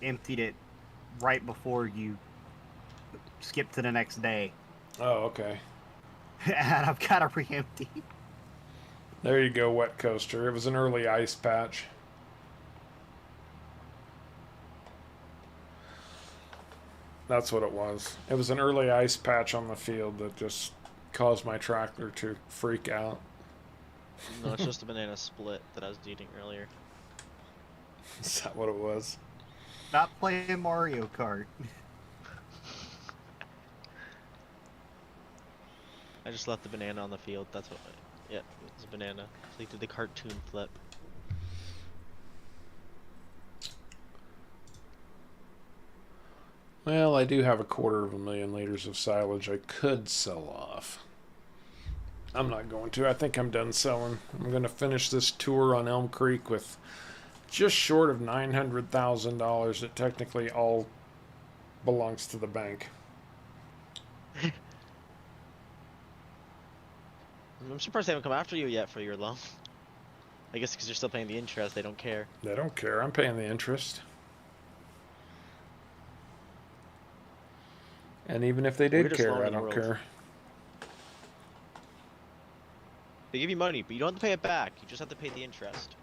emptied it right before you skipped to the next day. Oh, okay. And I've got to re-empty. There you go, Wet Coaster. It was an early ice patch. That's what it was. It was an early ice patch on the field that just caused my tractor to freak out. No, it's just a banana split that I was eating earlier. Is that what it was? Not playing Mario Kart. I just left the banana on the field. That's what. Yeah, it's a banana. They did the cartoon flip. Well, I do have 250,000 liters of silage I could sell off. I'm not going to. I think I'm done selling. I'm going to finish this tour on Elm Creek with just short of $900,000 that technically all belongs to the bank. I'm surprised they haven't come after you yet for your loan. I guess because you're still paying the interest, they don't care. They don't care. I'm paying the interest. And even if they did Weirdest care, loan I in the don't world. care. They give you money, but you don't have to pay it back. You just have to pay the interest.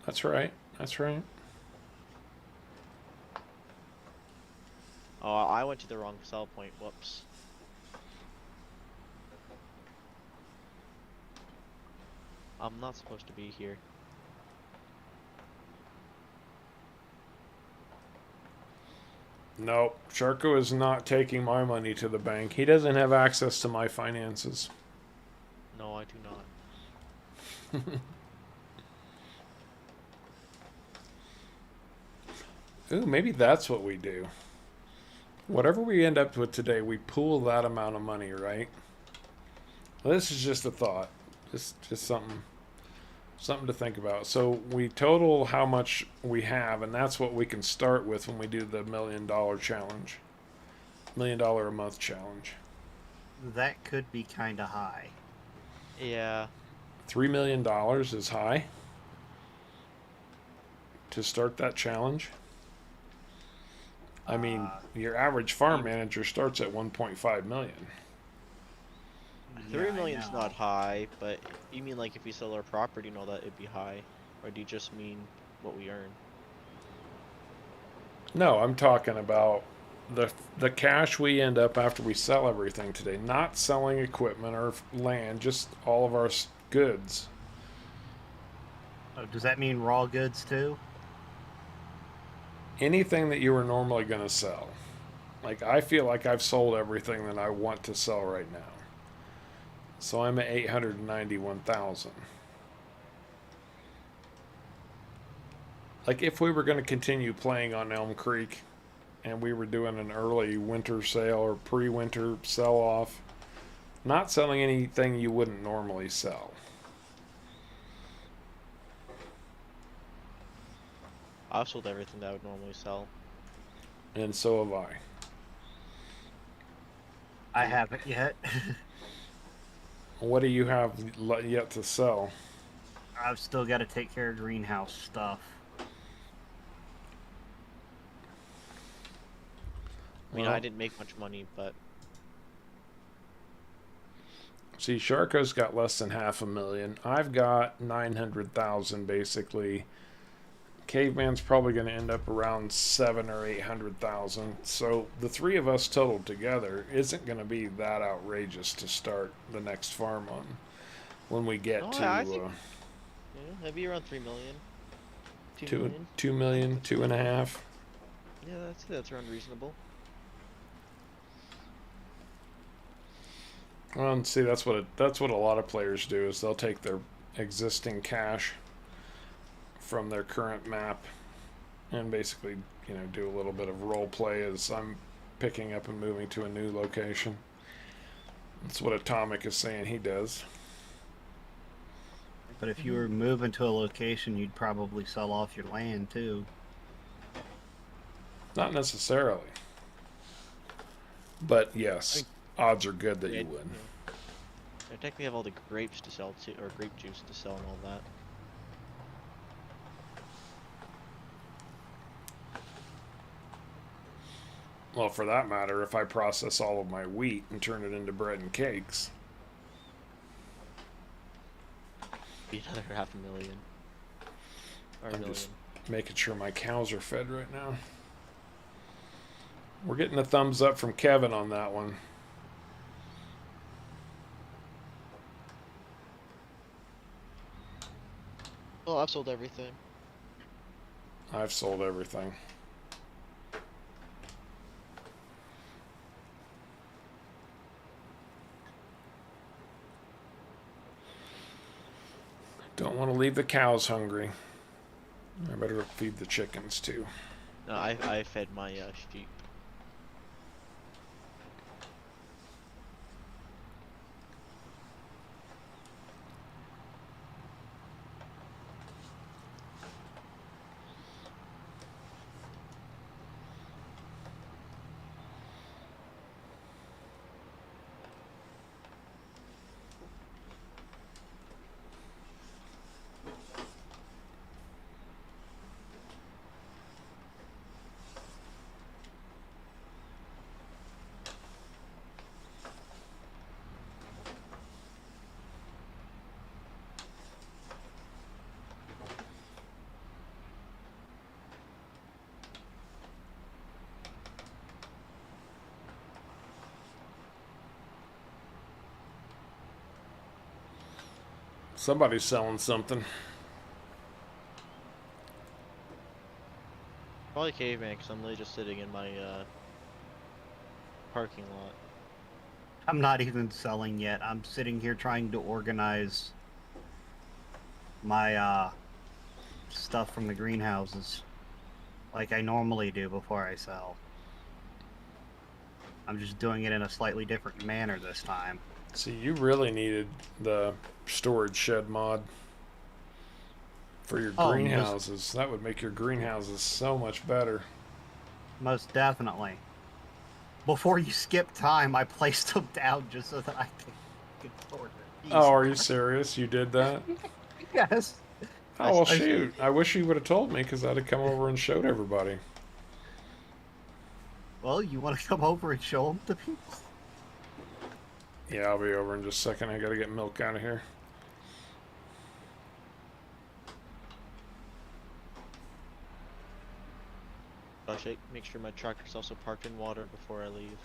That's right. That's right. Oh, I went to the wrong sell point. Whoops. I'm not supposed to be here. Nope. Sharko is not taking my money to the bank. He doesn't have access to my finances. No, I do not. Ooh, maybe that's what we do. Whatever we end up with today, we pool that amount of money, right? Well, this is just a thought. Just something to think about. So we total how much we have, and that's what we can start with when we do the $1 million challenge. $1 million a month challenge. That could be kind of high. Yeah. $3 million is high to start that challenge. I mean, your average farm manager starts at 1.5 million. 3 million's not high, but you mean like if we sell our property and all that, it'd be high? Or do you just mean what we earn? No, I'm talking about the cash we end up after we sell everything today. Not selling equipment or land, just all of our goods. Oh, does that mean raw goods too? Anything that you were normally going to sell. Like, I feel like I've sold everything that I want to sell right now. So I'm at 891,000. Like, if we were going to continue playing on Elm Creek and we were doing an early winter sale or pre-winter sell-off, not selling anything you wouldn't normally sell. I've sold everything that I would normally sell. And so have I. I haven't yet. What do you have yet to sell? I've still got to take care of greenhouse stuff. I mean, Well, I didn't make much money, but see, Sharko's got less than 500,000. I've got 900,000 basically. Caveman's probably going to end up around 700,000 or 800,000. So the three of us totaled together isn't going to be that outrageous to start the next farm on. When we get No, to I think- yeah, maybe around 3 million. 2 million? 2 million, 2.5. Yeah, that's around reasonable. Well, and see, that's what a lot of players do is they'll take their existing cache from their current map and basically, you know, do a little bit of role play as I'm picking up and moving to a new location. That's what Atomic is saying he does. But if you were moving to a location, you'd probably sell off your land too. Not necessarily. But yes, odds are good that you would. I technically have all the grapes to sell too, or grape juice to sell and all that. Well, for that matter, if I process all of my wheat and turn it into bread and cakes. Be another 500,000. Or a I'm million. just making sure my cows are fed right now. We're getting a thumbs up from Kevin on that one. Well, I've sold everything. I've sold everything. Don't want to leave the cows hungry. I better feed the chickens too. No, I fed my sheep. Somebody's selling something. Probably caveman, because I'm literally just sitting in my parking lot. I'm not even selling yet. I'm sitting here trying to organize my stuff from the greenhouses like I normally do before I sell. I'm just doing it in a slightly different manner this time. See, you really needed the storage shed mod for your Oh, greenhouses. That would make your greenhouses so much better. Most definitely. Before you skip time, I placed them down just so that I could store them. Oh, are you serious? You did that? Yes. Oh, well, I- shoot. I wish you would have told me, because I'd have come over and showed everybody. Well, you want to come over and show them to people? Yeah, I'll be over in just a second. I gotta get milk out of here. Make sure my tractor's also parked in water before I leave.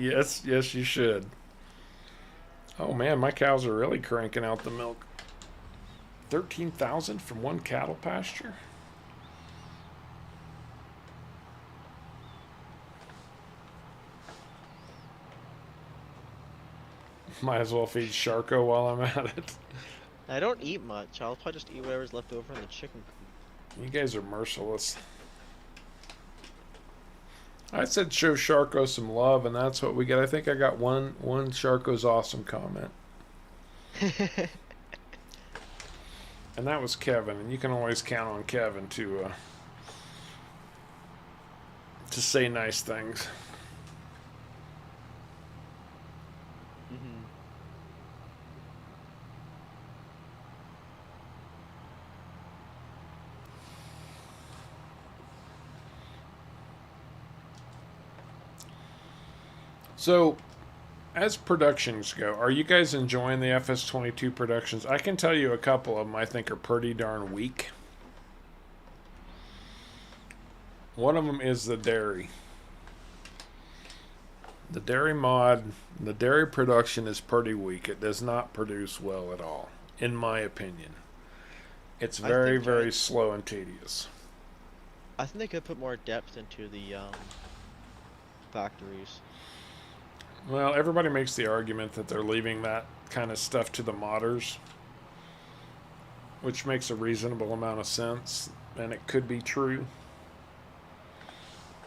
Yes, yes, you should. Oh man, my cows are really cranking out the milk. 13,000 from one cattle pasture? Might as well feed Sharko while I'm at it. I don't eat much. I'll probably just eat whatever's left over in the chicken coop. You guys are merciless. I said show Sharko some love, and that's what we get. I think I got one Sharko's awesome comment. And that was Kevin, and you can always count on Kevin to say nice things. Mm-hmm. So, as productions go, are you guys enjoying the FS22 productions? I can tell you a couple of them I think are pretty darn weak. One of them is the dairy. The dairy mod, the dairy production is pretty weak. It does not produce well at all, in my opinion. It's very, very slow and tedious. I think they could put more depth into the factories. Well, everybody makes the argument that they're leaving that kind of stuff to the modders, which makes a reasonable amount of sense, and it could be true.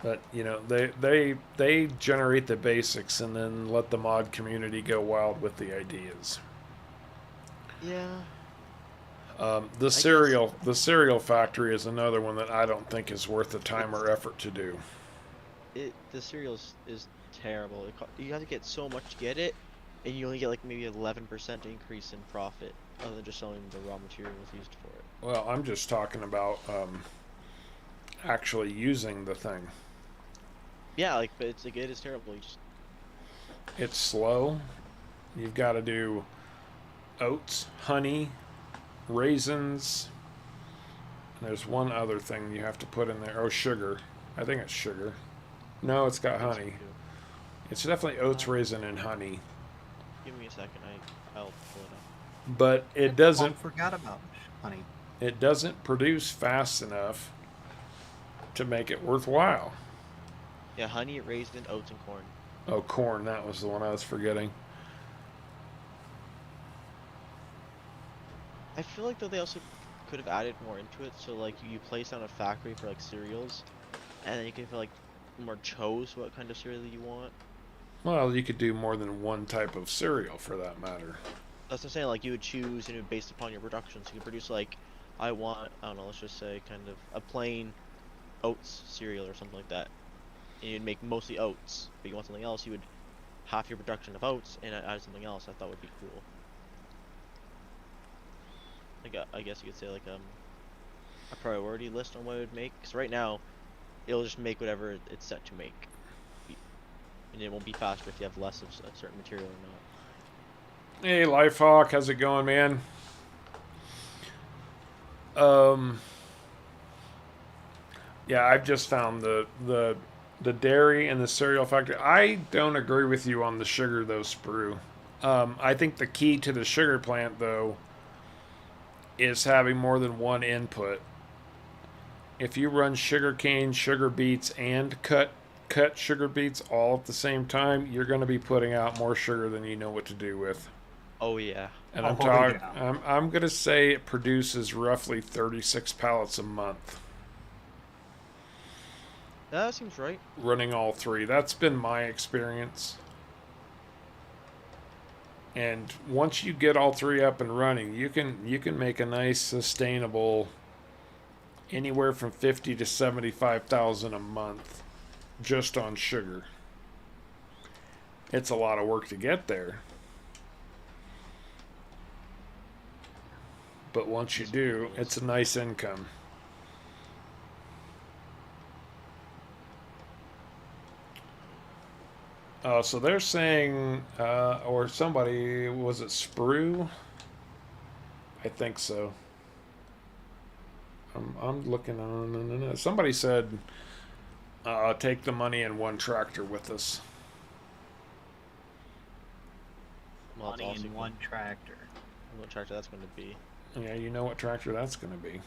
But you know, they generate the basics and then let the mod community go wild with the ideas. Yeah. The cereal factory is another one that I don't think is worth the time or effort to do. The cereal is terrible. You have to get so much to get it, and you only get like maybe 11% increase in profit, other than just selling the raw materials used for it. Well, I'm just talking about actually using the thing. Yeah, like, but it is terrible. It's slow. You've got to do oats, honey, raisins. There's one other thing you have to put in there. Oh, sugar. I think it's sugar. No, it's got honey. It's definitely oats, raisin, and honey. Give me a second. I'll pull it up. But it doesn't. I forgot about honey. It doesn't produce fast enough to make it worthwhile. Yeah, honey, raisin, oats, and corn. Oh, corn. That was the one I was forgetting. I feel like though they also could have added more into it. So like you place down a factory for like cereals, and then you can feel like more chose what kind of cereal you want. Well, you could do more than one type of cereal for that matter. That's what I'm saying. Like you would choose, you know, based upon your production. So you can produce like, I don't know, let's just say kind of a plain oats cereal or something like that. And you'd make mostly oats, but you want something else, you would half your production of oats and add something else. I thought would be cool. Like I guess you could say like a priority list on what it would make. Because right now, it'll just make whatever it's set to make, and it won't be faster if you have less of a certain material or not. Hey, Lifehawk, how's it going, man? Yeah, I've just found the dairy and the cereal factory. I don't agree with you on the sugar, though, Sprue. I think the key to the sugar plant, though, is having more than one input. If you run sugarcane, sugar beets, and cut sugar beets all at the same time, you're going to be putting out more sugar than you know what to do with. Oh yeah. And I'm going to say it produces roughly 36 pallets a month. That seems right. Running all three. That's been my experience. And once you get all three up and running, you can make a nice sustainable anywhere from 50 to 75,000 a month just on sugar. It's a lot of work to get there. But once you do, it's a nice income. So they're saying, or somebody, was it Sprue? I think so. I'm looking on. Somebody said, take the money in one tractor with us. Well, Money also in one tractor. what tractor that's going to be. Yeah, you know what tractor that's going to be.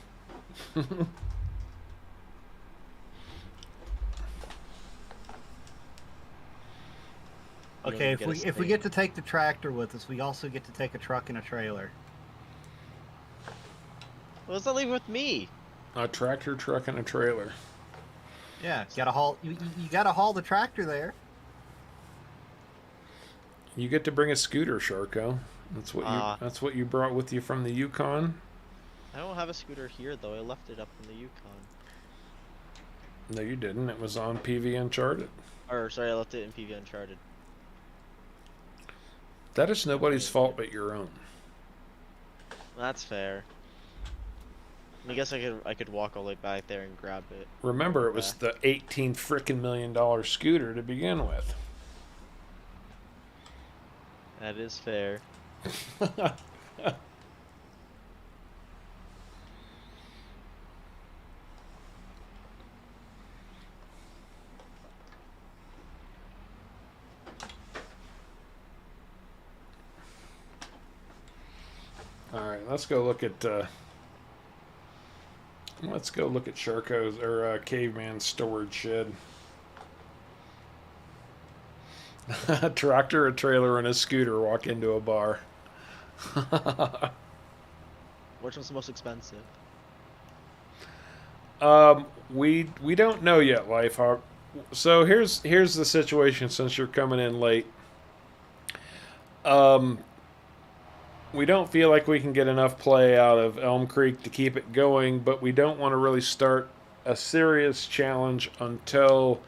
Okay, if we get to take the tractor with us, we also get to take a truck and a trailer. Well, let's not leave it with me. A tractor, truck, and a trailer. Yeah, gotta haul. You gotta haul the tractor there. You get to bring a scooter, Sharko. That's what you brought with you from the Yukon. I don't have a scooter here though. I left it up in the Yukon. No, you didn't. It was on PV Uncharted. Or sorry, I left it in PV Uncharted. That is nobody's fault but your own. That's fair. I guess I could walk all the way back there and grab it. Remember, it was the $18 million scooter to begin with. That is fair. All right, let's go look at Sharko's or Caveman's storage shed. A tractor, a trailer, and a scooter walk into a bar. Which one's the most expensive? We don't know yet, Lifehawk. So here's the situation. Since you're coming in late, we don't feel like we can get enough play out of Elm Creek to keep it going, but we don't want to really start a serious challenge until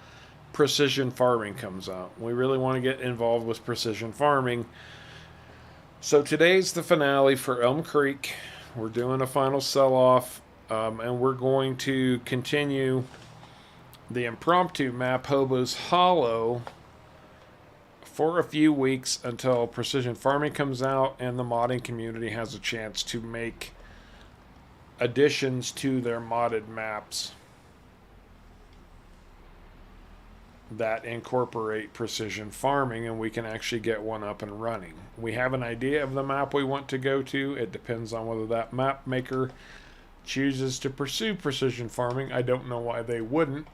precision farming comes out. We really want to get involved with precision farming. So today's the finale for Elm Creek. We're doing a final sell-off, and we're going to continue the impromptu map Hobo's Hollow for a few weeks until precision farming comes out and the modding community has a chance to make additions to their modded maps that incorporate precision farming, and we can actually get one up and running. We have an idea of the map we want to go to. It depends on whether that map maker chooses to pursue precision farming. I don't know why they wouldn't,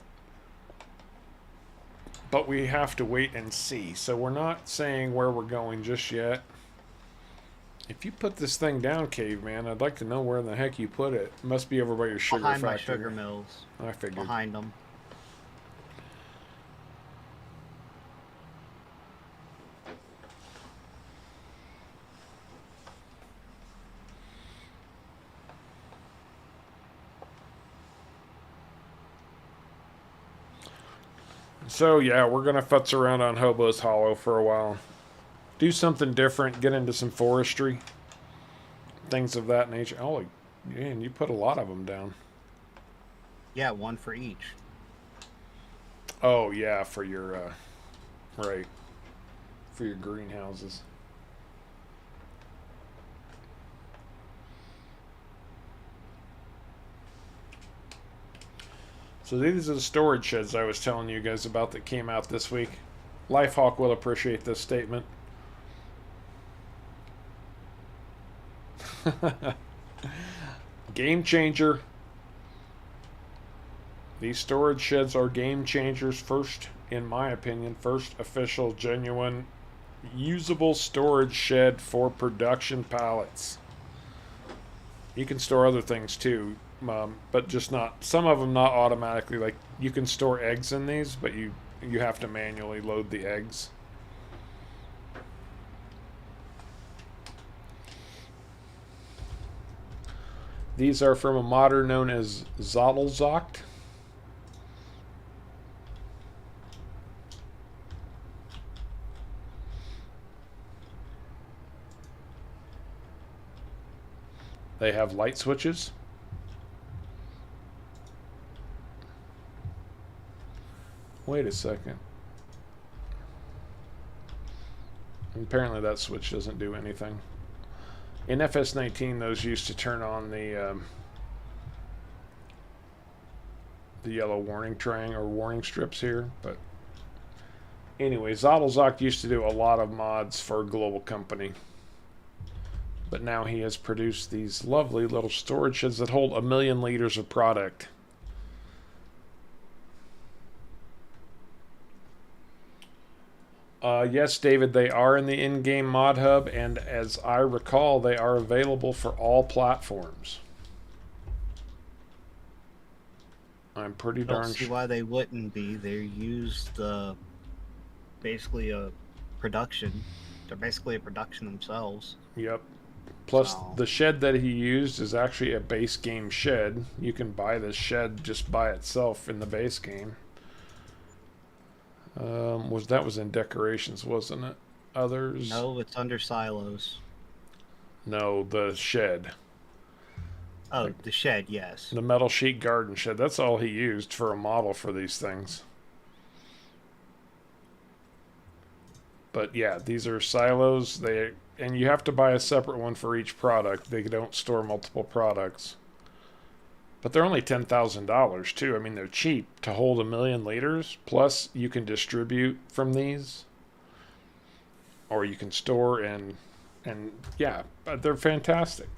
but we have to wait and see. So we're not saying where we're going just yet. If you put this thing down, Caveman, I'd like to know where in the heck you put it. It must be over by your sugar Behind factory. my sugar mills. I figured. Behind them. So yeah, we're gonna futz around on Hobo's Hollow for a while. Do something different, get into some forestry. Things of that nature. Oh, man, you put a lot of them down. Yeah, one for each. Oh yeah, for your, right. For your greenhouses. So these are the storage sheds I was telling you guys about that came out this week. Lifehawk will appreciate this statement. Game changer. These storage sheds are game changers. First, in my opinion, first official, genuine, usable storage shed for production pallets. You can store other things too, but just not, some of them not automatically. Like, you can store eggs in these, but you have to manually load the eggs. These are from a modder known as Zodelzocht. They have light switches. Wait a second. Apparently that switch doesn't do anything. In FS19, those used to turn on the yellow warning triangle or warning strips here. But anyway, Zodelzocht used to do a lot of mods for a global company. But now he has produced these lovely little storage sheds that hold 1 million liters of product. Yes, David, they are in the in-game mod hub, and as I recall, they are available for all platforms. I'm pretty I don't darn see sure. why they wouldn't be. They're used basically a production. They're basically a production themselves. Yep. Plus, So- the shed that he used is actually a base game shed. You can buy this shed just by itself in the base game. That was in decorations, wasn't it? Others? No, it's under silos. No, the shed. Oh, the shed, yes. The metal sheet garden shed. That's all he used for a model for these things. But yeah, these are silos. And you have to buy a separate one for each product. They don't store multiple products. But they're only $10,000 too. I mean, they're cheap to hold 1 million liters. Plus, you can distribute from these, or you can store and yeah, but they're fantastic.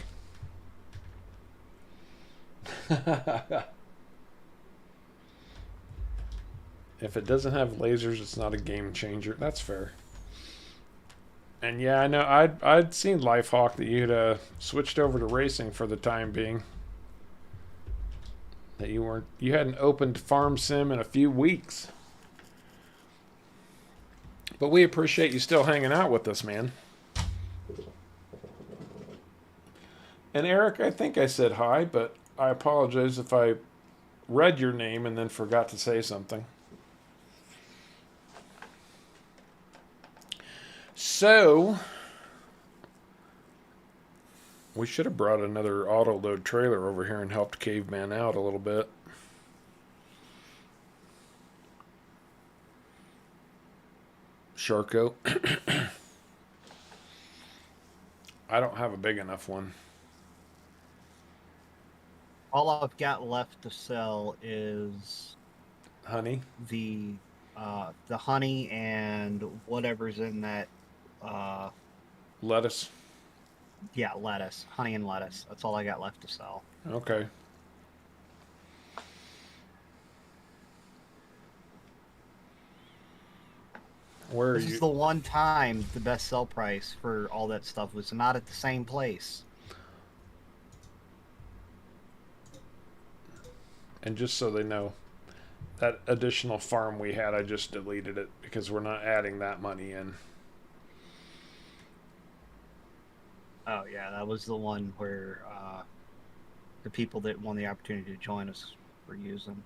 If it doesn't have lasers, it's not a game changer. That's fair. And yeah, I know I'd seen Lifehawk that you'd switched over to racing for the time being. That you hadn't opened Farm Sim in a few weeks. But we appreciate you still hanging out with us, man. And Eric, I think I said hi, but I apologize if I read your name and then forgot to say something. So, we should have brought another auto load trailer over here and helped Caveman out a little bit. Sharko. I don't have a big enough one. All I've got left to sell is Honey? the honey and whatever's in that. Lettuce? Yeah, lettuce, honey and lettuce. That's all I got left to sell. Okay. Where are This you? is the one time the best sell price for all that stuff was not at the same place. And just so they know, that additional farm we had, I just deleted it because we're not adding that money in. Oh yeah, that was the one where the people that won the opportunity to join us were using.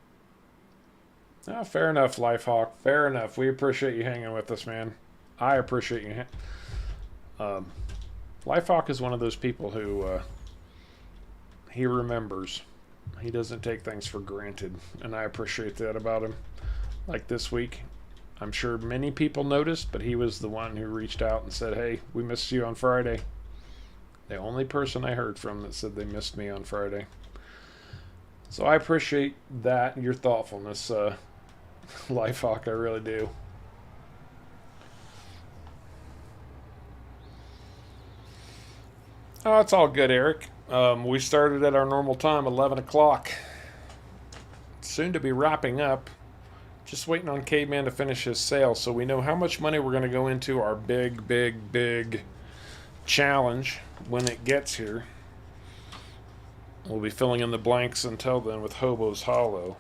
Oh, fair enough, Lifehawk. Fair enough. We appreciate you hanging with us, man. I appreciate you. Lifehawk is one of those people who he remembers. He doesn't take things for granted, and I appreciate that about him. Like this week, I'm sure many people noticed, but he was the one who reached out and said, "Hey, we missed you on Friday." The only person I heard from that said they missed me on Friday. So I appreciate that, your thoughtfulness, Lifehawk, I really do. Oh, it's all good, Eric. We started at our normal time, 11 o'clock. Soon to be wrapping up. Just waiting on Caveman to finish his sale so we know how much money we're going to go into our big challenge when it gets here. We'll be filling in the blanks until then with Hobo's Hollow.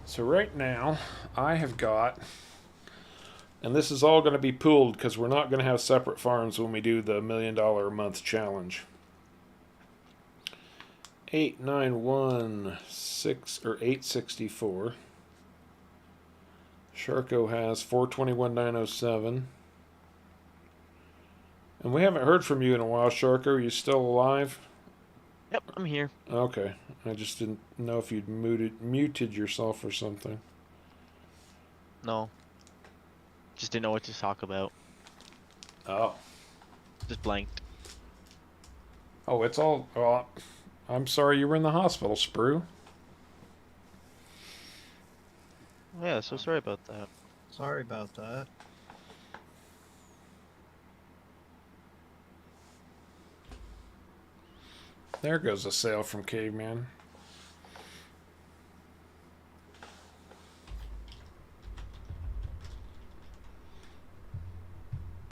So right now, I have got, and this is all going to be pooled because we're not going to have separate farms when we do the $1 million a month challenge. 8916 or 864. Sharko has 421907. And we haven't heard from you in a while, Sharko. Are you still alive? Yep, I'm here. Okay. I just didn't know if you'd muted yourself or something. No. Just didn't know what to talk about. Oh. Just blanked. Oh, it's all... Well, I'm sorry you were in the hospital, Sprue. Yeah, so sorry about that. Sorry about that. There goes a sale from Caveman.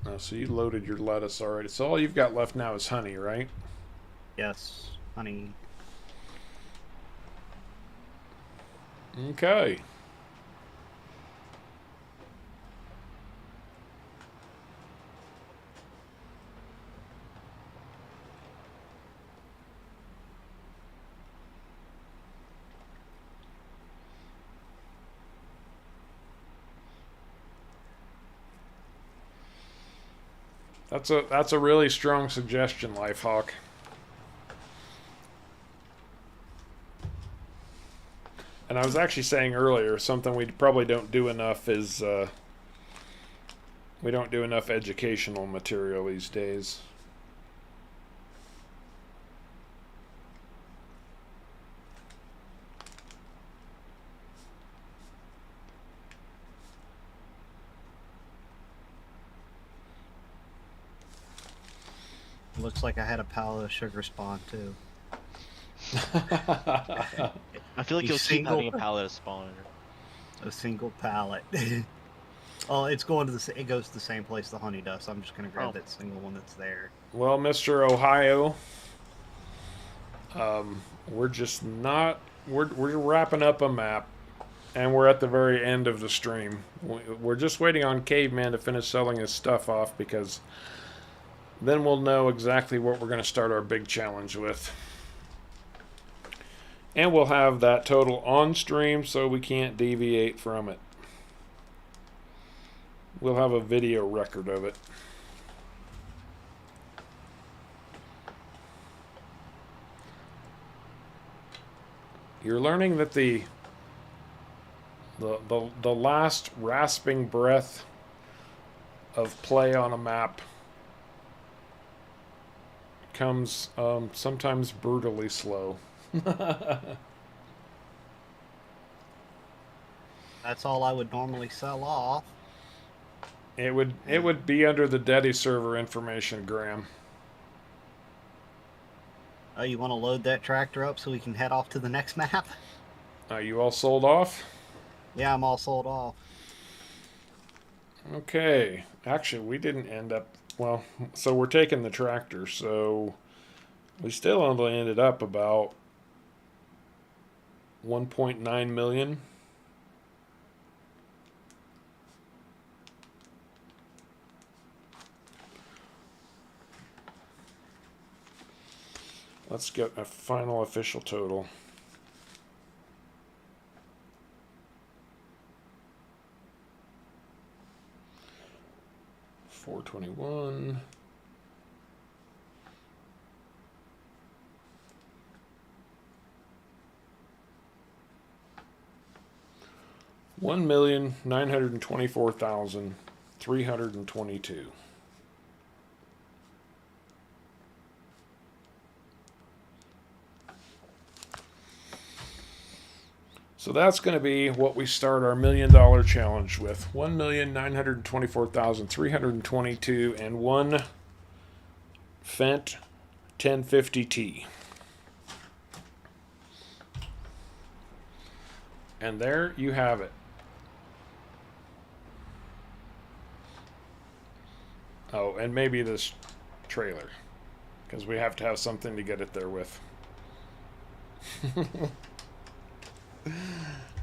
Oh, so you loaded your lettuce already. So all you've got left now is honey, right? Yes, honey. Okay. That's a really strong suggestion, Lifehawk. And I was actually saying earlier, something we probably don't do enough is we don't do enough educational material these days. Looks like I had a pallet of sugar spawn too. I feel like A you'll keep having a single- pallet of spawn. A single pallet. Oh, it goes to the same place the honey does. So I'm just gonna grab Oh. that single one that's there. Well, Mr. Ohio, we're just not. We're wrapping up a map, and we're at the very end of the stream. We're just waiting on Caveman to finish selling his stuff off, because then we'll know exactly what we're going to start our big challenge with. And we'll have that total on stream, so we can't deviate from it. We'll have a video record of it. You're learning that the last rasping breath of play on a map comes sometimes brutally slow. That's all I would normally sell off. It would be under the Daddy server information, Graham. Oh, you want to load that tractor up so we can head off to the next map? Are you all sold off? Yeah, I'm all sold off. Okay. Actually, we didn't end up... Well, so we're taking the tractor, so we still only ended up about 1.9 million. Let's get a final official total. $421. $1,924,322. So that's going to be what we start our $1 million challenge with. 1,924,322 and one Fendt 1050T. And there you have it. Oh, and maybe this trailer, because we have to have something to get it there with.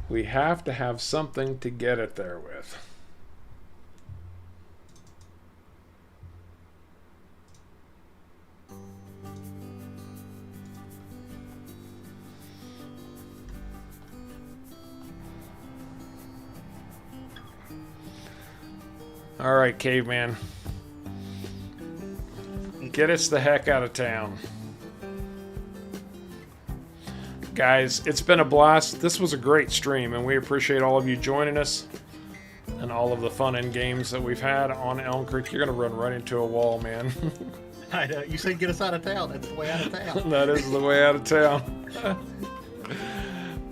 We have to have something to get it there with. All right, Caveman. Get us the heck out of town. Guys, it's been a blast. This was a great stream, and we appreciate all of you joining us and all of the fun and games that we've had on Elm Creek. You're going to run right into a wall, man. I know. You said get us out of town. That's the way out of town. That is the way out of town.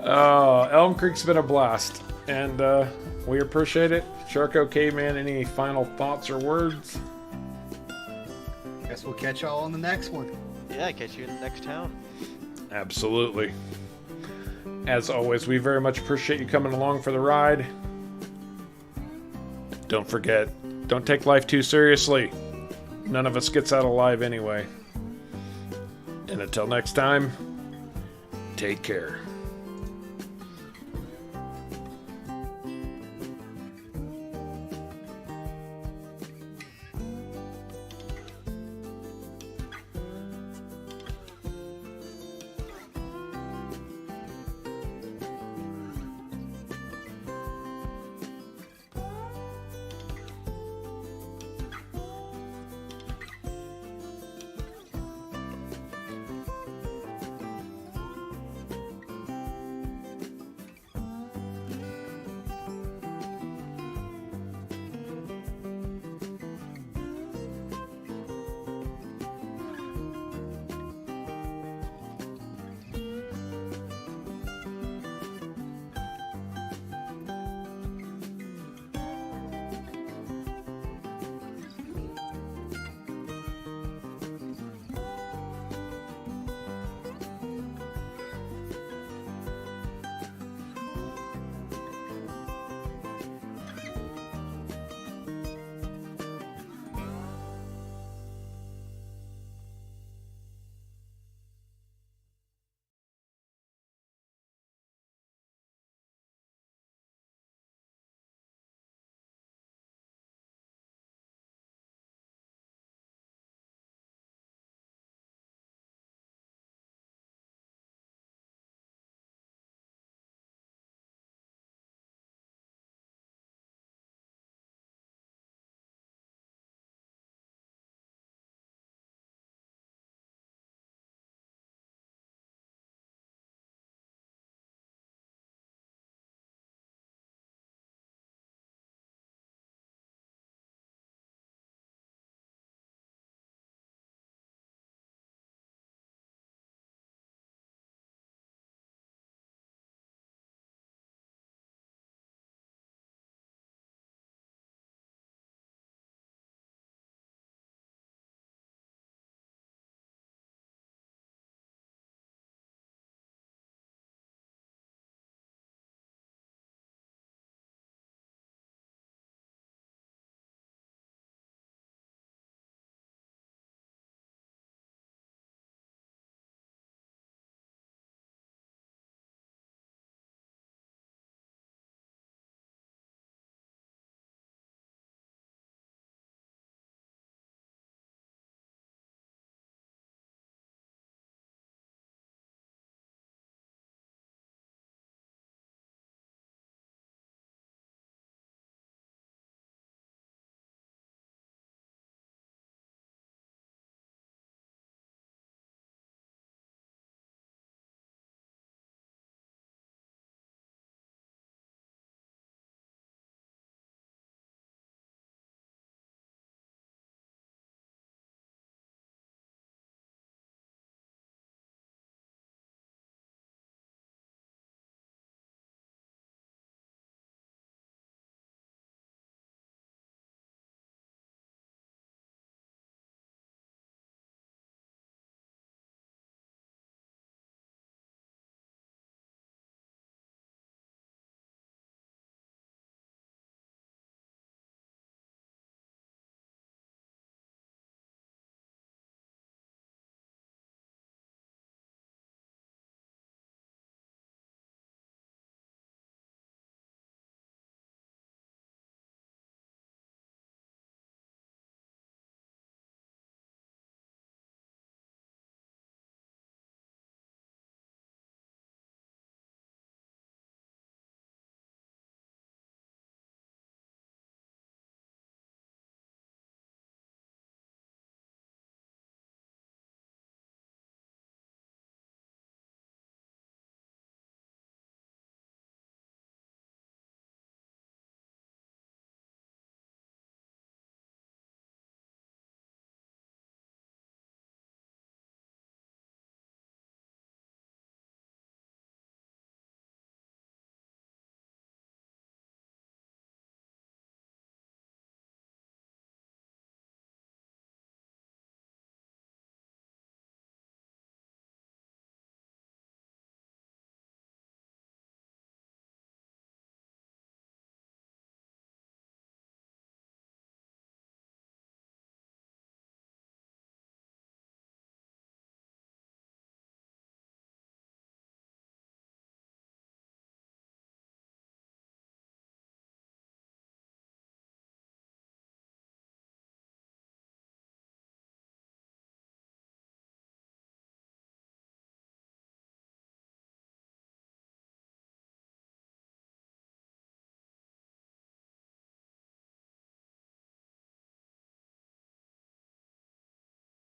Elm Creek's been a blast, and we appreciate it. Sharko, Caveman, any final thoughts or words? Guess we'll catch y'all on the next one. Yeah, catch you in the next town. Absolutely. As always, we very much appreciate you coming along for the ride. Don't forget, don't take life too seriously. None of us gets out alive anyway. And until next time, take care.